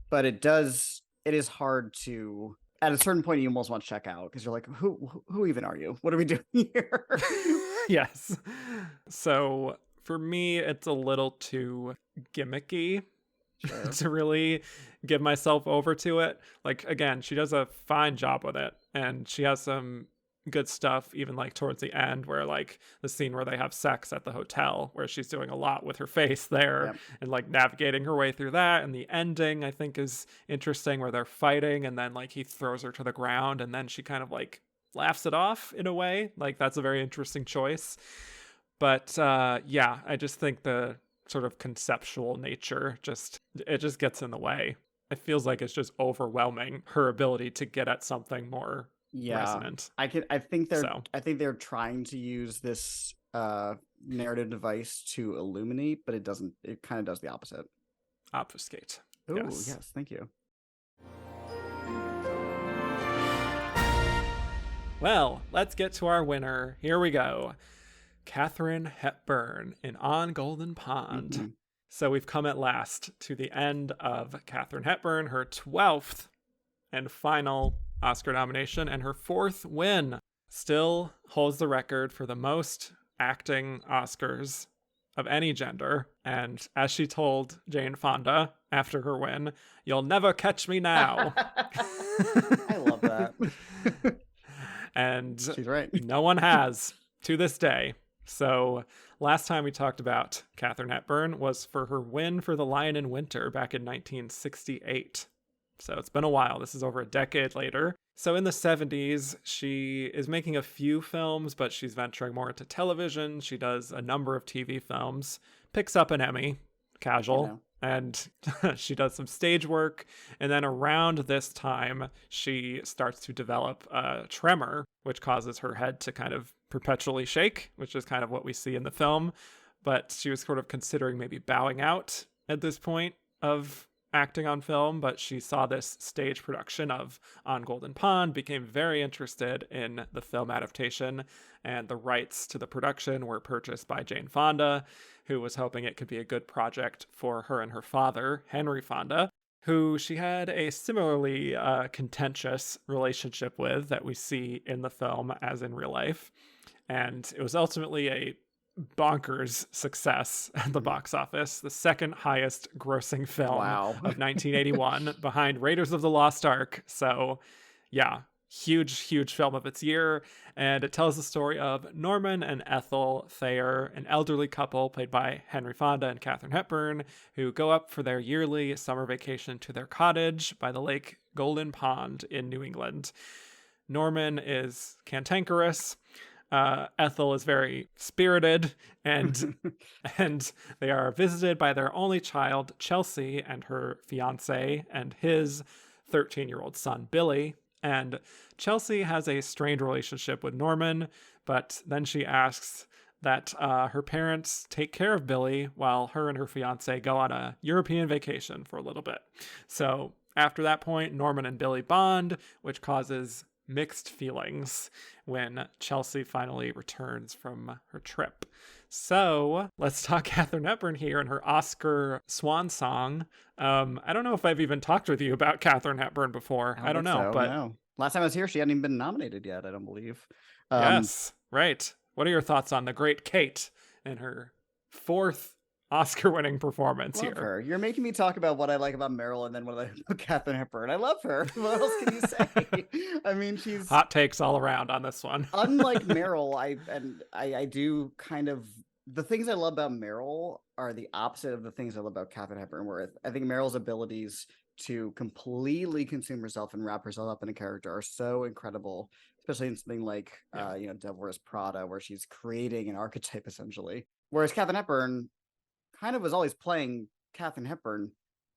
[SPEAKER 2] But it is hard to, at a certain point, you almost want to check out because you're like, who even are you? What are we doing here?
[SPEAKER 1] Yes. So for me, it's a little too gimmicky to really give myself over to it. Like, again, she does a fine job with it, and she has some good stuff even like towards the end where like the scene where they have sex at the hotel where she's doing a lot with her face there and like navigating her way through that, and the ending I think is interesting where they're fighting and then like he throws her to the ground and then she kind of like laughs it off in a way. Like that's a very interesting choice. But I just think the sort of conceptual nature just gets in the way. It feels like it's just overwhelming her ability to get at something more resonant.
[SPEAKER 2] I think they're trying to use this narrative device to illuminate, but it kind of does the opposite.
[SPEAKER 1] Obfuscate.
[SPEAKER 2] Oh, yes, thank you.
[SPEAKER 1] Well, let's get to our winner. Here we go. Katharine Hepburn in On Golden Pond. So we've come at last to the end of Katharine Hepburn, her 12th and final Oscar nomination and her 4th win. Still holds the record for the most acting Oscars of any gender. And as she told Jane Fonda after her win, "You'll never catch me now."
[SPEAKER 2] I love that.
[SPEAKER 1] And
[SPEAKER 2] she's right.
[SPEAKER 1] No one has to this day. So last time we talked about Katharine Hepburn was for her win for The Lion in Winter back in 1968. So it's been a while. This is over a decade later. So in the 70s, she is making a few films, but she's venturing more into television. She does a number of TV films, picks up an Emmy, casual, and she does some stage work. And then around this time, she starts to develop a tremor, which causes her head to kind of perpetually shake, which is kind of what we see in the film. But she was sort of considering maybe bowing out at this point of acting on film, but she saw this stage production of On Golden Pond, became very interested in the film adaptation, and the rights to the production were purchased by Jane Fonda, who was hoping it could be a good project for her and her father, Henry Fonda, who she had a similarly contentious relationship with that we see in the film as in real life. And it was ultimately a bonkers success at the box office, the second highest grossing film of 1981 behind Raiders of the Lost Ark. So huge film of its year. And it tells the story of Norman and Ethel Thayer, an elderly couple played by Henry Fonda and Katharine Hepburn, who go up for their yearly summer vacation to their cottage by the lake Golden Pond in New England. Norman is cantankerous. Ethel is very spirited, and they are visited by their only child, Chelsea, and her fiance and his 13-year-old son, Billy. And Chelsea has a strained relationship with Norman, but then she asks that her parents take care of Billy while her and her fiance go on a European vacation for a little bit. So after that point, Norman and Billy bond, which causes mixed feelings when Chelsea finally returns from her trip. So let's talk Katharine Hepburn here and her Oscar swan song. I don't know if I've even talked with you about Katharine Hepburn before. I don't know, but
[SPEAKER 2] no. Last time I was here, she hadn't even been nominated yet, I don't believe.
[SPEAKER 1] Yes, right. What are your thoughts on the great Kate in her 4th Oscar-winning performance
[SPEAKER 2] Love
[SPEAKER 1] here.
[SPEAKER 2] her. You're making me talk about what I like about Meryl and then what I like about Katharine Hepburn. I love her. What else can you say? I mean, she's
[SPEAKER 1] hot takes all around on this one.
[SPEAKER 2] unlike Meryl. I do kind of, the things I love about Meryl are the opposite of the things I love about Katharine Hepburn. Where I think Meryl's abilities to completely consume herself and wrap herself up in a character are so incredible, especially in something like Devil Wears Prada, where she's creating an archetype essentially. Whereas Katharine Hepburn kind of was always playing Katharine Hepburn,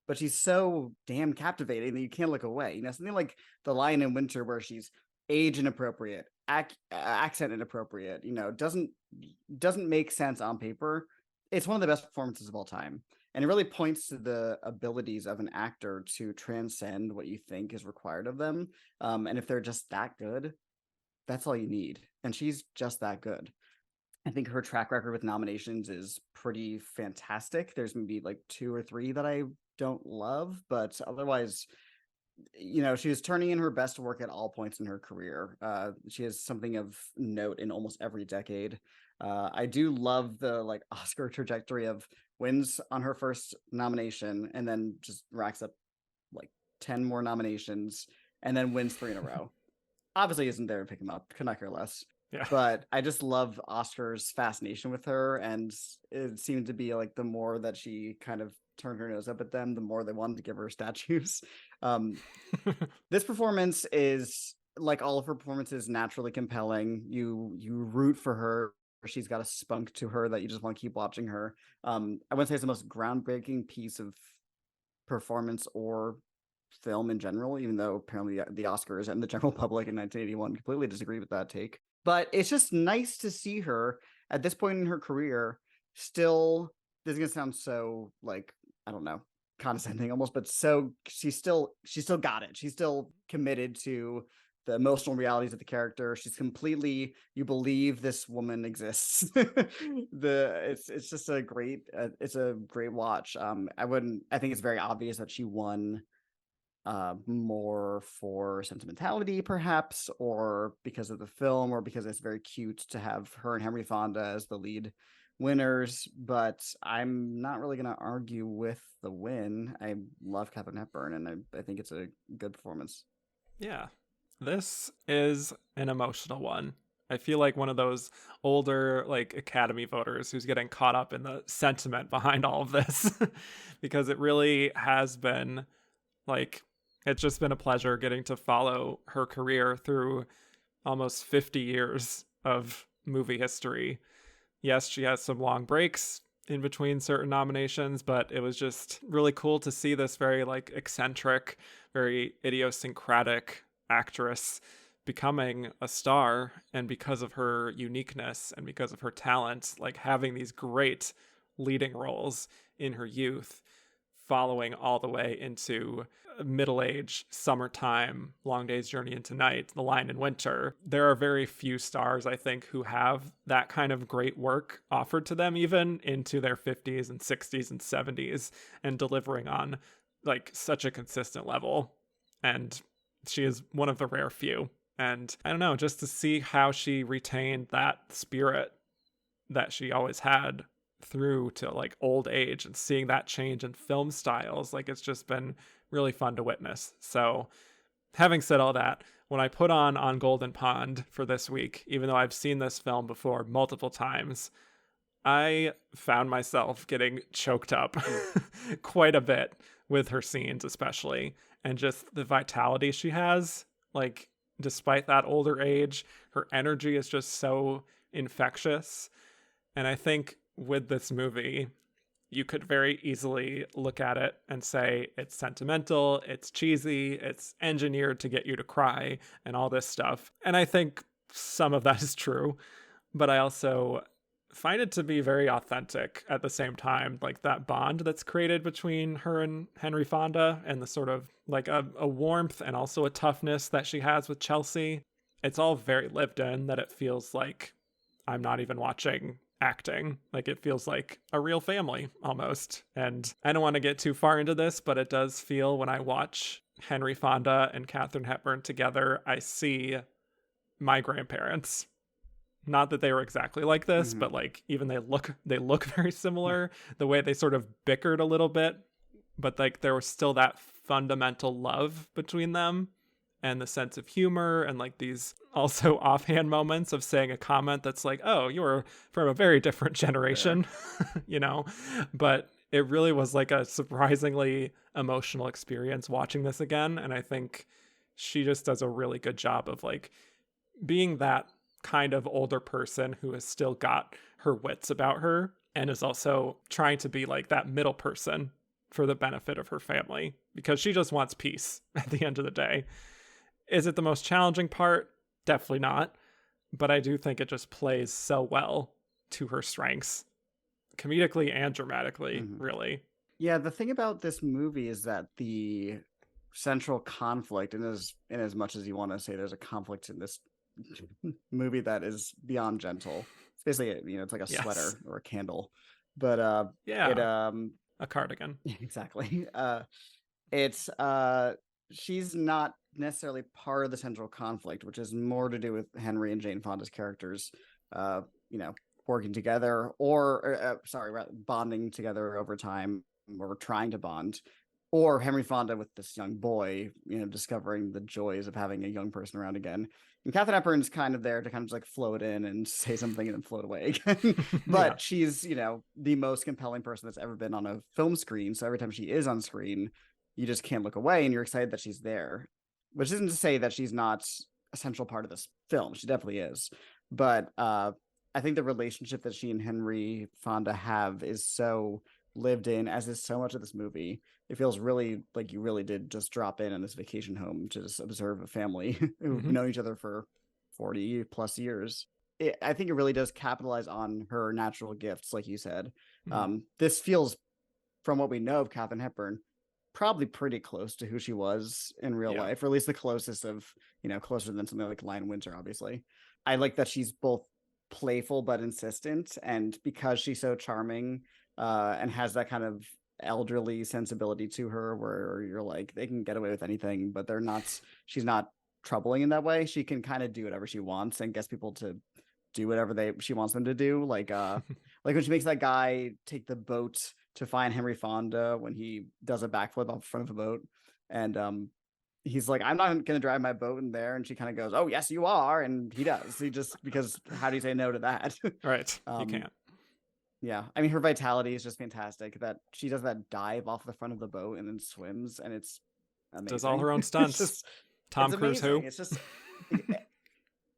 [SPEAKER 2] but she's so damn captivating that you can't look away. Something like The Lion in Winter, where she's age inappropriate, accent inappropriate, doesn't make sense on paper. It's one of the best performances of all time. And it really points to the abilities of an actor to transcend what you think is required of them. And if they're just that good, that's all you need. And she's just that good. I think her track record with nominations is pretty fantastic. There's maybe like 2 or 3 that I don't love, but otherwise, she was turning in her best work at all points in her career. She has something of note in almost every decade. I do love the Oscar trajectory of wins on her first nomination and then just racks up 10 more nominations and then wins 3 in a row. Obviously isn't there to pick him up. Could not care less.
[SPEAKER 1] Yeah.
[SPEAKER 2] But I just love Oscar's fascination with her, and it seemed to be the more that she kind of turned her nose up at them, the more they wanted to give her statues. This performance is, like all of her performances, naturally compelling. You root for her. She's got a spunk to her that you just want to keep watching her. I wouldn't say it's the most groundbreaking piece of performance or film in general, even though apparently the Oscars and the general public in 1981 completely disagree with that take. But it's just nice to see her at this point in her career still, this is going to sound so I don't know, condescending almost, but so she's still got it. She's still committed to the emotional realities of the character. She's completely, you believe this woman exists. It's just a great watch. I think it's very obvious that she won more for sentimentality perhaps, or because of the film, or because it's very cute to have her and Henry Fonda as the lead winners. But I'm not really going to argue with the win. I love Katharine Hepburn, and I think it's a good performance.
[SPEAKER 1] Yeah, this is an emotional one. I feel like one of those older Academy voters who's getting caught up in the sentiment behind all of this because it really has been it's just been a pleasure getting to follow her career through almost 50 years of movie history. Yes, she has some long breaks in between certain nominations, but it was just really cool to see this very eccentric, very idiosyncratic actress becoming a star, and because of her uniqueness and because of her talent, having these great leading roles in her youth, following all the way into middle age, Summertime, Long Day's Journey into Night, The Lion in Winter. There are very few stars, I think, who have that kind of great work offered to them, even into their 50s and 60s and 70s, and delivering on such a consistent level. And she is one of the rare few. And I don't know, just to see how she retained that spirit that she always had through to old age, and seeing that change in film styles, it's just been really fun to witness. So having said all that, when I put on Golden Pond for this week, even though I've seen this film before multiple times, I found myself getting choked up quite a bit with her scenes, especially, and just the vitality she has. Despite that older age, her energy is just so infectious. And I think with this movie, you could very easily look at it and say it's sentimental, it's cheesy, it's engineered to get you to cry, and all this stuff. And I think some of that is true, but I also find it to be very authentic at the same time. That bond that's created between her and Henry Fonda, and the sort of a warmth and also a toughness that she has with Chelsea. It's all very lived in, that it feels like I'm not even watching acting. It feels like a real family almost. And I don't want to get too far into this, but it does feel, when I watch Henry Fonda and Katharine Hepburn together, I see my grandparents. Not that they were exactly like this,
[SPEAKER 2] Mhm.
[SPEAKER 1] but like even they look very similar. The way they sort of bickered a little bit, but like there was still that fundamental love between them, and the sense of humor, and like these also offhand moments of saying a comment that's like, oh, you're from a very different
[SPEAKER 2] Fair.
[SPEAKER 1] generation, you know. But it really was like a surprisingly emotional experience watching this again, and I think she just does a really good job of like being that kind of older person who has still got her wits about her and is also trying to be like that middle person for the benefit of her family, because she just wants peace at the end of the day. Is it the most challenging part? Definitely not. But I do think it just plays so well to her strengths, comedically and dramatically,
[SPEAKER 2] Mhm.
[SPEAKER 1] really.
[SPEAKER 2] Yeah, the thing about this movie is that the central conflict, and as much as you want to say there's a conflict in this movie that is beyond gentle. It's basically, it's like a
[SPEAKER 1] Yes.
[SPEAKER 2] sweater or a candle. But it
[SPEAKER 1] Yeah. A cardigan.
[SPEAKER 2] exactly. It's she's not necessarily part of the central conflict, which is more to do with Henry and Jane Fonda's characters uh, you know, working together or bonding together over time, or trying to bond, or Henry Fonda with this young boy, discovering the joys of having a young person around again. And Katharine Hepburn's kind of there to kind of just like float in and say something and then float away again.
[SPEAKER 1] Yeah.
[SPEAKER 2] But she's, the most compelling person that's ever been on a film screen. So every time she is on screen, you just can't look away and you're excited that she's there. Which isn't to say that she's not a central part of this film. She definitely is. But I think the relationship that she and Henry Fonda have is so lived in, as is so much of this movie. It feels really like you really did just drop in on this vacation home to just observe a family who've
[SPEAKER 1] Mm-hmm.
[SPEAKER 2] known each other for 40 plus years. I think it really does capitalize on her natural gifts, like you said.
[SPEAKER 1] Mm-hmm.
[SPEAKER 2] This feels, from what we know of Katharine Hepburn, probably pretty close to who she was in real
[SPEAKER 1] Yeah.
[SPEAKER 2] life, or at least the closest of, closer than something like Lion Winter, obviously. I like that she's both playful but insistent, and because she's so charming and has that kind of elderly sensibility to her where you're like, they can get away with anything, but she's not troubling in that way. She can kind of do whatever she wants and gets people to do whatever she wants them to do. Like when she makes that guy take the boat to find Henry Fonda when he does a backflip off the front of a boat. And he's like, I'm not going to drive my boat in there. And she kind of goes, oh, yes, you are. And he does. Because how do you say no to that?
[SPEAKER 1] Right. You
[SPEAKER 2] um,
[SPEAKER 1] can't.
[SPEAKER 2] yeah. I mean, her vitality is just fantastic, that she does that dive off the front of the boat and then swims. And it's
[SPEAKER 1] Does all
[SPEAKER 2] amazing.
[SPEAKER 1] her own stunts.
[SPEAKER 2] It's
[SPEAKER 1] Tom Cruise,
[SPEAKER 2] amazing.
[SPEAKER 1] who?
[SPEAKER 2] It's just,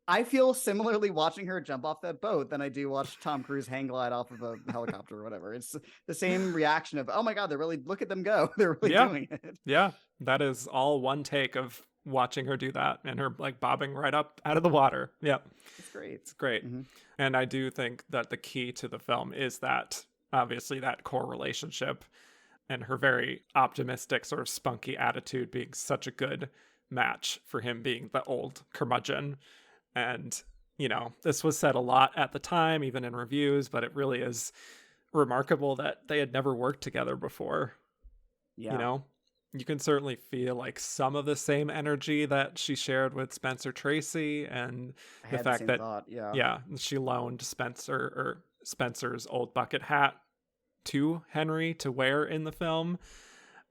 [SPEAKER 2] I feel similarly watching her jump off that boat than I do watch Tom Cruise hang glide off of a helicopter or whatever. It's the same reaction of, oh my God, look at them go. They're really
[SPEAKER 1] Yeah.
[SPEAKER 2] doing it.
[SPEAKER 1] Yeah. That is all one take of watching her do that and her like bobbing right up out of the water. Yeah.
[SPEAKER 2] It's great.
[SPEAKER 1] It's great.
[SPEAKER 2] Mm-hmm.
[SPEAKER 1] And I do think that the key to the film is that, obviously, that core relationship and her very optimistic, sort of spunky attitude being such a good match for him being the old curmudgeon. And, this was said a lot at the time, even in reviews, but it really is remarkable that they had never worked together before. You
[SPEAKER 2] Yeah.
[SPEAKER 1] know, you can certainly feel like some of the same energy that she shared with Spencer Tracy, and
[SPEAKER 2] I
[SPEAKER 1] the
[SPEAKER 2] had the
[SPEAKER 1] fact
[SPEAKER 2] same
[SPEAKER 1] that,
[SPEAKER 2] thought. Yeah.
[SPEAKER 1] yeah, she loaned Spencer's old bucket hat to Henry to wear in the film,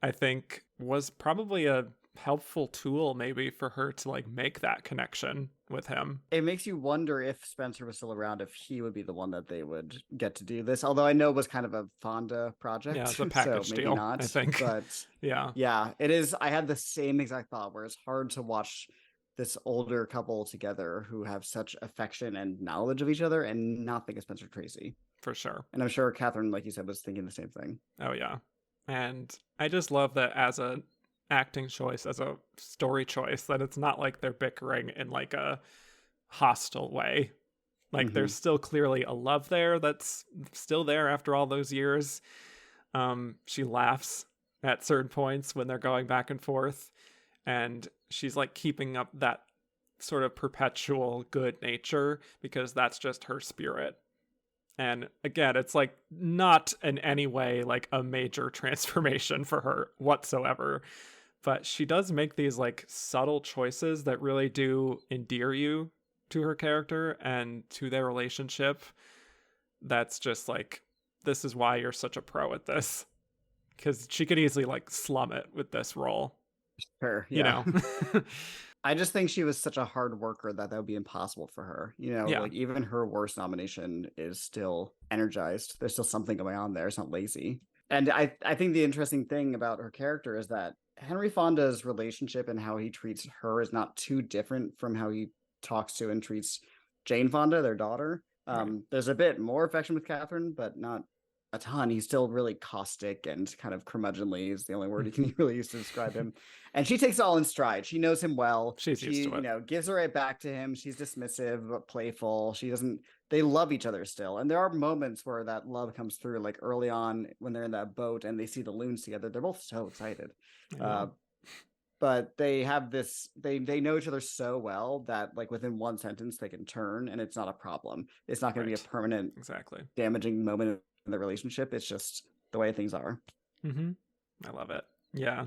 [SPEAKER 1] I think was probably a helpful tool maybe for her to like make that connection with him.
[SPEAKER 2] It makes you wonder, if Spencer was still around, if he would be the one that they would get to do this. Although I know it was kind of a Fonda project,
[SPEAKER 1] Yeah, it's a
[SPEAKER 2] so
[SPEAKER 1] package
[SPEAKER 2] maybe
[SPEAKER 1] deal, I
[SPEAKER 2] not.
[SPEAKER 1] think.
[SPEAKER 2] But
[SPEAKER 1] Yeah,
[SPEAKER 2] yeah, it is. I had the same exact thought, where it's hard to watch this older couple together who have such affection and knowledge of each other and not think of Spencer Tracy.
[SPEAKER 1] for sure.
[SPEAKER 2] And I'm sure Katharine, like you said, was thinking the same thing.
[SPEAKER 1] Oh yeah. And I just love that as a acting choice, as a story choice, that it's not like they're bickering in like a hostile way. Like
[SPEAKER 2] Mm-hmm.
[SPEAKER 1] there's still clearly a love there that's still there after all those years. She laughs at certain points when they're going back and forth, and she's like keeping up that sort of perpetual good nature because that's just her spirit. And again, it's like not in any way like a major transformation for her whatsoever. But she does make these like subtle choices that really do endear you to her character and to their relationship that's just like, this is why you're such a pro at this. Because she could easily like slum it with this role.
[SPEAKER 2] Sure,
[SPEAKER 1] You
[SPEAKER 2] yeah.
[SPEAKER 1] know?
[SPEAKER 2] I just think she was such a hard worker that would be impossible for her.
[SPEAKER 1] Yeah.
[SPEAKER 2] Like even her worst nomination is still energized. There's still something going on there. It's not lazy. And I think the interesting thing about her character is that Henry Fonda's relationship and how he treats her is not too different from how he talks to and treats Jane Fonda, their daughter.
[SPEAKER 1] Right.
[SPEAKER 2] There's a bit more affection with Catherine, but not a ton. He's still really caustic and kind of curmudgeonly is the only word he can really use to describe him. And she takes it all in stride. She knows him well.
[SPEAKER 1] She's used to it.
[SPEAKER 2] Gives it right back to him. She's dismissive but playful. She doesn't. They love each other still, and there are moments where that love comes through. Like early on when they're in that boat and they see the loons together, they're both so excited. But they have this. They know each other so well that like within one sentence they can turn, and it's not a problem. It's not going to be a permanent, damaging moment in the relationship. It's just the way things are.
[SPEAKER 1] I love it. Yeah.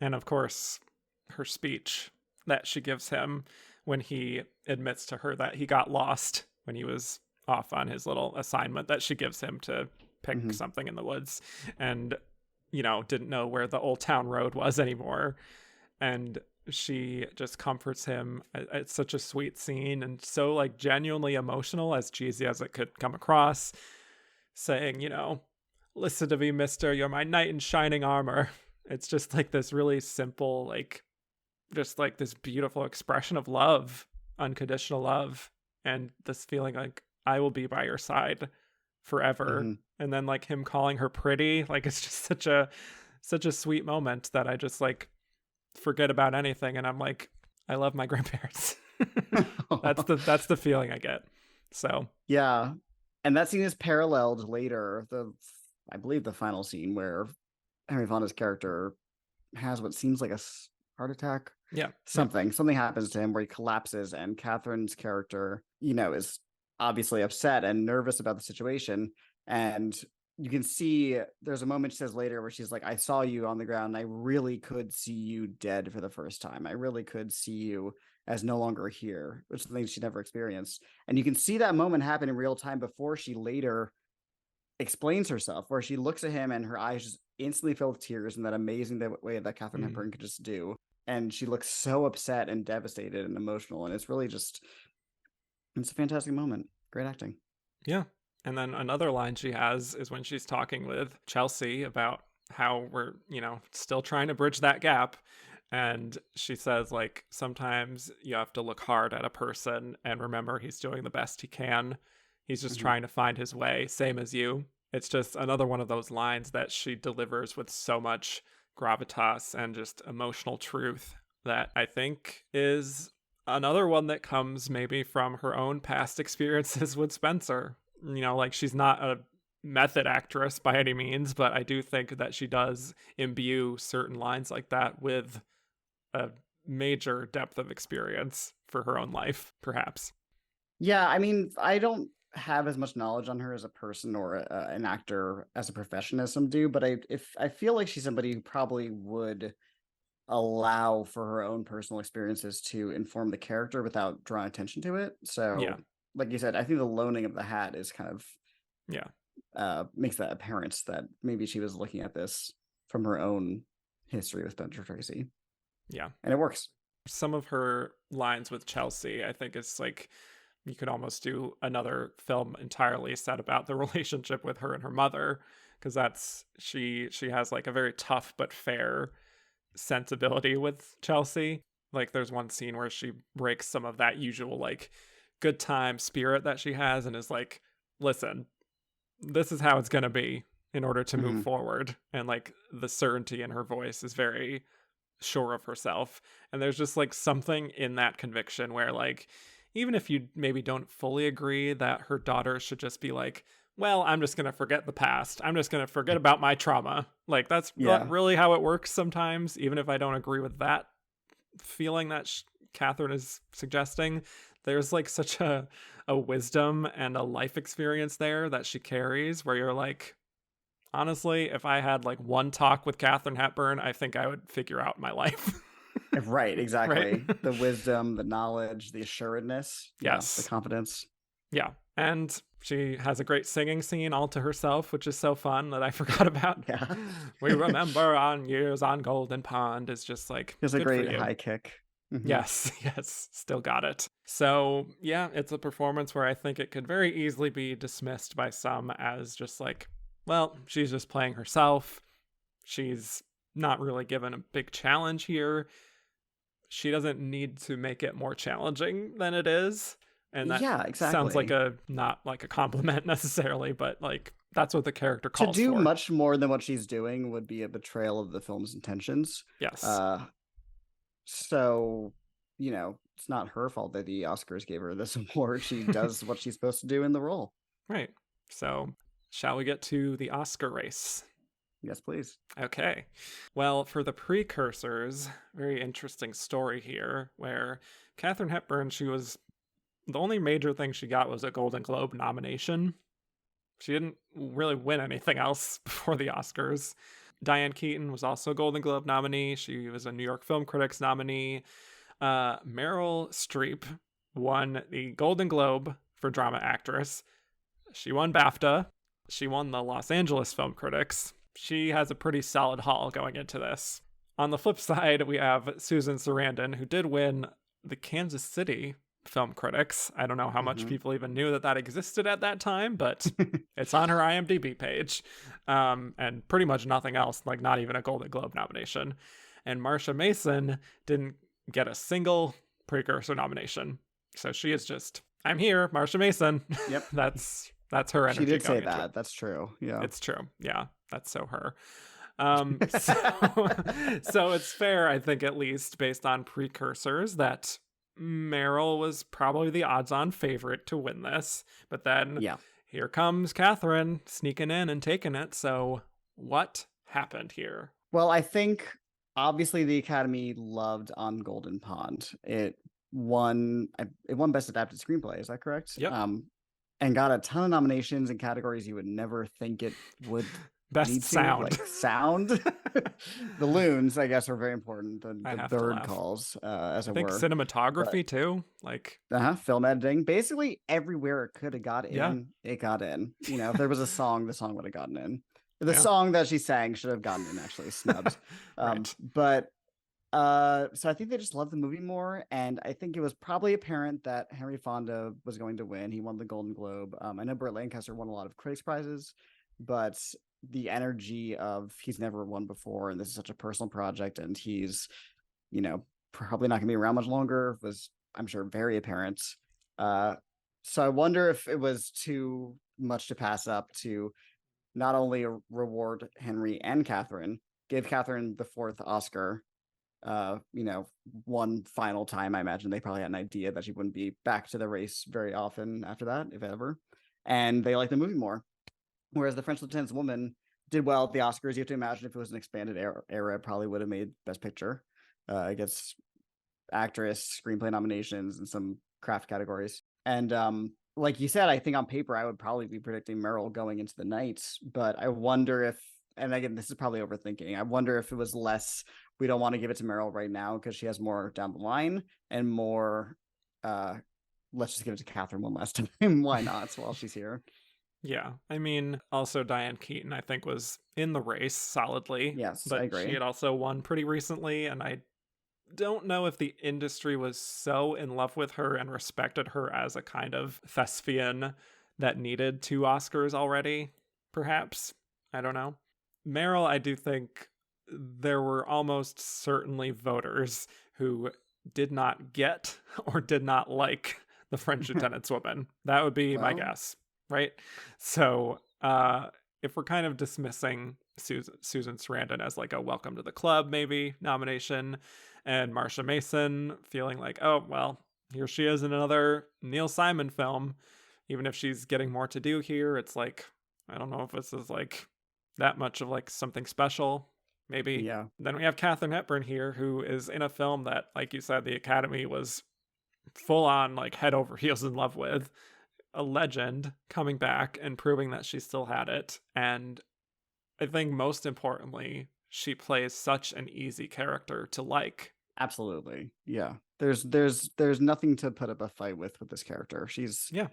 [SPEAKER 1] And of course her speech that she gives him when he admits to her that he got lost when he was off on his little assignment that she gives him to pick something in the woods and didn't know where the Old Town Road was anymore, and she just comforts him. It's such a sweet scene and so like genuinely emotional, as cheesy as it could come across, saying, listen to me, mister, you're my knight in shining armor. It's just like this really simple, like, just like this beautiful expression of love, unconditional love, and this feeling like I will be by your side forever. And then like him calling her pretty, like it's just such a sweet moment that I just like forget about anything, and I'm like, I love my grandparents. That's the feeling I get. So
[SPEAKER 2] yeah. And that scene is paralleled later, I believe the final scene where Henry Fonda's character has what seems like a heart attack.
[SPEAKER 1] Yeah.
[SPEAKER 2] Something happens to him where he collapses, and Catherine's character, is obviously upset and nervous about the situation. And you can see there's a moment she says later where she's like, I saw you on the ground and I really could see you dead for the first time. I really could see you as no longer here, which is something she never experienced. And you can see that moment happen in real time before she later explains herself, where she looks at him and her eyes just instantly fill with tears in that amazing way that Katharine Hepburn could just do. And she looks so upset and devastated and emotional. And it's really it's a fantastic moment. Great acting.
[SPEAKER 1] Yeah. And then another line she has is when she's talking with Chelsea about how we're, still trying to bridge that gap. And she says, like, sometimes you have to look hard at a person and remember he's doing the best he can. He's just trying to find his way, same as you. It's just another one of those lines that she delivers with so much gravitas and just emotional truth that I think is another one that comes maybe from her own past experiences with Spencer. Like she's not a method actress by any means, but I do think that she does imbue certain lines like that with a major depth of experience for her own life, perhaps.
[SPEAKER 2] Yeah, I mean, I don't have as much knowledge on her as a person or an actor as a profession as some do, but I feel like she's somebody who probably would allow for her own personal experiences to inform the character without drawing attention to it. So yeah, like you said, I think the loaning of the hat is kind of makes that apparent that maybe she was looking at this from her own history with Spencer Tracy.
[SPEAKER 1] Yeah,
[SPEAKER 2] and it works.
[SPEAKER 1] Some of her lines with Chelsea, I think, is like, you could almost do another film entirely set about the relationship with her and her mother, because that's she has like a very tough but fair sensibility with Chelsea. Like there's one scene where she breaks some of that usual like good time spirit that she has and is like, listen, this is how it's gonna be in order to move forward. And like the certainty in her voice is very sure of herself, and there's just like something in that conviction where like, even if you maybe don't fully agree that her daughter should just be like, well, I'm just going to forget the past. I'm just going to forget about my trauma. Like, that's not really how it works sometimes, even if I don't agree with that feeling that Katharine is suggesting. There's like such a wisdom and a life experience there that she carries where you're like, honestly, if I had like one talk with Katharine Hepburn, I think I would figure out my life.
[SPEAKER 2] Right,
[SPEAKER 1] Right?
[SPEAKER 2] exactly. The wisdom, the knowledge, the assuredness, the
[SPEAKER 1] Yes.
[SPEAKER 2] confidence.
[SPEAKER 1] Yeah. And she has a great singing scene all to herself, which is so fun that I forgot about.
[SPEAKER 2] Yeah.
[SPEAKER 1] We remember on years on Golden Pond is just like,
[SPEAKER 2] There's a
[SPEAKER 1] good for
[SPEAKER 2] great
[SPEAKER 1] you.
[SPEAKER 2] high kick.
[SPEAKER 1] Yes, yes, still got it. So, yeah, it's a performance where I think it could very easily be dismissed by some as just like, well, she's just playing herself. She's not really given a big challenge here. She doesn't need to make it more challenging than it is. And that
[SPEAKER 2] Yeah,
[SPEAKER 1] sounds like
[SPEAKER 2] exactly.
[SPEAKER 1] not like a compliment necessarily, but like that's what the character
[SPEAKER 2] To
[SPEAKER 1] calls
[SPEAKER 2] do
[SPEAKER 1] for.
[SPEAKER 2] much more than what she's doing would be a betrayal of the film's intentions.
[SPEAKER 1] Yes.
[SPEAKER 2] Uh, so, it's not her fault that the Oscars gave her this award. She does what she's supposed to do in the role.
[SPEAKER 1] Right. So, shall we get to the Oscar race?
[SPEAKER 2] Yes, please.
[SPEAKER 1] Okay. Well, for the precursors, very interesting story here where Katharine Hepburn, the only major thing she got was a Golden Globe nomination. She didn't really win anything else before the Oscars. Diane Keaton was also a Golden Globe nominee. She was a New York Film Critics nominee. Meryl Streep won the Golden Globe for Drama Actress. She won BAFTA. She won the Los Angeles Film Critics. She has a pretty solid haul going into this. On the flip side, we have Susan Sarandon, who did win the Kansas City Film Critics. I don't know how much people even knew that existed at that time, but it's on her IMDb page. And pretty much nothing else, like not even a Golden Globe nomination. And Marsha Mason didn't get a single precursor nomination. So she is just, I'm here, Marsha Mason.
[SPEAKER 2] Yep.
[SPEAKER 1] That's her energy.
[SPEAKER 2] She did say
[SPEAKER 1] into
[SPEAKER 2] that.
[SPEAKER 1] it.
[SPEAKER 2] That's true. Yeah.
[SPEAKER 1] It's true. Yeah, that's so her. So it's fair, I think, at least based on precursors, that Meryl was probably the odds-on favorite to win this. But then here comes Katharine sneaking in and taking it. So what happened here?
[SPEAKER 2] Well, I think obviously the Academy loved On Golden Pond. It won Best Adapted Screenplay. Is that correct?
[SPEAKER 1] Yep.
[SPEAKER 2] And got a ton of nominations in categories you would never think it would.
[SPEAKER 1] Best sound.
[SPEAKER 2] Like sound. The loons, I guess, are very important. The bird calls, as it were. I think
[SPEAKER 1] cinematography too. Like
[SPEAKER 2] film editing. Basically everywhere it could have got in, it got in. If there was a song, the song would have gotten in. The song that she sang should have gotten in, actually, snubbed.
[SPEAKER 1] Right.
[SPEAKER 2] But so I think they just loved the movie more, and I think it was probably apparent that Henry Fonda was going to win. He won the Golden Globe. I know Burt Lancaster won a lot of critics' prizes, but the energy of he's never won before, and this is such a personal project, and he's, probably not going to be around much longer, was, I'm sure, very apparent. So I wonder if it was too much to pass up to not only reward Henry and Katharine, give Katharine the fourth Oscar, one final time. I imagine they probably had an idea that she wouldn't be back to the race very often after that, if ever. And they like the movie more. Whereas The French Lieutenant's Woman did well at the Oscars. You have to imagine if it was an expanded era, it probably would have made Best Picture. It gets actress, screenplay nominations, and some craft categories. And like you said, I think on paper, I would probably be predicting Meryl going into the night. But I wonder if, and again, this is probably overthinking, I wonder if it was less, we don't want to give it to Meryl right now because she has more down the line, and more, let's just give it to Katharine one last time. Why not, while she's here?
[SPEAKER 1] Yeah, I mean, also Diane Keaton, I think, was in the race solidly.
[SPEAKER 2] Yes,
[SPEAKER 1] but
[SPEAKER 2] I agree.
[SPEAKER 1] She had also won pretty recently, and I don't know if the industry was so in love with her and respected her as a kind of thespian that needed 2 Oscars already, perhaps. I don't know. Meryl, I do think there were almost certainly voters who did not get or did not like The French Lieutenant's Woman. That would be my guess. Right? So if we're kind of dismissing Susan Sarandon as like a welcome to the club maybe nomination, and Marsha Mason feeling like, oh, well, here she is in another Neil Simon film, even if she's getting more to do here, it's like, I don't know if this is like that much of like something special, maybe.
[SPEAKER 2] Yeah.
[SPEAKER 1] Then we have Katharine Hepburn here, who is in a film that, like you said, the Academy was full on like head over heels in love with. A legend coming back and proving that she still had it. And I think most importantly, she plays such an easy character to like
[SPEAKER 2] Absolutely. Yeah. There's nothing to put up a fight with this character. She's
[SPEAKER 1] Yeah.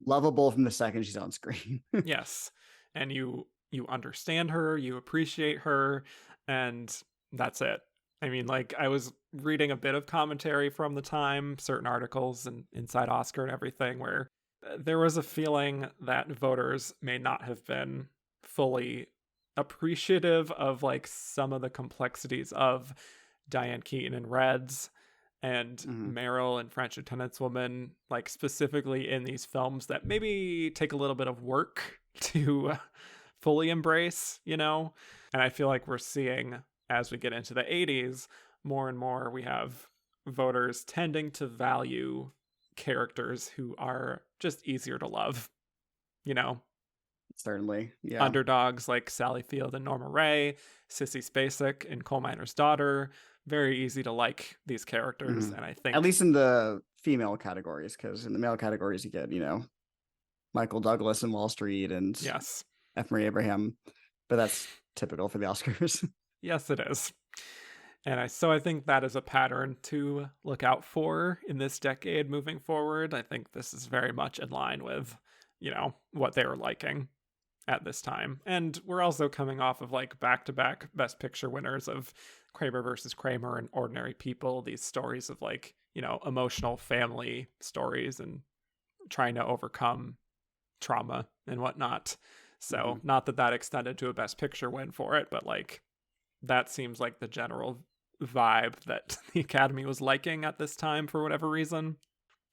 [SPEAKER 2] lovable from the second she's on screen.
[SPEAKER 1] Yes. And you understand her, you appreciate her, and that's it. I mean, like, I was reading a bit of commentary from the time, certain articles and Inside Oscar and everything, where there was a feeling that voters may not have been fully appreciative of like some of the complexities of Diane Keaton and Reds and Meryl and French Lieutenant's Woman, like specifically in these films that maybe take a little bit of work to fully embrace, you know? And I feel like we're seeing, as we get into the 80s, more and more we have voters tending to value characters who are just easier to love, you know?
[SPEAKER 2] Certainly, yeah.
[SPEAKER 1] Underdogs like Sally Field and Norma Ray, Sissy Spacek and Coal Miner's Daughter, very easy to like these characters. And I think,
[SPEAKER 2] at least in the female categories, because in the male categories you get, Michael Douglas in Wall Street and
[SPEAKER 1] yes,
[SPEAKER 2] F. Murray Abraham, but that's typical for the Oscars.
[SPEAKER 1] Yes, it is. And I think that is a pattern to look out for in this decade moving forward. I think this is very much in line with, what they were liking at this time. And we're also coming off of like back-to-back Best Picture winners of Kramer versus Kramer and Ordinary People, these stories of like, emotional family stories and trying to overcome trauma and whatnot. So not that extended to a Best Picture win for it, but like that seems like the general vibe that the Academy was liking at this time for whatever reason.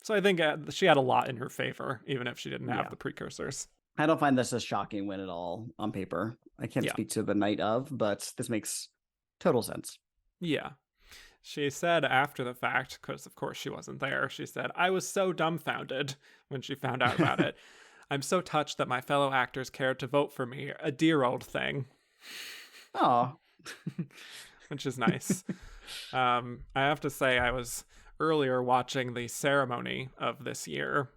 [SPEAKER 1] So I think she had a lot in her favor, even if she didn't have the precursors.
[SPEAKER 2] I don't find this a shocking win at all on paper. I can't speak to the night of, but this makes total sense.
[SPEAKER 1] Yeah. She said after the fact, because of course she wasn't there, she said, "I was so dumbfounded when she found out about it. I'm so touched that my fellow actors cared to vote for me. A dear old thing."
[SPEAKER 2] Oh.
[SPEAKER 1] Which is nice. I have to say, I was earlier watching the ceremony of this year,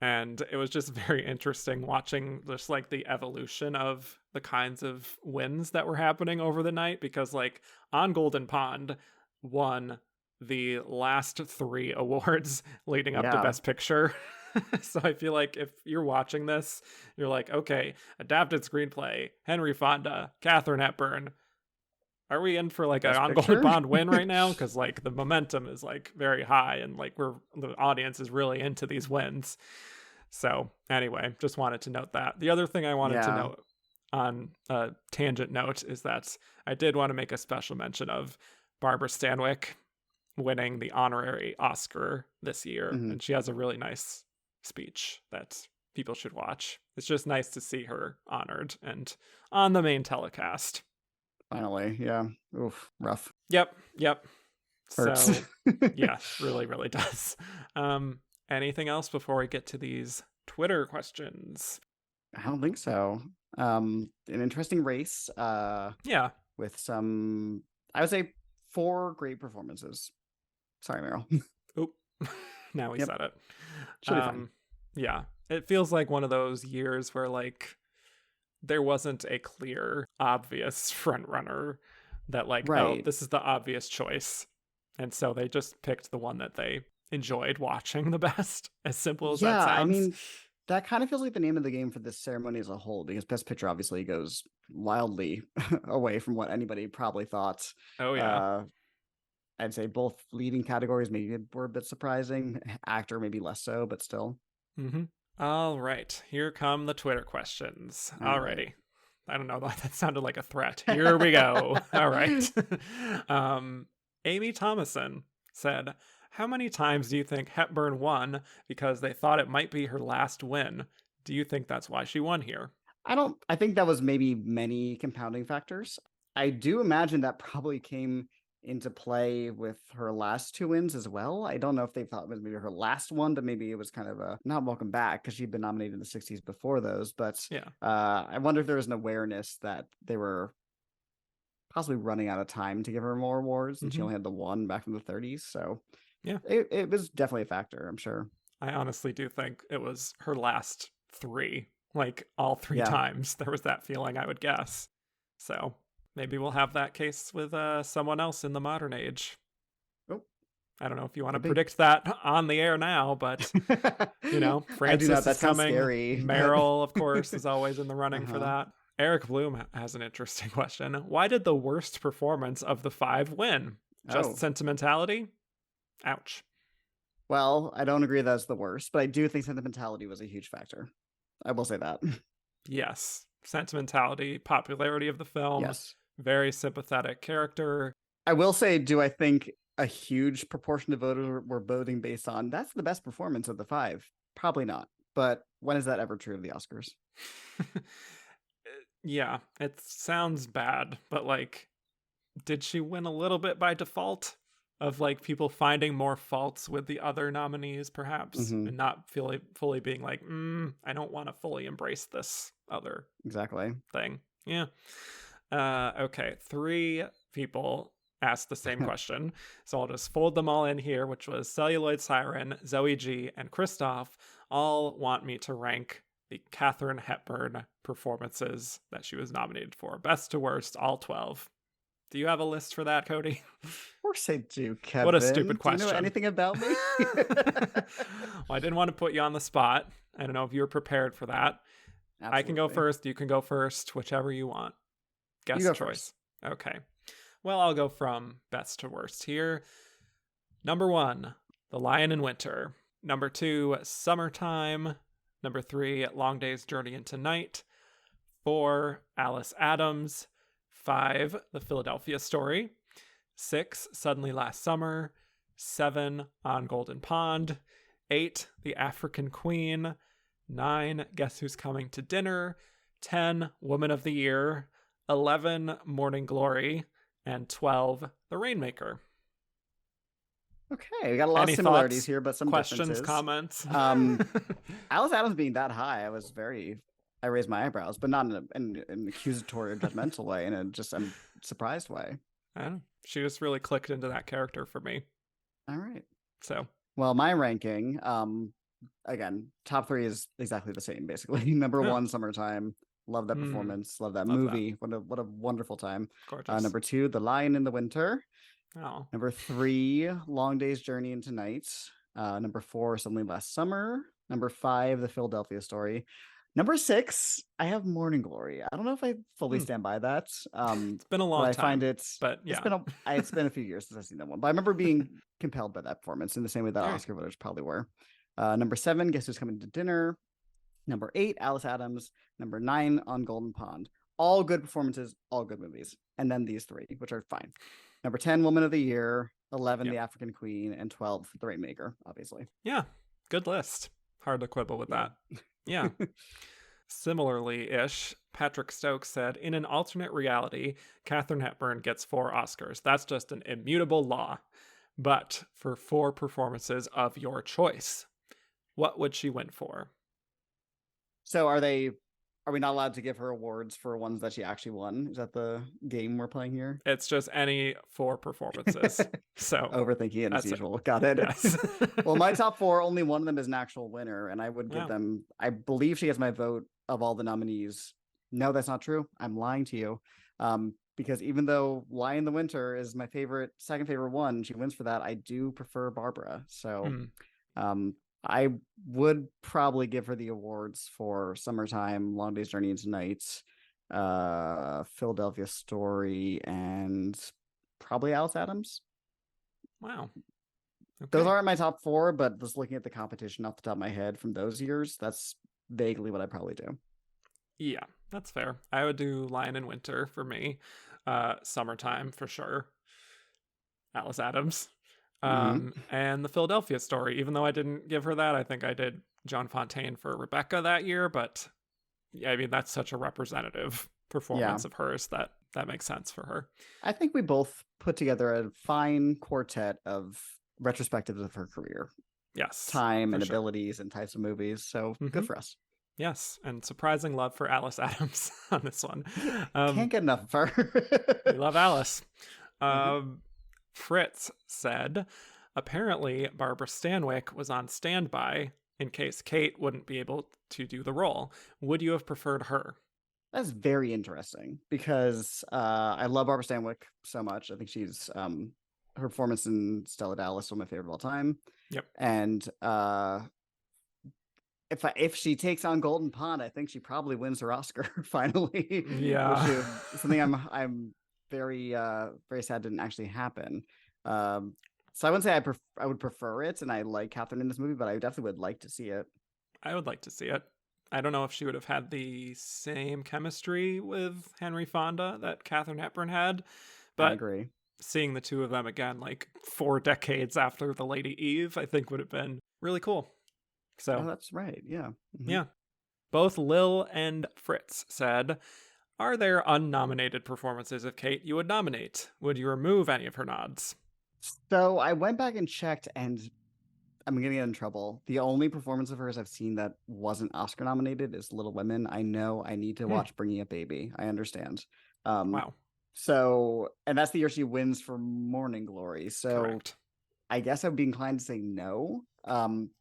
[SPEAKER 1] and it was just very interesting watching just like the evolution of the kinds of wins that were happening over the night, because like On Golden Pond won the last 3 awards leading up to Best Picture. So I feel like if you're watching this, you're like, okay, adapted screenplay, Henry Fonda, Katharine Hepburn. Are we in for like an On Golden Pond win right now? Because like the momentum is like very high, and like the audience is really into these wins. So anyway, just wanted to note that. The other thing I wanted to note on a tangent note is that I did want to make a special mention of Barbara Stanwyck winning the honorary Oscar this year, and she has a really nice speech that people should watch. It's just nice to see her honored and on the main telecast.
[SPEAKER 2] Finally, yeah. Oof, rough.
[SPEAKER 1] Yep.
[SPEAKER 2] Hurts.
[SPEAKER 1] So, yeah, really, really does. Anything else before we get to these Twitter questions?
[SPEAKER 2] I don't think so. An interesting race.
[SPEAKER 1] Yeah.
[SPEAKER 2] With some, I would say, 4 great performances. Sorry, Meryl.
[SPEAKER 1] Oop. Now we said it.
[SPEAKER 2] Should be fine.
[SPEAKER 1] Yeah. It feels like one of those years where like there wasn't a clear, obvious front runner that like, oh, this is the obvious choice. And so they just picked the one that they enjoyed watching the best, as simple as that sounds.
[SPEAKER 2] I mean, that kind of feels like the name of the game for this ceremony as a whole, because Best Picture obviously goes wildly away from what anybody probably thought.
[SPEAKER 1] Oh, yeah.
[SPEAKER 2] I'd say both leading categories maybe were a bit surprising. Actor maybe less so, but still.
[SPEAKER 1] All right, here come the Twitter questions. Alrighty. I don't know, that sounded like a threat. Here we go. All right. Amy Thomason said, "How many times do you think Hepburn won because they thought it might be her last win? Do you think that's why she won here?"
[SPEAKER 2] I think that was maybe many compounding factors. I do imagine that probably came into play with her last 2 wins as well. I don't know if they thought it was maybe her last one, but maybe it was kind of a not welcome back, because she'd been nominated in the 60s before those. But I wonder if there was an awareness that they were possibly running out of time to give her more awards, and she only had the 1 back from the 30s. So it was definitely a factor, I'm sure.
[SPEAKER 1] I honestly do think it was her last 3, like all 3 times there was that feeling, I would guess. So maybe we'll have that case with someone else in the modern age. I don't know if you want to
[SPEAKER 2] Could be.
[SPEAKER 1] predict that on the air now, but you know,
[SPEAKER 2] I do not.
[SPEAKER 1] Francis
[SPEAKER 2] That
[SPEAKER 1] is
[SPEAKER 2] sounds
[SPEAKER 1] coming.
[SPEAKER 2] scary.
[SPEAKER 1] Meryl, of course, is always in the running for
[SPEAKER 2] Uh-huh.
[SPEAKER 1] that. Eric Bloom has an interesting question. Why did the worst performance of the 5 win? Just
[SPEAKER 2] Oh.
[SPEAKER 1] sentimentality? Ouch.
[SPEAKER 2] Well, I don't agree that's the worst, but I do think sentimentality was a huge factor. I will say that.
[SPEAKER 1] Yes. Sentimentality, popularity of the film,
[SPEAKER 2] Yes.
[SPEAKER 1] very sympathetic character.
[SPEAKER 2] I will say, do I think a huge proportion of voters were voting based on that's the best performance of the 5? Probably not. But when is that ever true of the Oscars?
[SPEAKER 1] Yeah, it sounds bad, but like, did she win a little bit by default? Of like people finding more faults with the other nominees, perhaps,
[SPEAKER 2] Mm-hmm.
[SPEAKER 1] and not fully being like, I don't want to fully embrace this other
[SPEAKER 2] Exactly.
[SPEAKER 1] thing. Yeah. Okay, 3 people asked the same question, so I'll just fold them all in here, which was Celluloid Siren, Zoe G, and Christoph. All want me to rank the Katharine Hepburn performances that she was nominated for, best to worst, all 12. Do you have a list for that, Cody?
[SPEAKER 2] Of course I do, Kevin.
[SPEAKER 1] What a stupid question.
[SPEAKER 2] Do you know anything about me?
[SPEAKER 1] Well, I didn't want to put you on the spot. I don't know if you were prepared for that.
[SPEAKER 2] Absolutely.
[SPEAKER 1] I can go first. You can go first, whichever you want. Guest choice.
[SPEAKER 2] First.
[SPEAKER 1] Okay. Well, I'll go from best to worst here. Number 1, The Lion in Winter. Number 2, Summertime. Number 3, Long Day's Journey into Night. 4, Alice Adams. 5, The Philadelphia Story. 6, Suddenly Last Summer. 7, On Golden Pond. 8, The African Queen. 9, Guess Who's Coming to Dinner. 10, Woman of the Year. 11, Morning Glory. And 12, The Rainmaker.
[SPEAKER 2] Okay, we got a lot
[SPEAKER 1] Any
[SPEAKER 2] of similarities
[SPEAKER 1] thoughts,
[SPEAKER 2] here, but some
[SPEAKER 1] questions,
[SPEAKER 2] differences.
[SPEAKER 1] comments?
[SPEAKER 2] Alice Adams being that high, I raised my eyebrows, but not in an accusatory or judgmental way, in I'm surprised way.
[SPEAKER 1] I don't know. She just really clicked into that character for me.
[SPEAKER 2] All right.
[SPEAKER 1] So,
[SPEAKER 2] well, my ranking, again, top 3 is exactly the same, basically. Number 1, Summertime. Love that performance. Love that movie. That. What a wonderful time.
[SPEAKER 1] Gorgeous.
[SPEAKER 2] Number 2, The Lion in the Winter.
[SPEAKER 1] Oh.
[SPEAKER 2] Number 3, Long Day's Journey into Night. Number 4, Suddenly Last Summer. Number 5, The Philadelphia Story. Number 6, I have Morning Glory. I don't know if I fully stand by that.
[SPEAKER 1] It's been a long time.
[SPEAKER 2] I find it,
[SPEAKER 1] but yeah,
[SPEAKER 2] it's been a few years since I've seen that one. But I remember being compelled by that performance in the same way that Oscar voters probably were. Number 7, Guess Who's Coming to Dinner. Number 8, Alice Adams. Number 9, On Golden Pond. All good performances, all good movies. And then these 3, which are fine. Number 10, Woman of the Year. 11, The African Queen. And 12, The Rainmaker, obviously.
[SPEAKER 1] Yeah, good list. Hard to quibble with that. Yeah. Similarly-ish, Patrick Stokes said, in an alternate reality, Katharine Hepburn gets 4 Oscars. That's just an immutable law. But for 4 performances of your choice, what would she win for?
[SPEAKER 2] So are we not allowed to give her awards for ones that she actually won? Is that the game we're playing here?
[SPEAKER 1] It's just any 4 performances. So
[SPEAKER 2] overthinking it as usual. Got it.
[SPEAKER 1] Yes.
[SPEAKER 2] Well, my top 4, only one of them is an actual winner, and I would give them, I believe she has my vote of all the nominees. No, that's not true. I'm lying to you. Because even though Lion in the Winter is my second favorite one, she wins for that. I do prefer Barbara. So I would probably give her the awards for Summertime, Long Day's Journey into Night, Philadelphia Story, and probably Alice Adams.
[SPEAKER 1] Wow. Okay.
[SPEAKER 2] Those aren't my top 4, but just looking at the competition off the top of my head from those years, that's vaguely what I probably do.
[SPEAKER 1] Yeah, that's fair. I would do Lion in Winter for me. Summertime for sure. Alice Adams. And the Philadelphia Story. Even though I didn't give her that, I think I did Joan Fontaine for Rebecca that year. But yeah, I mean, that's such a representative performance of hers that makes sense for her.
[SPEAKER 2] I think we both put together a fine quartet of retrospectives of her career.
[SPEAKER 1] Yes.
[SPEAKER 2] Time and abilities and types of movies. So good for us.
[SPEAKER 1] Yes, and surprising love for Alice Adams on this one.
[SPEAKER 2] Can't get enough of her.
[SPEAKER 1] We love Alice. Fritz said, apparently Barbara Stanwyck was on standby in case Kate wouldn't be able to do the role. Would you have preferred her?
[SPEAKER 2] That's very interesting because I love Barbara Stanwyck so much. I think she's her performance in Stella Dallas is one of my favorite of all time.
[SPEAKER 1] Yep.
[SPEAKER 2] And if she takes on Golden Pond, I think she probably wins her Oscar finally.
[SPEAKER 1] Yeah.
[SPEAKER 2] Which is something I'm very very sad didn't actually happen. So I wouldn't say I would prefer it, and I like Katharine in this movie, but I definitely would like to see it.
[SPEAKER 1] I would like to see it. I don't know if she would have had the same chemistry with Henry Fonda that Katharine Hepburn had, but
[SPEAKER 2] I agree.
[SPEAKER 1] seeing the two of them again, like 4 decades after The Lady Eve, I think would have been really cool. So
[SPEAKER 2] that's right. Yeah. Mm-hmm.
[SPEAKER 1] Yeah. Both Lil and Fritz said, are there unnominated performances of Kate you would nominate? Would you remove any of her nods?
[SPEAKER 2] So I went back and checked, and I'm going to get in trouble. The only performance of hers I've seen that wasn't Oscar nominated is Little Women. I know I need to watch Bringing Up Baby. I understand.
[SPEAKER 1] Wow.
[SPEAKER 2] So, and that's the year she wins for Morning Glory. So
[SPEAKER 1] Correct.
[SPEAKER 2] I guess I'd be inclined to say no.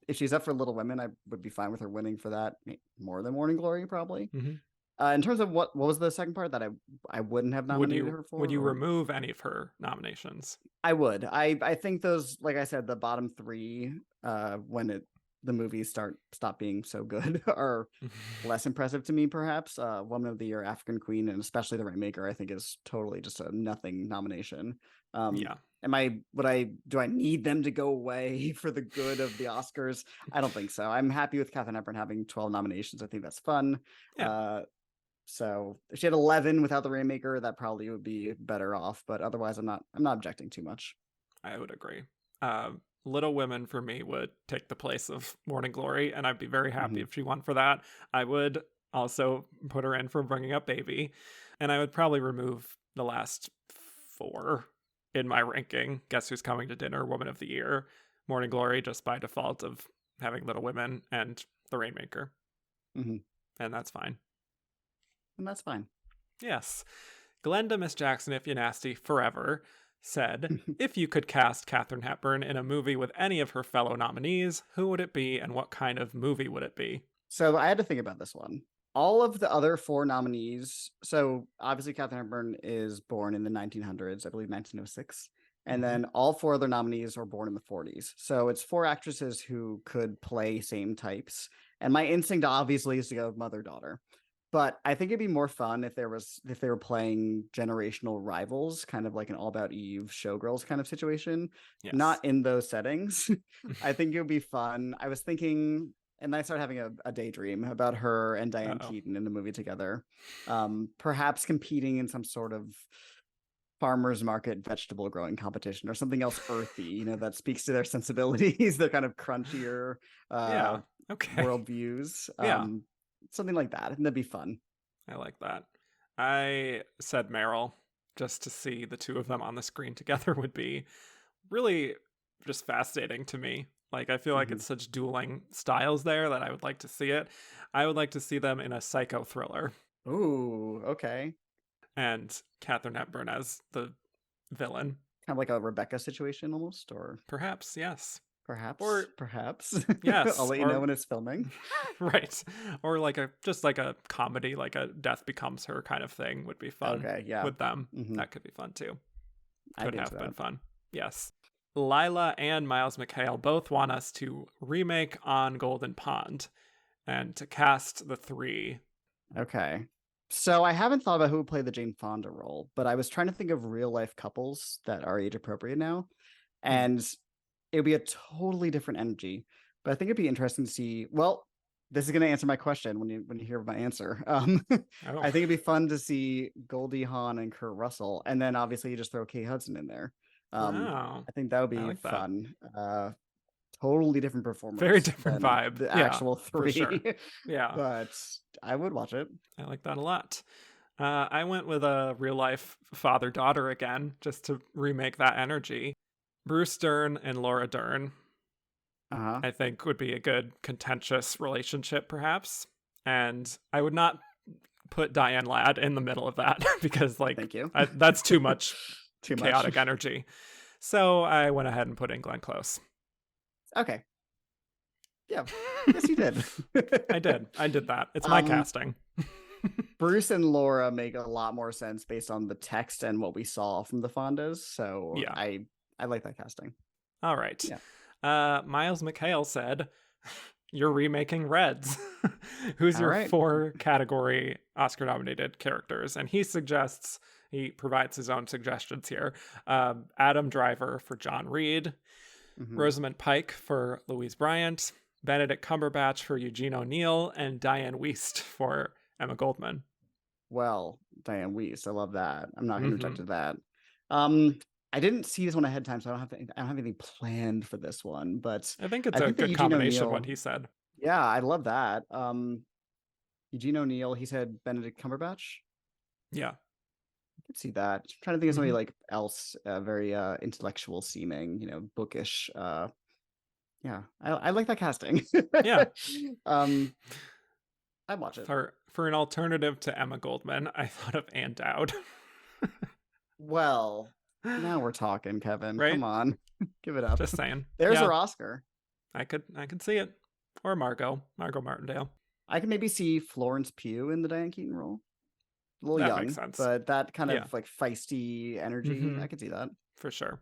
[SPEAKER 2] If she's up for Little Women, I would be fine with her winning for that more than Morning Glory, probably.
[SPEAKER 1] Mm-hmm.
[SPEAKER 2] In terms of what was the second part that I wouldn't have nominated her for?
[SPEAKER 1] Would you remove any of her nominations?
[SPEAKER 2] I would. I think those, like I said, the bottom 3, when the movies stop being so good, are less impressive to me. Perhaps Woman of the Year, African Queen, and especially The Rainmaker, I think is totally just a nothing nomination.
[SPEAKER 1] Yeah.
[SPEAKER 2] Do I need them to go away for the good of the Oscars? I don't think so. I'm happy with Katharine Hepburn having 12 nominations. I think that's fun.
[SPEAKER 1] Yeah.
[SPEAKER 2] So if she had 11 without The Rainmaker, that probably would be better off. But otherwise, I'm not objecting too much.
[SPEAKER 1] I would agree. Little Women for me would take the place of Morning Glory, and I'd be very happy if she won for that. I would also put her in for Bringing Up Baby, and I would probably remove the last 4 in my ranking. Guess Who's Coming to Dinner, Woman of the Year, Morning Glory, just by default of having Little Women, and The Rainmaker. And that's fine.
[SPEAKER 2] And that's fine.
[SPEAKER 1] Yes. Glenda Miss Jackson, If You Nasty Forever, said, if you could cast Katharine Hepburn in a movie with any of her fellow nominees, who would it be and what kind of movie would it be?
[SPEAKER 2] So I had to think about this one. All of the other 4 nominees, so obviously Katharine Hepburn is born in the 1900s, I believe 1906. And then all 4 other nominees were born in the 40s. So it's 4 actresses who could play same types. And my instinct obviously is to go mother-daughter. But I think it'd be more fun if they were playing generational rivals, kind of like an All About Eve Showgirls kind of situation. Yes. Not in those settings. I think it would be fun. I was thinking, and I started having a daydream about her and Diane Keaton in the movie together. Perhaps competing in some sort of farmers market vegetable growing competition or something else earthy, that speaks to their sensibilities, their kind of crunchier worldviews. Something like that. And that'd be fun.
[SPEAKER 1] I like that. I said Meryl, just to see the two of them on the screen together would be really just fascinating to me. Like, I feel like it's such dueling styles there that I would like to see it. I would like to see them in a psycho thriller.
[SPEAKER 2] Ooh, okay.
[SPEAKER 1] And Katharine Hepburn as the villain.
[SPEAKER 2] Kind of like a Rebecca situation almost, or?
[SPEAKER 1] Perhaps, yes.
[SPEAKER 2] Perhaps.
[SPEAKER 1] Yes.
[SPEAKER 2] I'll let you know when it's filming.
[SPEAKER 1] Right. Or like a comedy, like a Death Becomes Her kind of thing would be fun.
[SPEAKER 2] Okay, yeah.
[SPEAKER 1] With them. That could be fun too. Could have been
[SPEAKER 2] that.
[SPEAKER 1] Fun. Yes. Lila and Miles McHale both want us to remake On Golden Pond and to cast the 3.
[SPEAKER 2] Okay. So I haven't thought about who would play the Jane Fonda role, but I was trying to think of real life couples that are age appropriate now. And it would be a totally different energy, but I think it'd be interesting to see. Well, this is going to answer my question when you hear my answer. I think it'd be fun to see Goldie Hawn and Kurt Russell, and then obviously you just throw Kate Hudson in there. I think that would be fun. Totally different performance.
[SPEAKER 1] Very different vibe.
[SPEAKER 2] The actual 3.
[SPEAKER 1] Sure. Yeah,
[SPEAKER 2] but I would watch it.
[SPEAKER 1] I like that a lot. I went with a real life father-daughter again, just to remake that energy. Bruce Dern and Laura Dern, I think, would be a good contentious relationship, perhaps. And I would not put Diane Ladd in the middle of that because, thank you. That's too much chaotic energy. So I went ahead and put in Glenn Close.
[SPEAKER 2] Okay. Yeah. Yes, you did.
[SPEAKER 1] I did that. It's my casting.
[SPEAKER 2] Bruce and Laura make a lot more sense based on the text and what we saw from the Fondas. So yeah. I like that casting.
[SPEAKER 1] All right.
[SPEAKER 2] Yeah.
[SPEAKER 1] Miles McHale said, "You're remaking Reds." Who's
[SPEAKER 2] All
[SPEAKER 1] your
[SPEAKER 2] right.
[SPEAKER 1] 4 category Oscar nominated characters? And he provides his own suggestions here. Adam Driver for John Reed,
[SPEAKER 2] Mm-hmm.
[SPEAKER 1] Rosamund Pike for Louise Bryant, Benedict Cumberbatch for Eugene O'Neill, and Diane Wiest for Emma Goldman.
[SPEAKER 2] Well, Diane Weiss, I love that. I'm not going to object
[SPEAKER 1] Mm-hmm.
[SPEAKER 2] to that. I didn't see this one ahead of time, so I don't have anything planned for this one. But
[SPEAKER 1] I think it's
[SPEAKER 2] I
[SPEAKER 1] a
[SPEAKER 2] think that
[SPEAKER 1] good
[SPEAKER 2] Eugene
[SPEAKER 1] combination, what
[SPEAKER 2] O'Neill,
[SPEAKER 1] he said.
[SPEAKER 2] yeah, I love that. Eugene O'Neill, he said Benedict Cumberbatch.
[SPEAKER 1] Yeah.
[SPEAKER 2] I could see that. I'm trying to think of somebody
[SPEAKER 1] Mhm.
[SPEAKER 2] like else, very intellectual seeming, bookish. Yeah, I like that casting.
[SPEAKER 1] Yeah.
[SPEAKER 2] I'd watch it.
[SPEAKER 1] For an alternative to Emma Goldman, I thought of Ann Dowd.
[SPEAKER 2] Well, now we're talking, Kevin.
[SPEAKER 1] Right?
[SPEAKER 2] Come on. Give it up.
[SPEAKER 1] Just saying.
[SPEAKER 2] There's
[SPEAKER 1] Yeah,
[SPEAKER 2] her Oscar.
[SPEAKER 1] I could see it. Or Margot Martindale.
[SPEAKER 2] I can maybe see Florence Pugh in the Diane Keaton role. A little
[SPEAKER 1] That
[SPEAKER 2] young,
[SPEAKER 1] makes sense.
[SPEAKER 2] but that kind
[SPEAKER 1] Yeah.
[SPEAKER 2] of like feisty energy,
[SPEAKER 1] Mhm.
[SPEAKER 2] I could see that.
[SPEAKER 1] For sure.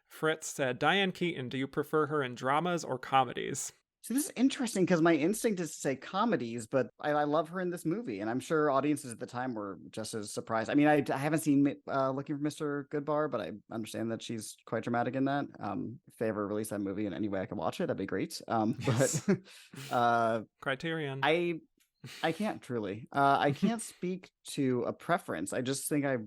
[SPEAKER 1] Fritz said, "Diane Keaton, do you prefer her in dramas or comedies?"
[SPEAKER 2] So this is interesting because my instinct is to say comedies, but I love her in this movie, and I'm sure audiences at the time were just as surprised. I mean, I haven't seen Looking for Mr. Goodbar, but I understand that she's quite dramatic in that. If they ever release that movie in any way I can watch it, that'd be great.
[SPEAKER 1] Yes.
[SPEAKER 2] But
[SPEAKER 1] Criterion.
[SPEAKER 2] I can't truly. I can't speak to a preference. I just think I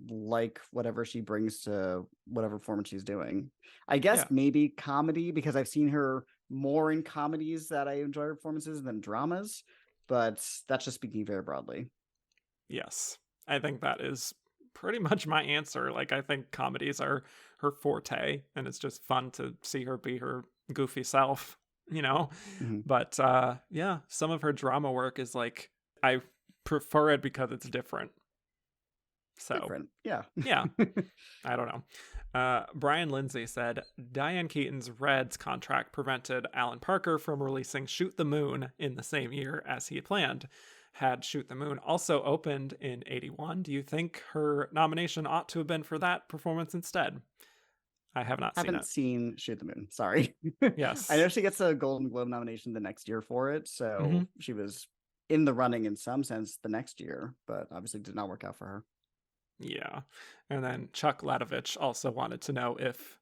[SPEAKER 2] like whatever she brings to whatever performance she's doing. I guess
[SPEAKER 1] Yeah.
[SPEAKER 2] maybe comedy because I've seen her more in comedies that I enjoy her performances than dramas, but that's just speaking very broadly.
[SPEAKER 1] Yes. I think that is pretty much my answer. Like, I think comedies are her forte, and it's just fun to see her be her goofy self, you know?
[SPEAKER 2] Mhm.
[SPEAKER 1] But yeah, some of her drama work is like, I prefer it because it's different. So,
[SPEAKER 2] Different. Yeah.
[SPEAKER 1] yeah, I don't know. Brian Lindsay said, Diane Keaton's Reds contract prevented Alan Parker from releasing Shoot the Moon in the same year as he planned. Had Shoot the Moon also opened in 81, do you think her nomination ought to have been for that performance instead? I have not seen
[SPEAKER 2] Haven't
[SPEAKER 1] it.
[SPEAKER 2] seen Shoot the Moon. Sorry.
[SPEAKER 1] Yes.
[SPEAKER 2] I know she gets a Golden Globe nomination the next year for it, so she was in the running in some sense the next year, but obviously did not work out for her.
[SPEAKER 1] Yeah. And then Chuck Ladovich also wanted to know if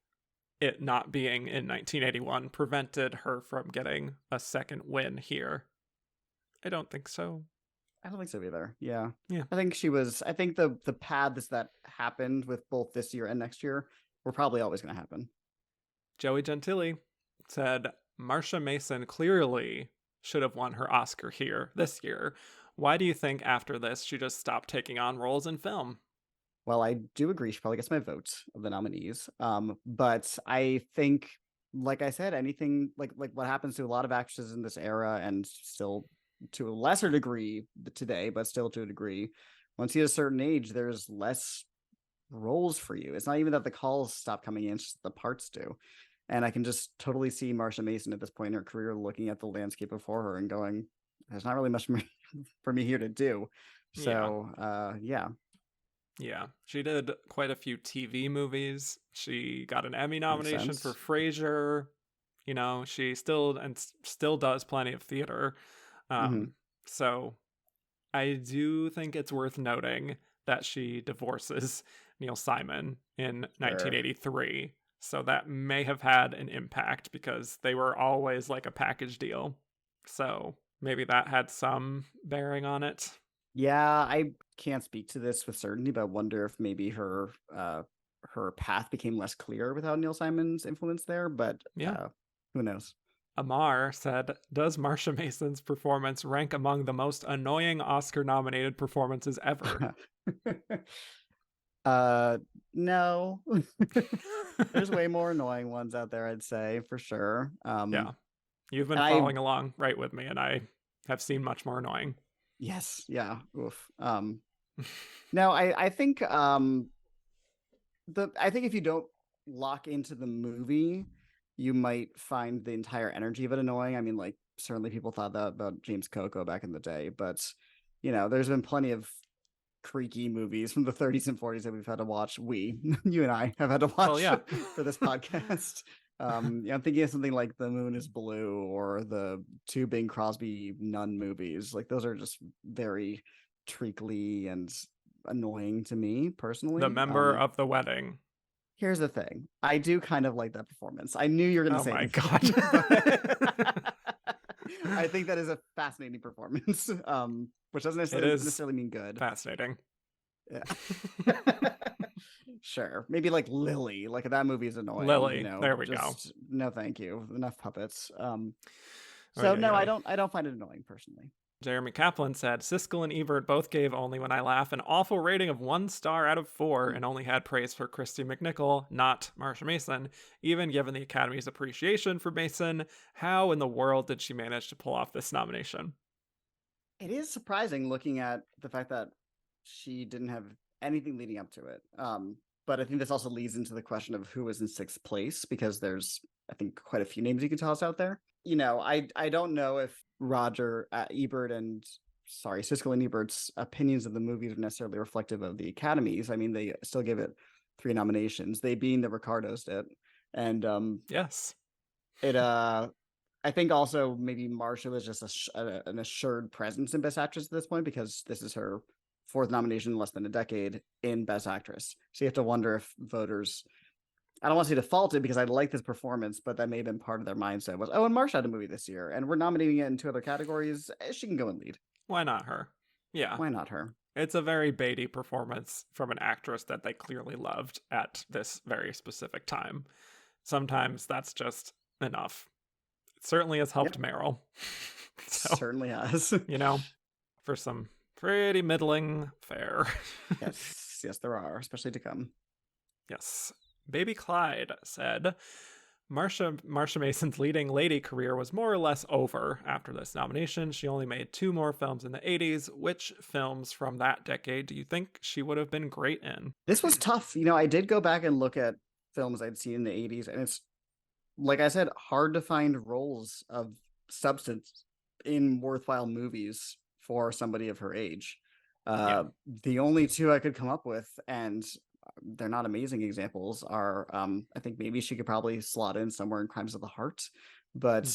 [SPEAKER 1] it not being in 1981 prevented her from getting a second win here. I don't think so.
[SPEAKER 2] I don't think so either. Yeah.
[SPEAKER 1] Yeah.
[SPEAKER 2] I think the paths that happened with both this year and next year were probably always going to happen.
[SPEAKER 1] Joey Gentili said, Marsha Mason clearly should have won her Oscar here this year. Why do you think after this she just stopped taking on roles in film?
[SPEAKER 2] Well, I do agree she probably gets my vote of the nominees. But I think, like I said, anything like what happens to a lot of actresses in this era and still to a lesser degree today, but still to a degree, once you hit a certain age, there's less roles for you. It's not even that the calls stop coming in, it's just the parts do. And I can just totally see Marsha Mason at this point in her career looking at the landscape before her and going, there's not really much for me here to do. So, yeah.
[SPEAKER 1] Yeah, she did quite a few TV movies. She got an Emmy nomination for Frasier. You know, she still does plenty of theater. So I do think it's worth noting that she divorces Neil Simon in 1983. So that may have had an impact because they were always like a package deal. So maybe that had some bearing on it.
[SPEAKER 2] Yeah, I can't speak to this with certainty, but I wonder if maybe her path became less clear without Neil Simon's influence there. But who knows?
[SPEAKER 1] Amar said, does Marsha Mason's performance rank among the most annoying Oscar-nominated performances ever?
[SPEAKER 2] No. There's way more annoying ones out there, I'd say, for sure.
[SPEAKER 1] Yeah. You've been following along right with me, and I have seen much more annoying.
[SPEAKER 2] Yes. Yeah. Oof. No, I think I think if you don't lock into the movie, you might find the entire energy of it annoying. I mean, like, certainly people thought that about James Coco back in the day, but there's been plenty of creaky movies from the 30s and 40s that we've had to watch. You and I have had to watch
[SPEAKER 1] Well, yeah.
[SPEAKER 2] for this podcast. I'm thinking of something like The Moon is Blue or the two Bing Crosby nun movies. Like those are just very treacly and annoying to me personally.
[SPEAKER 1] The Member of the Wedding.
[SPEAKER 2] Here's the thing. I do kind of like that performance. I knew you were going to say
[SPEAKER 1] my
[SPEAKER 2] this.
[SPEAKER 1] God.
[SPEAKER 2] I think that is a fascinating performance, which doesn't necessarily mean good.
[SPEAKER 1] Fascinating.
[SPEAKER 2] Yeah. Sure. Maybe like Lily. Like that movie is annoying.
[SPEAKER 1] Lily. There we go.
[SPEAKER 2] No, thank you. Enough puppets.
[SPEAKER 1] I
[SPEAKER 2] don't find it annoying personally.
[SPEAKER 1] Jeremy Kaplan said, Siskel and Ebert both gave Only When I Laugh an awful rating of 1 star out of 4 and only had praise for Christy McNichol, not Marsha Mason. Even given the Academy's appreciation for Mason, how in the world did she manage to pull off this nomination?
[SPEAKER 2] It is surprising looking at the fact that she didn't have anything leading up to it. But I think this also leads into the question of who was in 6th place, because there's, I think, quite a few names you can toss out there. I don't know if Siskel and Ebert's opinions of the movies are necessarily reflective of the Academy's. I mean, they still give it 3 nominations. They being the Ricardos did. And
[SPEAKER 1] yes.
[SPEAKER 2] I think also maybe Marsha was just an assured presence in Best Actress at this point, because this is her 4th nomination in less than a decade in Best Actress. So you have to wonder if voters, I don't want to say defaulted because I like this performance, but that may have been part of their mindset was, and Marsha had a movie this year and we're nominating it in 2 other categories. She can go and lead.
[SPEAKER 1] Why not her? Yeah.
[SPEAKER 2] Why not her?
[SPEAKER 1] It's a very Beatty performance from an actress that they clearly loved at this very specific time. Sometimes that's just enough. It certainly has helped Meryl.
[SPEAKER 2] Certainly has.
[SPEAKER 1] For some pretty middling fare.
[SPEAKER 2] Yes, there are, especially to come.
[SPEAKER 1] Yes. Baby Clyde said, Marsha Mason's leading lady career was more or less over after this nomination. She only made 2 more films in the 80s. Which films from that decade do you think she would have been great in?
[SPEAKER 2] This was tough. I did go back and look at films I'd seen in the 80s, and it's, like I said, hard to find roles of substance in worthwhile movies for somebody of her age. The only 2 I could come up with, and they're not amazing examples, are I think maybe she could probably slot in somewhere in Crimes of the Heart, but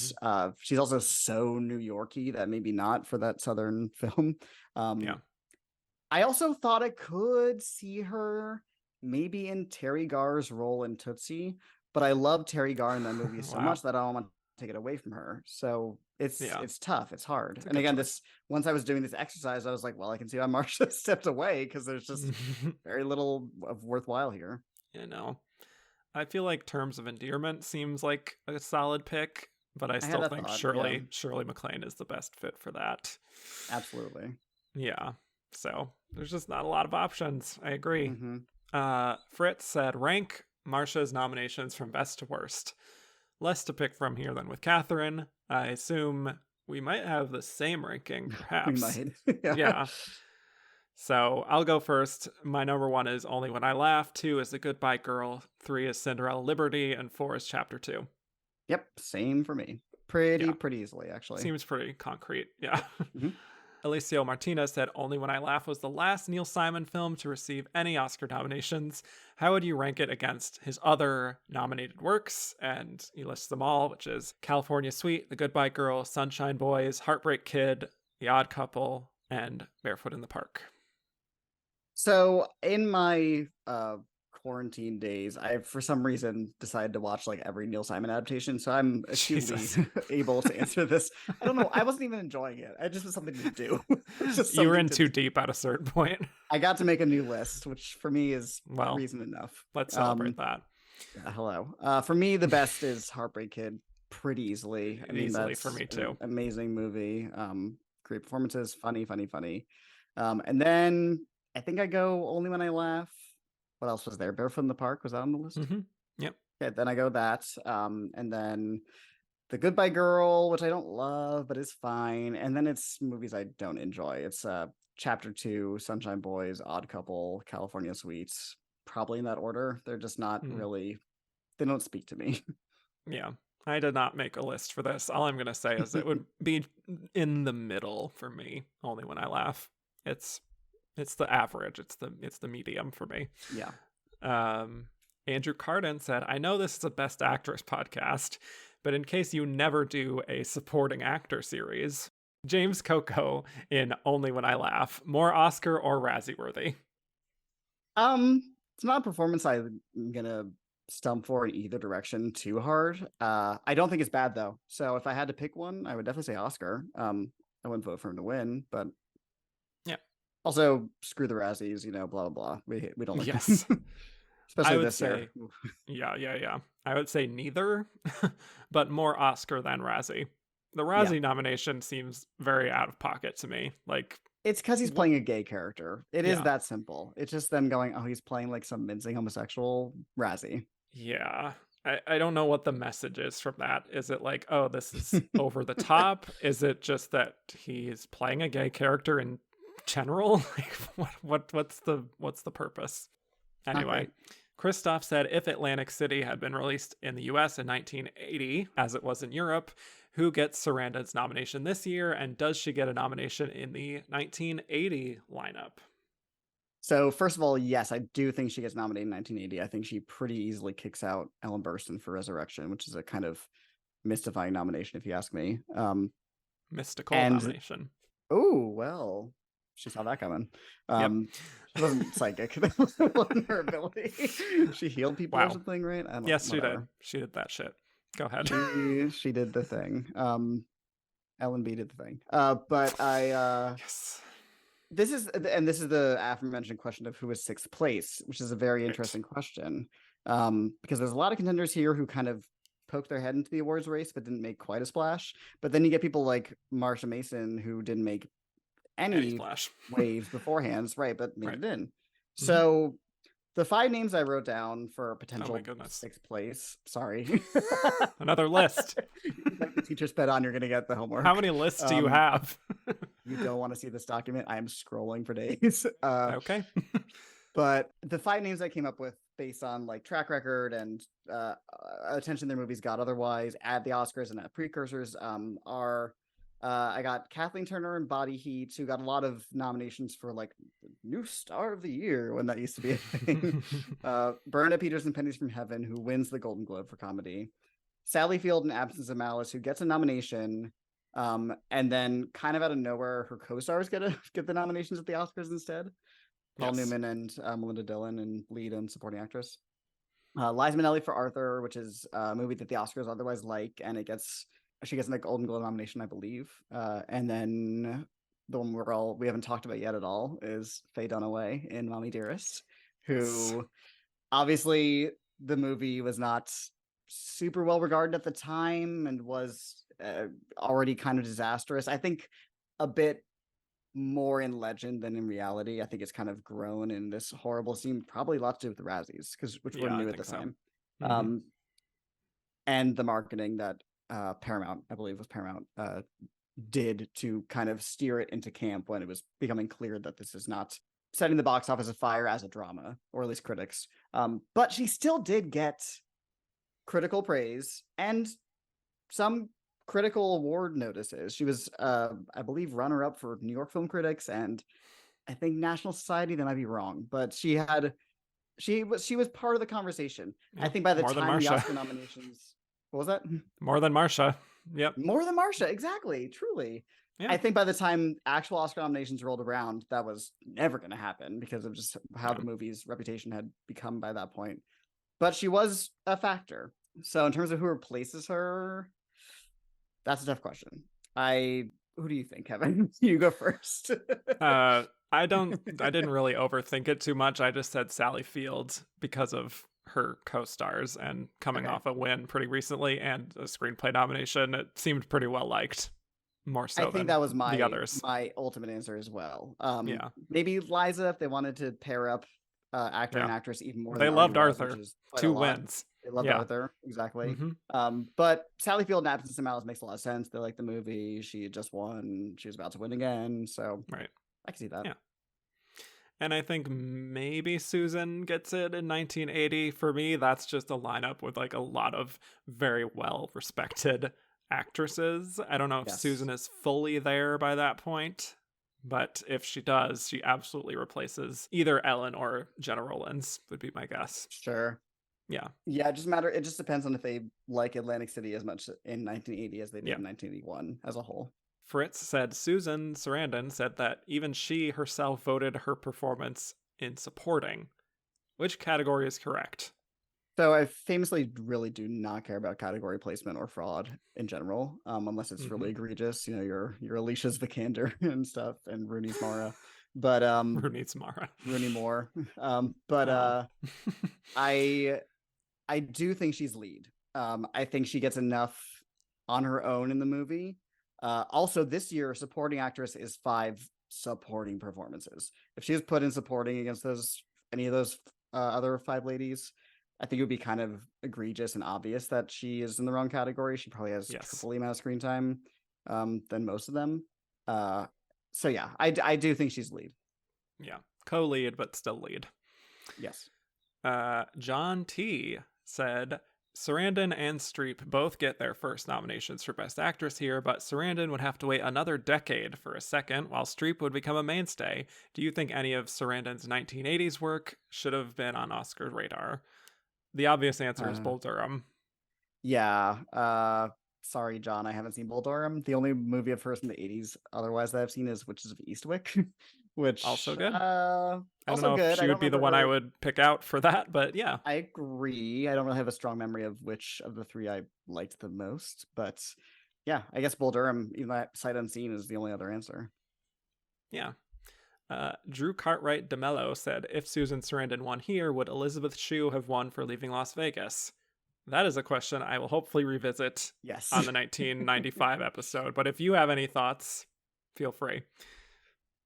[SPEAKER 2] she's also so New Yorky that maybe not for that Southern film. I also thought I could see her maybe in Terry Garr's role in Tootsie, but I love Terry Garr in that movie so much that I don't want to take it away from her. So it's tough. It's hard. And again, once I was doing this exercise, I was like, well, I can see why Marsha stepped away, because there's just very little of worthwhile here.
[SPEAKER 1] I feel like Terms of Endearment seems like a solid pick, but I still think Shirley MacLaine is the best fit for that.
[SPEAKER 2] Absolutely.
[SPEAKER 1] Yeah. So there's just not a lot of options. I agree. Fritz said, rank Marsha's nominations from best to worst. Less to pick from here than with Katharine. I assume we might have the same ranking, perhaps.
[SPEAKER 2] We might.
[SPEAKER 1] Yeah. So I'll go first. My number 1 is Only When I Laugh. 2 is The Goodbye Girl. 3 is Cinderella Liberty. And 4 is Chapter 2.
[SPEAKER 2] Yep. Same for me. Pretty easily, actually.
[SPEAKER 1] Seems pretty concrete. Yeah. Alicio Martinez said Only When I Laugh was the last Neil Simon film to receive any Oscar nominations. How would you rank it against his other nominated works? And he lists them all, which is California Suite, The Goodbye Girl, Sunshine Boys, Heartbreak Kid, The Odd Couple, and Barefoot in the Park.
[SPEAKER 2] So in my quarantine days, I for some reason decided to watch like every Neil Simon adaptation, so I'm acutely able to answer this. I don't know, I wasn't even enjoying it. It just was something to do.
[SPEAKER 1] You were in too deep at a certain point.
[SPEAKER 2] I got to make a new list, which for me is reason enough.
[SPEAKER 1] Let's celebrate that.
[SPEAKER 2] Hello. For me, the best is Heartbreak Kid, pretty easily.
[SPEAKER 1] Easily for me too.
[SPEAKER 2] Amazing movie. Great performances, funny. And then I think I go Only When I Laugh. What else was there? Barefoot in the Park, was that on the list?
[SPEAKER 1] Yep.
[SPEAKER 2] Okay, then I go that. And then The Goodbye Girl, which I don't love, but is fine. And then it's movies I don't enjoy. It's Chapter 2, Sunshine Boys, Odd Couple, California Suites. Probably in that order. They're just not really, they don't speak to me.
[SPEAKER 1] Yeah. I did not make a list for this. All I'm going to say is it would be in the middle for me, Only When I Laugh. It's It's the average. It's the medium for me.
[SPEAKER 2] Yeah.
[SPEAKER 1] Andrew Carden said, I know this is a Best Actress podcast, but in case you never do a supporting actor series, James Coco in Only When I Laugh, more Oscar or Razzie worthy?
[SPEAKER 2] It's not a performance I'm gonna stump for in either direction too hard. I don't think it's bad though. So if I had to pick one, I would definitely say Oscar. I wouldn't vote for him to win, but
[SPEAKER 1] yeah.
[SPEAKER 2] Also, screw the Razzies, blah blah blah. We don't like
[SPEAKER 1] yes.
[SPEAKER 2] Especially this
[SPEAKER 1] year. Yeah. I would say neither, but more Oscar than Razzie. The Razzie nomination seems very out of pocket to me. Like,
[SPEAKER 2] it's because he's playing a gay character. It is that simple. It's just them going, oh, he's playing like some mincing homosexual. Razzie.
[SPEAKER 1] Yeah. I don't know what the message is from that. Is it like, oh, this is over the top? Is it just that he's playing a gay character in general? Like, what's the purpose? Anyway, Christoph said, if Atlantic City had been released in the US in 1980, as it was in Europe, who gets Sarandon's nomination this year, and does she get a nomination in the 1980 lineup?
[SPEAKER 2] So first of all, yes, I do think she gets nominated in 1980. I think she pretty easily kicks out Ellen Burstyn for Resurrection, which is a kind of mystifying nomination, if you ask me.
[SPEAKER 1] Mystical nomination.
[SPEAKER 2] Oh, well, she saw that coming. She wasn't psychic. That wasn't her ability. She healed people or something, right?
[SPEAKER 1] Yes, she did. She did that shit. Go ahead.
[SPEAKER 2] She did the thing. Ellen B did the thing. But I
[SPEAKER 1] yes.
[SPEAKER 2] This is the aforementioned question of who is sixth place, which is a very interesting question. Because there's a lot of contenders here who kind of poked their head into the awards race but didn't make quite a splash. But then you get people like Marsha Mason who didn't make any waves beforehand, right? But made it in. Mm-hmm. So the 5 names I wrote down for potential sixth place. Sorry,
[SPEAKER 1] another list.
[SPEAKER 2] Like the teacher sped on, you're gonna get the homework.
[SPEAKER 1] How many lists do you have?
[SPEAKER 2] You don't want to see this document. I am scrolling for days.
[SPEAKER 1] Okay.
[SPEAKER 2] But the 5 names I came up with based on like track record and attention their movies got otherwise at the Oscars and at precursors are I got Kathleen Turner in Body Heat, who got a lot of nominations for like new star of the year when that used to be a thing. Bernadette Peters in Pennies from Heaven, who wins the Golden Globe for comedy. Sally Field in Absence of Malice, who gets a nomination. And then kind of out of nowhere, her co-stars get the nominations at the Oscars instead. Paul Newman and Melinda Dillon in lead and supporting actress. Liza Minnelli for Arthur, which is a movie that the Oscars otherwise like, and she gets a Golden Globe nomination, I believe. And then the one we haven't talked about yet at all is Faye Dunaway in Mommy Dearest, who obviously the movie was not super well regarded at the time and was already kind of disastrous. I think a bit more in legend than in reality. I think it's kind of grown in this horrible scene, probably a lot to do with the Razzies, which were new at the time. Mm-hmm. And the marketing that Paramount, I believe was Paramount, did to kind of steer it into camp when it was becoming clear that this is not setting the box office afire as a drama, or at least critics. But she still did get critical praise and some critical award notices. She was, I believe, runner-up for New York Film Critics and I think National Society. That might be wrong, but she was part of the conversation. Yeah, I think by the time the Oscar nominations. What was that?
[SPEAKER 1] More than Marsha. Yep.
[SPEAKER 2] More than Marsha. Exactly. Truly. Yeah. I think by the time actual Oscar nominations rolled around, that was never going to happen because of just how the movie's reputation had become by that point. But she was a factor. So in terms of who replaces her, that's a tough question. Who do you think, Kevin? You go first.
[SPEAKER 1] I didn't really overthink it too much. I just said Sally Field because of her co-stars and coming off a win pretty recently and a screenplay nomination. It seemed pretty well liked, more so. I think that was
[SPEAKER 2] the
[SPEAKER 1] others.
[SPEAKER 2] My ultimate answer as well. Maybe Liza, if they wanted to pair up actor and actress even more.
[SPEAKER 1] They loved Arthur. 2 wins.
[SPEAKER 2] They loved Arthur, exactly. Mm-hmm. But Sally Field in Absence of Malice makes a lot of sense. They like the movie. She just won. She was about to win again. So I can see that.
[SPEAKER 1] Yeah. And I think maybe Susan gets it in 1980. For me, that's just a lineup with like a lot of very well respected actresses. I don't know if Susan is fully there by that point, But if she does, she absolutely replaces either Ellen or Jenna Rollins, would be my guess.
[SPEAKER 2] Sure.
[SPEAKER 1] Yeah.
[SPEAKER 2] Yeah, it just depends on if they like Atlantic City as much in 1980 as they did in 1981 as a whole.
[SPEAKER 1] Fritz said Susan Sarandon said that even she herself voted her performance in supporting. Which category is correct?
[SPEAKER 2] So I famously really do not care about category placement or fraud in general, unless it's really egregious. You know, your Alicia's Vikander and stuff, and Rooney's Mara, but
[SPEAKER 1] Rooney's Mara,
[SPEAKER 2] Rooney Moore. But I do think she's lead. I think she gets enough on her own in the movie. Also, this year, supporting actress is 5 supporting performances. If she was put in supporting against any of those other 5 ladies, I think it would be kind of egregious and obvious that she is in the wrong category. She probably has triple the amount of screen time than most of them. So yeah, I do think she's lead.
[SPEAKER 1] Yeah, co-lead, but still lead.
[SPEAKER 2] Yes.
[SPEAKER 1] John T. said Sarandon and Streep both get their first nominations for Best Actress here, but Sarandon would have to wait another decade for a second, while Streep would become a mainstay. Do you think any of Sarandon's 1980s work should have been on Oscar's radar? The obvious answer is Bull Durham.
[SPEAKER 2] Yeah. Sorry, John, I haven't seen Bull Durham. The only movie of hers in the 80s otherwise that I've seen is Witches of Eastwick, which
[SPEAKER 1] also good.
[SPEAKER 2] I
[SPEAKER 1] don't know if she would be the one I would pick out for that, but yeah.
[SPEAKER 2] I agree. I don't really have a strong memory of which of the 3 I liked the most, but yeah, I guess Bull Durham, even that sight unseen, is the only other answer.
[SPEAKER 1] Yeah. Drew Cartwright DeMello said, if Susan Sarandon won here, would Elizabeth Shue have won for Leaving Las Vegas? That is a question I will hopefully revisit on the 1995 episode. But if you have any thoughts, feel free.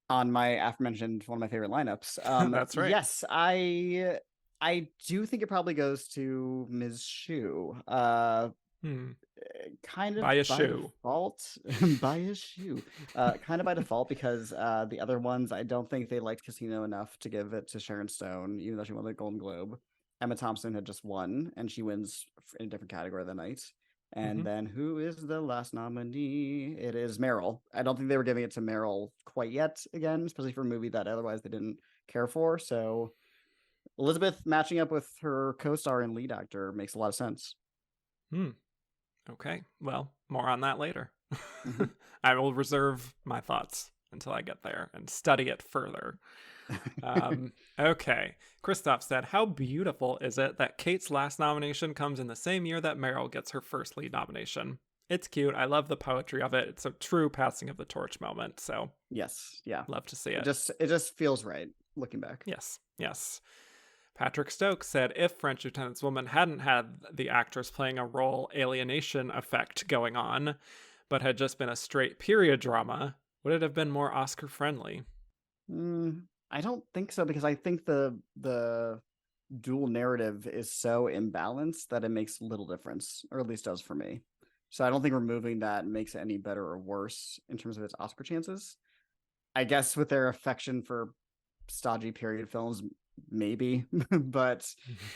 [SPEAKER 2] On my aforementioned one of my favorite lineups.
[SPEAKER 1] That's right.
[SPEAKER 2] Yes, I do think it probably goes to Ms. Shue. Kind of
[SPEAKER 1] by
[SPEAKER 2] default. By a shoe. Kind of by default, because the other ones, I don't think they liked Casino enough to give it to Sharon Stone, even though she won the Golden Globe. Emma Thompson had just won, and she wins in a different category that night. And then who is the last nominee? It is Meryl. I don't think they were giving it to Meryl quite yet, again, especially for a movie that otherwise they didn't care for. So Elizabeth matching up with her co-star and lead actor makes a lot of sense.
[SPEAKER 1] Okay, well, more on that later. I will reserve my thoughts until I get there and study it further. Okay. Christoph said, how beautiful is it that Kate's last nomination comes in the same year that Meryl gets her first lead nomination? It's cute. I love the poetry of it. It's a true passing of the torch moment. So
[SPEAKER 2] yes, yeah,
[SPEAKER 1] love to see it.
[SPEAKER 2] It just feels right looking back.
[SPEAKER 1] Yes. Patrick Stokes said, if French Lieutenant's Woman hadn't had the actress playing a role alienation effect going on, but had just been a straight period drama, would it have been more Oscar friendly?
[SPEAKER 2] I don't think so, because I think the dual narrative is so imbalanced that it makes little difference, or at least does for me. So I don't think removing that makes it any better or worse in terms of its Oscar chances. I guess with their affection for stodgy period films, maybe, but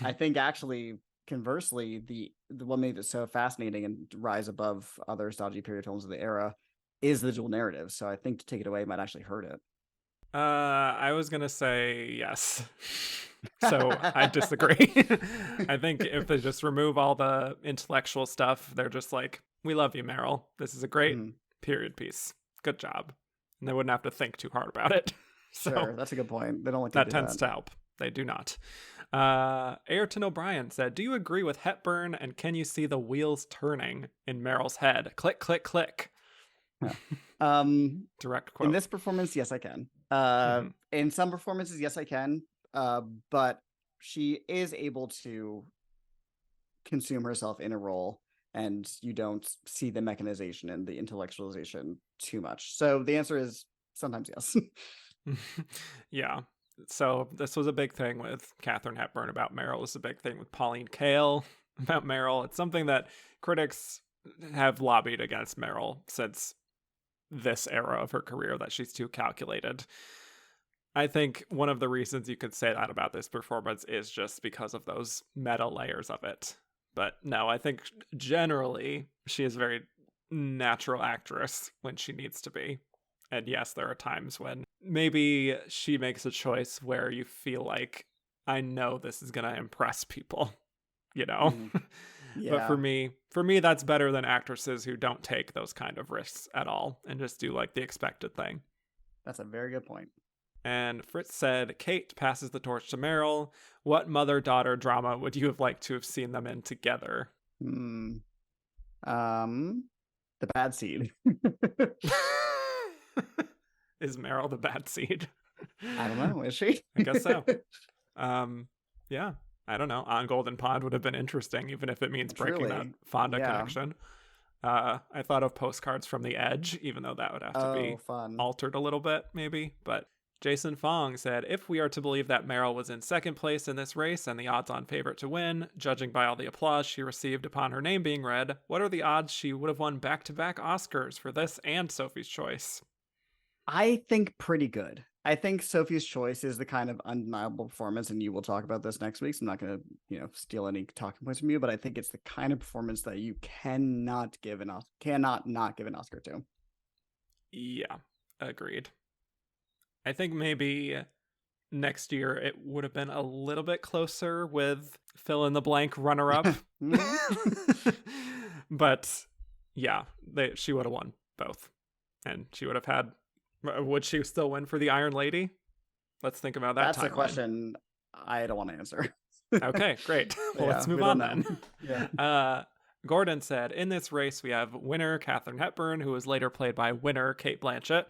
[SPEAKER 2] I think actually conversely, the what made it so fascinating and rise above other stodgy period films of the era is the dual narrative. So I think to take it away might actually hurt it.
[SPEAKER 1] I was gonna say yes. So I disagree. I think if they just remove all the intellectual stuff, they're just like, we love you, Meryl. This is a great period piece. Good job. And they wouldn't have to think too hard about it. So
[SPEAKER 2] sure, that's a good point. They don't like
[SPEAKER 1] that tends to help. They do not. Ayrton O'Brien said, do you agree with Hepburn, and can you see the wheels turning in Meryl's head? Click, click, click. Direct quote.
[SPEAKER 2] In this performance, yes, I can. In some performances, yes, I can. But she is able to consume herself in a role, and you don't see the mechanization and the intellectualization too much. So the answer is sometimes yes.
[SPEAKER 1] Yeah. So this was a big thing with Katharine Hepburn about Meryl. It's a big thing with Pauline Kael about Meryl. It's something that critics have lobbied against Meryl since this era of her career, that she's too calculated. I think one of the reasons you could say that about this performance is just because of those meta layers of it. But no, I think generally she is a very natural actress when she needs to be. And yes, there are times when maybe she makes a choice where you feel like, I know this is going to impress people, you know?
[SPEAKER 2] Mm,
[SPEAKER 1] But for
[SPEAKER 2] yeah,
[SPEAKER 1] me, that's better than actresses who don't take those kind of risks at all and just do like the expected thing.
[SPEAKER 2] that's a very good point.
[SPEAKER 1] And Fritz said, Kate passes the torch to Meryl. What mother-daughter drama would you have liked to have seen them in together?
[SPEAKER 2] Hmm. The bad seed.
[SPEAKER 1] Is Meryl the bad seed?
[SPEAKER 2] I don't know. Is she?
[SPEAKER 1] I guess so. Yeah, I don't know. On Golden Pond would have been interesting, even if it means breaking that
[SPEAKER 2] Truly.
[SPEAKER 1] Fonda
[SPEAKER 2] Yeah.
[SPEAKER 1] connection. I thought of Postcards from the Edge, even though that would have to be
[SPEAKER 2] Fun.
[SPEAKER 1] altered a little bit, maybe. But Jason Fong said, if we are to believe that Meryl was in second place in this race and the odds-on favorite to win, judging by all the applause she received upon her name being read, what are the odds she would have won back-to-back Oscars for this and Sophie's Choice?
[SPEAKER 2] I think pretty good. I think Sophie's Choice is the kind of undeniable performance, and you will talk about this next week, so I'm not going to, steal any talking points from you, but I think it's the kind of performance that you cannot not give an Oscar to.
[SPEAKER 1] Yeah, agreed. I think maybe next year it would have been a little bit closer with fill in the blank runner-up. But yeah, she would have won both. And she would have had... Would she still win for the Iron Lady? Let's think about that.
[SPEAKER 2] That's a question I don't want to answer.
[SPEAKER 1] Okay, great. Well, let's move on then.
[SPEAKER 2] Yeah.
[SPEAKER 1] Gordon said, in this race, we have winner Katharine Hepburn, who was later played by winner Cate Blanchett,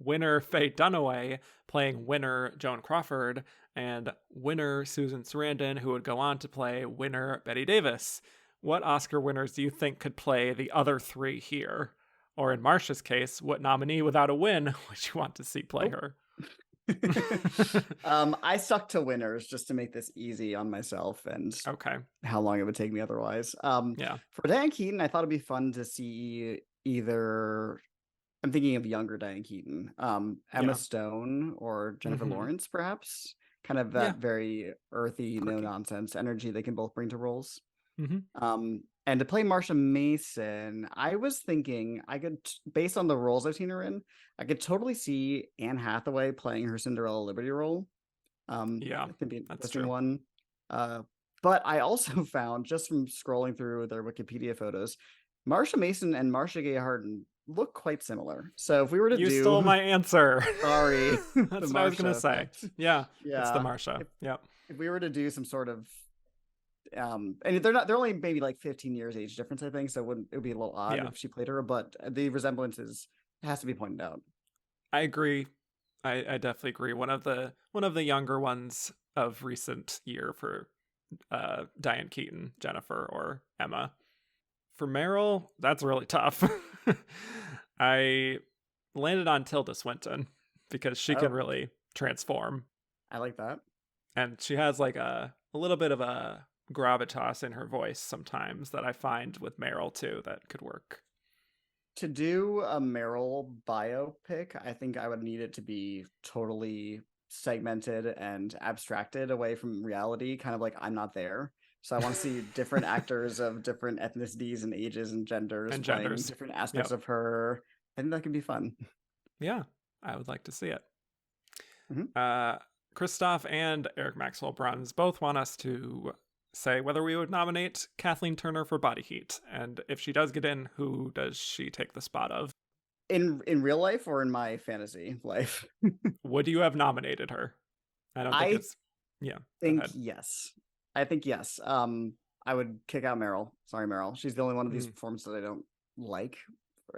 [SPEAKER 1] winner Faye Dunaway, playing winner Joan Crawford, and winner Susan Sarandon, who would go on to play winner Bette Davis. What Oscar winners do you think could play the other three here? Or in Marsha's case, what nominee without a win would you want to see play her?
[SPEAKER 2] I stuck to winners just to make this easy on myself and how long it would take me otherwise. For Diane Keaton, I thought it'd be fun to see either... I'm thinking of younger Diane Keaton, Emma Stone or Jennifer Lawrence, perhaps. Kind of that very earthy, no-nonsense energy they can both bring to roles. And to play Marsha Mason, I was thinking I could, based on the roles I've seen her in, I could totally see Anne Hathaway playing her Cinderella Liberty role. It could be an interesting one. But I also found, just from scrolling through their Wikipedia photos, Marsha Mason and Marcia Gay Harden look quite similar. So if we were to
[SPEAKER 1] You stole my answer.
[SPEAKER 2] Sorry.
[SPEAKER 1] That's what I was going to say. Yeah. It's the Marsha.
[SPEAKER 2] If we were to do some sort of and they're only maybe like 15 years age difference, I think, so it would be a little odd if she played her, but the resemblance has to be pointed out.
[SPEAKER 1] I agree. I definitely agree. One of the younger ones of recent year for Diane Keaton, Jennifer, or Emma. For Meryl, that's really tough. I landed on Tilda Swinton because she can really transform.
[SPEAKER 2] I like that.
[SPEAKER 1] And she has like a little bit of a gravitas in her voice sometimes that I find with Meryl too that could work.
[SPEAKER 2] To do a Meryl biopic, I think I would need it to be totally segmented and abstracted away from reality, kind of like I'm Not There. So I want to see different actors of different ethnicities and ages and genders playing different aspects of her. I think that could be fun.
[SPEAKER 1] Yeah, I would like to see it. Christoph and Eric Maxwell Bruns both want us to say whether we would nominate Kathleen Turner for Body Heat, and if she does get in, who does she take the spot of?
[SPEAKER 2] In real life or in my fantasy life?
[SPEAKER 1] Would you have nominated her? I don't think it's... Yeah.
[SPEAKER 2] Yes. I think yes. I would kick out Meryl. Sorry, Meryl. She's the only one of these performances that I don't like.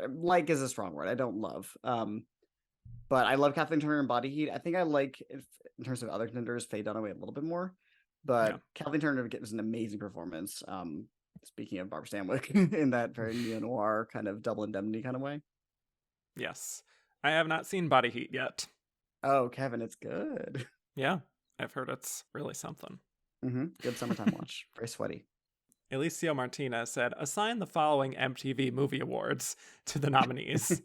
[SPEAKER 2] Like is a strong word. I don't love. But I love Kathleen Turner in Body Heat. I think I like, in terms of other contenders, Faye Dunaway a little bit more. But Kathleen Turner gives an amazing performance. Speaking of Barbara Stanwyck, in that very neo-noir kind of Double Indemnity kind of way.
[SPEAKER 1] Yes. I have not seen Body Heat yet.
[SPEAKER 2] Oh, Kevin, it's good.
[SPEAKER 1] Yeah, I've heard it's really something.
[SPEAKER 2] Good summertime watch. Very sweaty.
[SPEAKER 1] Alicio Martinez said, assign the following MTV Movie Awards to the nominees.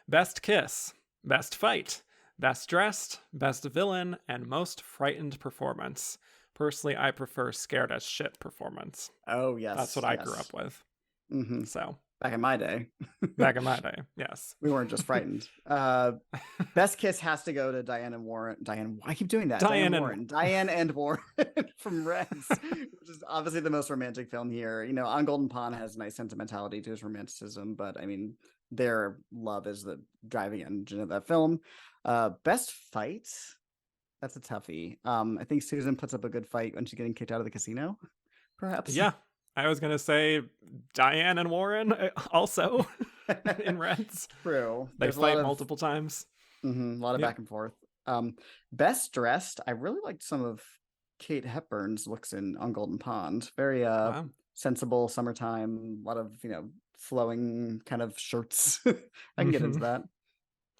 [SPEAKER 1] Best Kiss, Best Fight, Best Dressed, Best Villain, and Most Frightened Performance. Personally, I prefer Scared as Shit performance.
[SPEAKER 2] Oh, yes.
[SPEAKER 1] That's what I grew up with. So
[SPEAKER 2] Back in my day.
[SPEAKER 1] Back in my day, yes.
[SPEAKER 2] We weren't just frightened. Best kiss has to go to Diane and Warren. Diane, I keep doing that. Diane and Warren from Reds, which is obviously the most romantic film here. You know, On Golden Pond has a nice sentimentality to his romanticism, but I mean, their love is the driving engine of that film. Best fight? That's a toughie. I think Susan puts up a good fight when she's getting kicked out of the casino, perhaps.
[SPEAKER 1] Yeah. I was going to say Diane and Warren also in Reds.
[SPEAKER 2] True.
[SPEAKER 1] They fight multiple times.
[SPEAKER 2] A lot of back and forth. Best dressed, I really liked some of Kate Hepburn's looks on Golden Pond. Very sensible summertime, a lot of, flowing kind of shirts. I can get into that.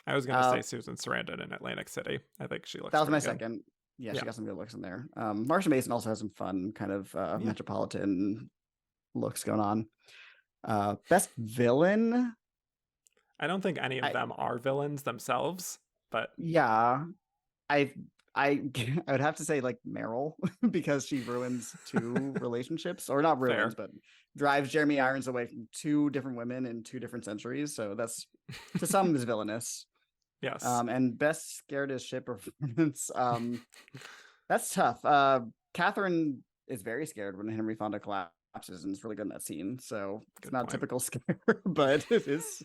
[SPEAKER 1] I was going to say Susan Sarandon in Atlantic City. I think she looks
[SPEAKER 2] That was my
[SPEAKER 1] good.
[SPEAKER 2] second. Yeah, she got some good looks in there. Marsha Mason also has some fun kind of metropolitan looks going on. Best villain?
[SPEAKER 1] I don't think any of them are villains themselves, but
[SPEAKER 2] yeah, I would have to say like Meryl because she ruins two relationships, or not ruins, but drives Jeremy Irons away from two different women in two different centuries. So that's to some is villainous.
[SPEAKER 1] Yes.
[SPEAKER 2] And best scared as shit performance. That's tough. Catherine is very scared when Henry Fonda collapses and is really good in that scene. So it's not typical scare, but it is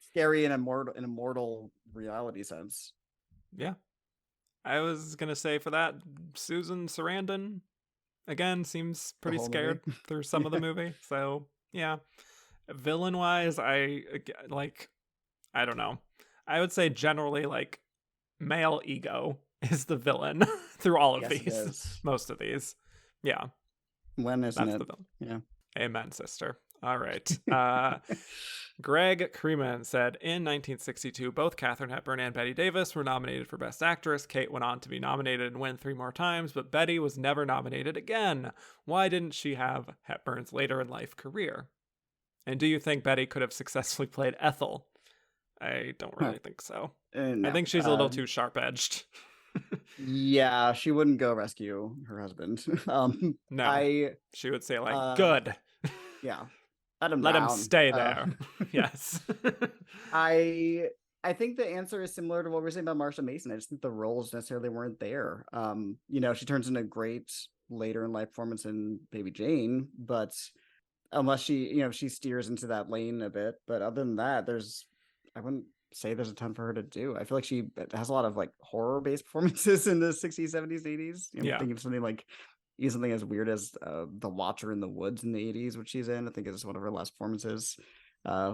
[SPEAKER 2] scary in a mortal reality sense.
[SPEAKER 1] Yeah. I was gonna say for that, Susan Sarandon again seems pretty scared through some of the movie. So yeah. Villain wise, I don't know. I would say generally like male ego is the villain through all of these. Most of these. Yeah.
[SPEAKER 2] When isn't
[SPEAKER 1] That's
[SPEAKER 2] it?
[SPEAKER 1] The villain.
[SPEAKER 2] Yeah.
[SPEAKER 1] Amen, sister. All right. Greg Creeman said, in 1962, both Katharine Hepburn and Bette Davis were nominated for Best Actress. Kate went on to be nominated and win 3 more times, but Bette was never nominated again. Why didn't she have Hepburn's later in life career? And do you think Bette could have successfully played Ethel? I don't really think so. No. I think she's a little too sharp-edged.
[SPEAKER 2] Yeah, she wouldn't go rescue her husband.
[SPEAKER 1] No, she would say like, good.
[SPEAKER 2] Yeah.
[SPEAKER 1] Let him stay there. Yes.
[SPEAKER 2] I think the answer is similar to what we were saying about Marsha Mason. I just think the roles necessarily weren't there. She turns in a great later in life performance in Baby Jane, but unless she steers into that lane a bit. But other than that, I wouldn't say there's a ton for her to do. I feel like she has a lot of like horror-based performances in the 60s, 70s, 80s. Think of something like something as weird as The Watcher in the Woods in the 80s, which she's in. I think is one of her last performances,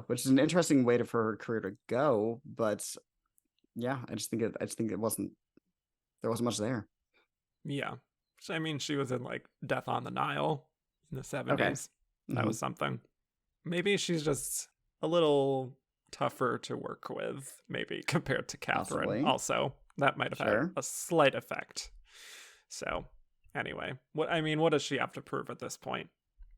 [SPEAKER 2] which is an interesting way for her career to go. But yeah, I just think it wasn't. There wasn't much there.
[SPEAKER 1] Yeah, I mean, she was in like Death on the Nile in the 70s.
[SPEAKER 2] Okay.
[SPEAKER 1] That was something. Maybe she's just a little tougher to work with, maybe compared to Catherine. Possibly. Also, that might have had a slight effect. So. Anyway, what does she have to prove at this point?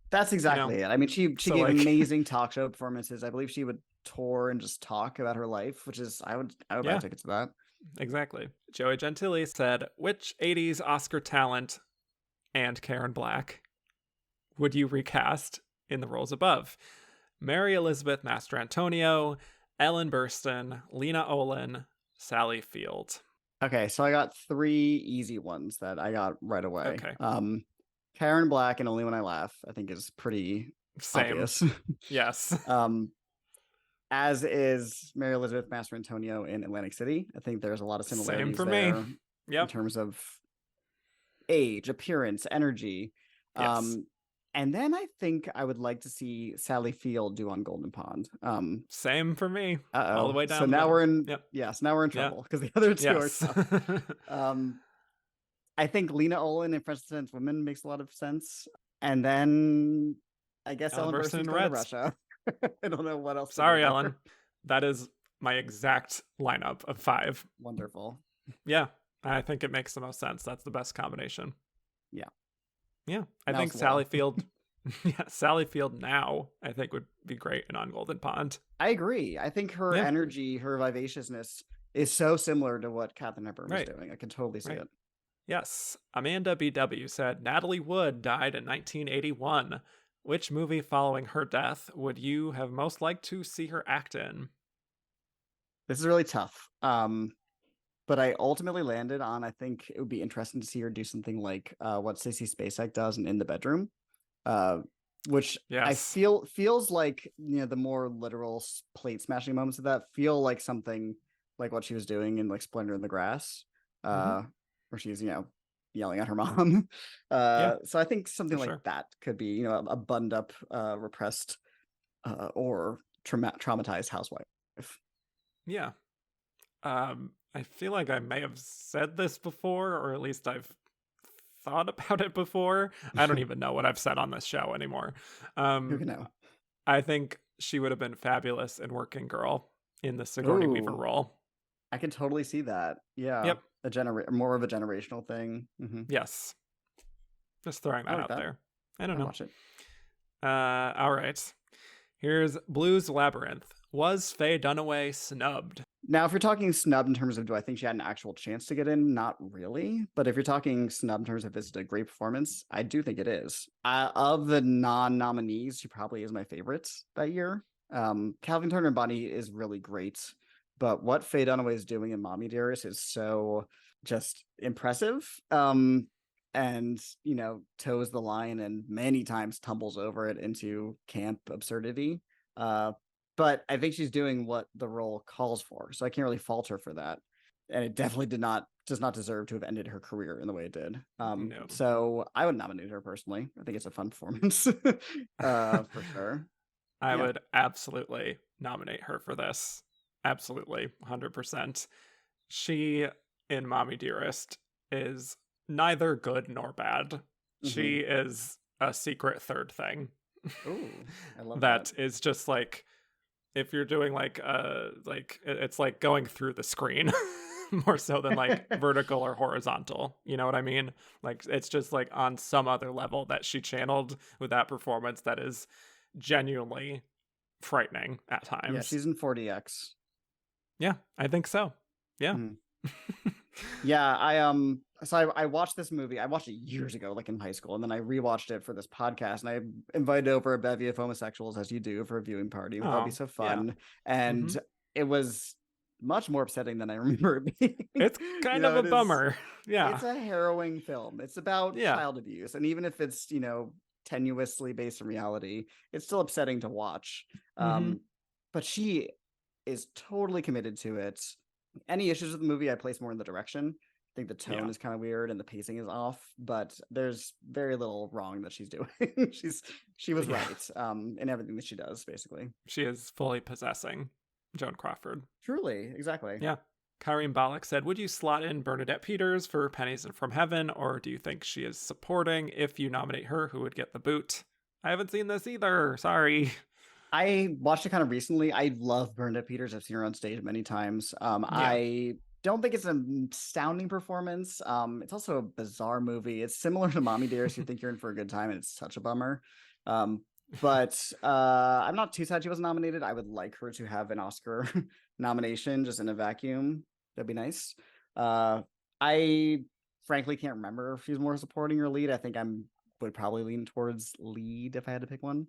[SPEAKER 2] That's exactly it. I mean, she gave amazing talk show performances. I believe she would tour and just talk about her life, which is I would buy tickets to that.
[SPEAKER 1] Exactly. Joey Gentili said, which 80s Oscar talent and Karen Black would you recast in the roles above? Mary Elizabeth Mastrantonio, Ellen Burstyn, Lena Olin, Sally Field.
[SPEAKER 2] Okay, so I got 3 easy ones that I got right away.
[SPEAKER 1] Okay.
[SPEAKER 2] Karen Black and Only When I Laugh, I think is pretty obvious.
[SPEAKER 1] Yes.
[SPEAKER 2] As is Mary Elizabeth Mastrantonio in Atlantic City. I think there's a lot of similarities
[SPEAKER 1] Same for
[SPEAKER 2] there
[SPEAKER 1] me. Yep.
[SPEAKER 2] In terms of age, appearance, energy.
[SPEAKER 1] Yes.
[SPEAKER 2] And then I think I would like to see Sally Field do On Golden Pond.
[SPEAKER 1] Same for me. All the way down.
[SPEAKER 2] So now we're in. Yep. Yeah. So now we're in trouble because the other two are tough. I think Lena Olin in French Descent Women makes a lot of sense. And then I guess Ellen Burstyn going to Russia. I don't know what else.
[SPEAKER 1] Sorry, Ellen. That is my exact lineup of 5.
[SPEAKER 2] Wonderful.
[SPEAKER 1] Yeah. I think it makes the most sense. That's the best combination.
[SPEAKER 2] Yeah.
[SPEAKER 1] Yeah. I think Sally Field. Yeah, Sally Field now, I think, would be great in On Golden Pond.
[SPEAKER 2] I agree. I think her energy, her vivaciousness is so similar to what Katharine Hepburn was doing. I can totally see it.
[SPEAKER 1] Yes. Amanda BW said, Natalie Wood died in 1981. Which movie following her death would you have most liked to see her act in?
[SPEAKER 2] This is really tough. But I ultimately landed on, I think it would be interesting to see her do something like what Sissy Spacek does in the Bedroom, uh, which I
[SPEAKER 1] Yes.
[SPEAKER 2] feel feels like, the more literal plate smashing moments of that feel like something like what she was doing in like Splendor in the Grass,
[SPEAKER 1] Mm-hmm.
[SPEAKER 2] where she's, yelling at her mom.
[SPEAKER 1] Yeah,
[SPEAKER 2] So I think something
[SPEAKER 1] for
[SPEAKER 2] like
[SPEAKER 1] sure.
[SPEAKER 2] that could be, a buttoned up, repressed, or traumatized housewife.
[SPEAKER 1] Yeah. I feel like I may have said this before, or at least I've thought about it before. I don't even know what I've said on this show anymore.
[SPEAKER 2] Who
[SPEAKER 1] Um,
[SPEAKER 2] can know?
[SPEAKER 1] I think she would have been fabulous in Working Girl in the Sigourney Weaver
[SPEAKER 2] Ooh.
[SPEAKER 1] role.
[SPEAKER 2] I can totally see that. Yeah.
[SPEAKER 1] Yep.
[SPEAKER 2] More of a generational thing.
[SPEAKER 1] Yes. Just throwing
[SPEAKER 2] I
[SPEAKER 1] that
[SPEAKER 2] like
[SPEAKER 1] out
[SPEAKER 2] that.
[SPEAKER 1] there. I don't
[SPEAKER 2] I'd
[SPEAKER 1] know.
[SPEAKER 2] watch it.
[SPEAKER 1] All right. Here's Blues Labyrinth. Was Faye Dunaway snubbed?
[SPEAKER 2] Now, if you're talking snub in terms of do I think she had an actual chance to get in? Not really. But if you're talking snub in terms of is it a great performance? I do think it is. Of the non-nominees, she probably is my favorite that year. Calvin Turner and Bonnie is really great. But what Faye Dunaway is doing in Mommy Dearest is so just impressive. And, toes the line and many times tumbles over it into camp absurdity. But I think she's doing what the role calls for, so I can't really fault her for that. And it definitely does not deserve to have ended her career in the way it did.
[SPEAKER 1] No.
[SPEAKER 2] So I would nominate her personally. I think it's a fun performance, for sure.
[SPEAKER 1] I
[SPEAKER 2] Yeah.
[SPEAKER 1] would absolutely nominate her for this. Absolutely. 100%. She, in Mommy Dearest, is neither good nor bad.
[SPEAKER 2] Mm-hmm.
[SPEAKER 1] She is a secret third thing.
[SPEAKER 2] Ooh, I love that.
[SPEAKER 1] That is just like, if you're doing it's like going through the screen more so than like vertical or horizontal. You know what I mean? Like it's just like on some other level that she channeled with that performance that is genuinely frightening at
[SPEAKER 2] Yeah,
[SPEAKER 1] times.
[SPEAKER 2] she's in 40X.
[SPEAKER 1] Yeah, I think so. Yeah.
[SPEAKER 2] Mhm. Yeah, I watched this movie. I watched it years ago, like in high school, and then I rewatched it for this podcast. And I invited over a bevy of homosexuals, as you do, for a viewing party. We thought it'd be
[SPEAKER 1] Oh,
[SPEAKER 2] so
[SPEAKER 1] yeah.
[SPEAKER 2] fun, and
[SPEAKER 1] Hmm.
[SPEAKER 2] it was much more upsetting than I remember it being.
[SPEAKER 1] It's kind of a bummer. Yeah.
[SPEAKER 2] It's a harrowing film. It's about
[SPEAKER 1] Yeah.
[SPEAKER 2] child abuse, and even if it's tenuously based in reality, it's still upsetting to watch.
[SPEAKER 1] Hmm.
[SPEAKER 2] But she is totally committed to it. Any issues with the movie, I place more in the direction. I think the tone
[SPEAKER 1] Yeah.
[SPEAKER 2] is kind of weird and the pacing is off, but there's very little wrong that she's doing. She was
[SPEAKER 1] Yeah.
[SPEAKER 2] right in everything that she does, basically.
[SPEAKER 1] She is fully possessing Joan Crawford.
[SPEAKER 2] Truly, exactly.
[SPEAKER 1] Yeah. Kareem Balak said, would you slot in Bernadette Peters for Pennies from Heaven, or do you think she is supporting? If you nominate her, who would get the boot? I haven't seen this either. Sorry.
[SPEAKER 2] I watched it kind of recently. I love Bernadette Peters. I've seen her on stage many times.
[SPEAKER 1] Yeah.
[SPEAKER 2] I don't think it's an astounding performance. It's also a bizarre movie. It's similar to Mommy Dearest. You think you're in for a good time, and it's such a bummer. But I'm not too sad she wasn't nominated. I would like her to have an Oscar nomination just in a vacuum. That'd be nice. I frankly can't remember if she's more supporting or lead. I think would probably lean towards lead if I had to pick one.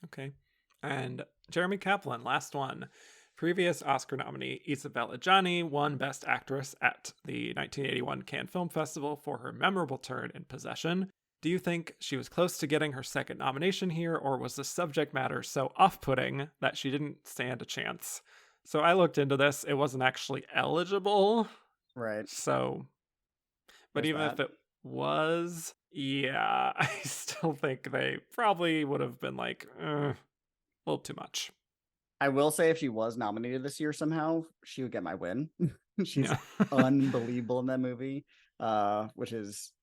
[SPEAKER 1] Okay. And Jeremy Kaplan, last one. Previous Oscar nominee Isabelle Adjani won Best Actress at the 1981 Cannes Film Festival for her memorable turn in Possession. Do you think she was close to getting her second nomination here, or was the subject matter so off-putting that she didn't stand a chance? So I looked into this. It wasn't actually eligible.
[SPEAKER 2] Right.
[SPEAKER 1] So, but
[SPEAKER 2] There's
[SPEAKER 1] even if
[SPEAKER 2] that.
[SPEAKER 1] it was, yeah, I still think they probably would have been like, a little too much.
[SPEAKER 2] I will say if she was nominated this year somehow, she would get my win. She's
[SPEAKER 1] Yeah.
[SPEAKER 2] unbelievable in that movie. Which is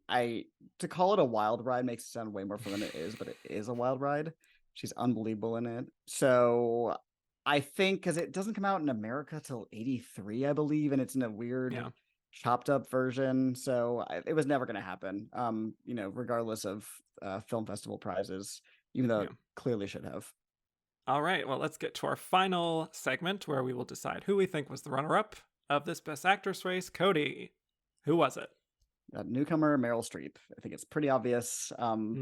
[SPEAKER 2] I to call it a wild ride makes it sound way more fun than it is, but it is a wild ride. She's unbelievable in it. So I think because it doesn't come out in America till 83, I believe, and it's in a weird
[SPEAKER 1] Yeah.
[SPEAKER 2] chopped up version. So it was never going to happen. Regardless of film festival prizes, even though
[SPEAKER 1] Yeah.
[SPEAKER 2] it clearly should have.
[SPEAKER 1] All right. Well, let's get to our final segment where we will decide who we think was the runner up of this Best Actress race. Cody, who was it?
[SPEAKER 2] newcomer Meryl Streep. I think it's pretty obvious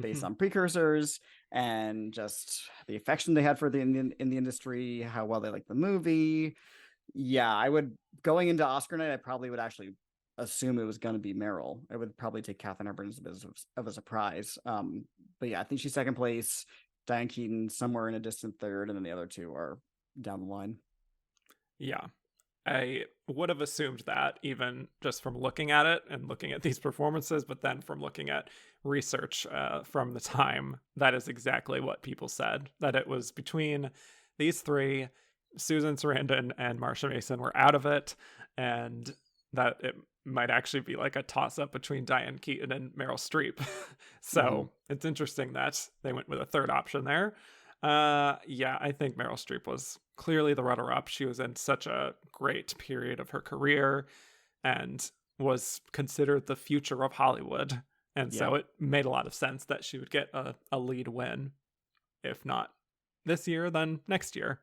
[SPEAKER 2] based on precursors and just the affection they had for in the industry, how well they liked the movie. Yeah, I would, going into Oscar night, I probably would actually assume it was going to be Meryl. I would probably take Katharine Hepburn as a bit of a surprise. But yeah, I think she's second place. Diane Keaton somewhere in a distant third, and then the other two are down the line.
[SPEAKER 1] Yeah, I would have assumed that even just from looking at it and looking at these performances, but then from looking at research from the time, that is exactly what people said, that it was between these three. Susan Sarandon and Marsha Mason were out of it, and that it might actually be like a toss-up between Diane Keaton and Meryl Streep. So it's interesting that they went with a third option there. Yeah, I think Meryl Streep was clearly the runner-up. She was in such a great period of her career and was considered the future of Hollywood. And so it made a lot of sense that she would get a lead win. If not this year, then next year.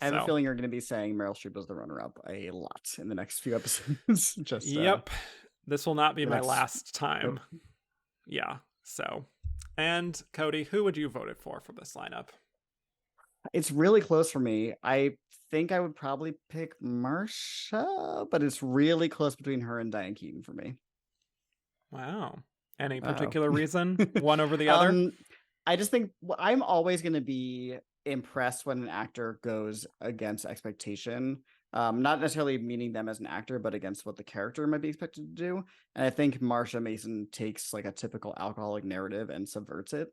[SPEAKER 2] I have a feeling you're going to be saying Meryl Streep was the runner-up a lot in the next few episodes.
[SPEAKER 1] Yep. This will not be my last time. Nope. Yeah. So, and Cody, who would you voted for this lineup?
[SPEAKER 2] It's really close for me. I think I would probably pick Marsha, but it's really close between her and Diane Keaton for me.
[SPEAKER 1] Wow. Any particular reason? One over the other?
[SPEAKER 2] I just think I'm always going to be impressed when an actor goes against expectation, not necessarily meaning them as an actor, but against what the character might be expected to do. And I think Marsha Mason takes like a typical alcoholic narrative and subverts it.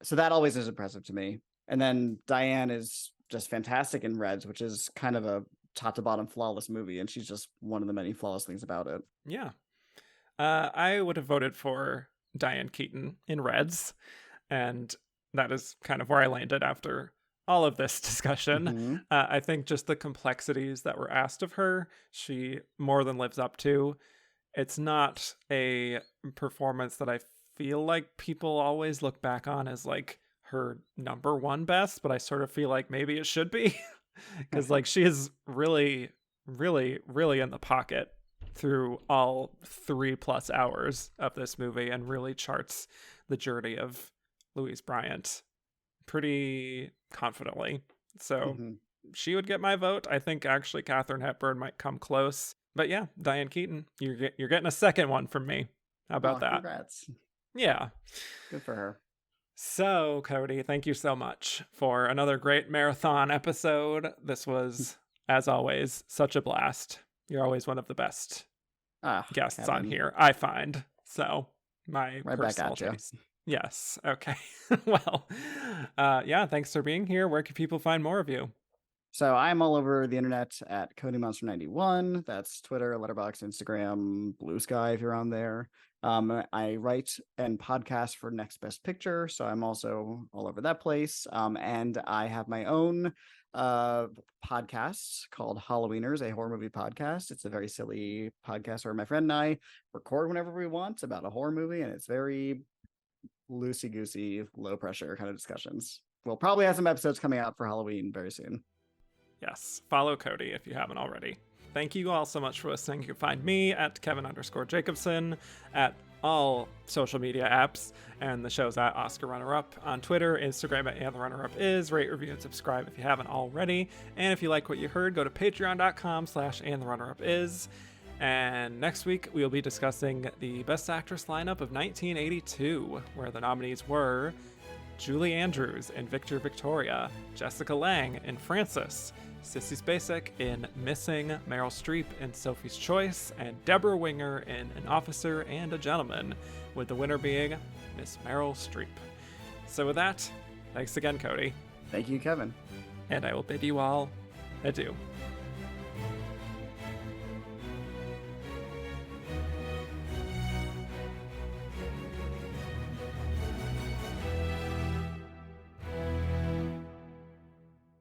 [SPEAKER 2] So that always is impressive to me. And then Diane is just fantastic in Reds, which is kind of a top to bottom flawless movie. And she's just one of the many flawless things about it.
[SPEAKER 1] Yeah. I would have voted for Diane Keaton in Reds. And that is kind of where I landed after all of this discussion. I think just the complexities that were asked of her, she more than lives up to. It's not a performance that I feel like people always look back on as like her number one best, but I sort of feel like maybe it should be because like she is really, really, really in the pocket through all 3+ hours of this movie and really charts the journey of Louise Bryant pretty confidently. So she would get my vote. I think actually Katharine Hepburn might come close. But yeah, Diane Keaton, you're getting a second one from me. How about that?
[SPEAKER 2] Congrats.
[SPEAKER 1] Yeah.
[SPEAKER 2] Good for her.
[SPEAKER 1] So, Cody, thank you so much for another great marathon episode. This was, as always, such a blast. You're always one of the best guests Kevin. On here, I find. So, my
[SPEAKER 2] right
[SPEAKER 1] personal
[SPEAKER 2] back at
[SPEAKER 1] taste. Yes. Okay. Well, yeah, thanks for being here. Where can people find more of you?
[SPEAKER 2] So I'm all over the internet at CodyMonster91. That's Twitter, Letterboxd, Instagram, Blue Sky if you're on there. I write and podcast for Next Best Picture, so I'm also all over that place. And I have my own podcast called Halloweeners, a horror movie podcast. It's a very silly podcast where my friend and I record whenever we want about a horror movie, and it's very loosey-goosey, low-pressure kind of discussions. We'll probably have some episodes coming out for Halloween very soon.
[SPEAKER 1] Yes, follow Cody if you haven't already. Thank you all so much for listening. You can find me at Kevin_Jacobson at all social media apps, and the show's at Oscar Runner Up on Twitter, Instagram at And the Runner Up Is. Rate, review, and subscribe if you haven't already. And if you like what you heard, go to patreon.com/And the Runner Up Is. And next week, we'll be discussing the Best Actress lineup of 1982, where the nominees were Julie Andrews in Victor Victoria, Jessica Lange in Frances, Sissy Spacek in Missing, Meryl Streep in Sophie's Choice, and Deborah Winger in An Officer and a Gentleman, with the winner being Miss Meryl Streep. So with that, thanks again, Cody.
[SPEAKER 2] Thank you, Kevin.
[SPEAKER 1] And I will bid you all adieu.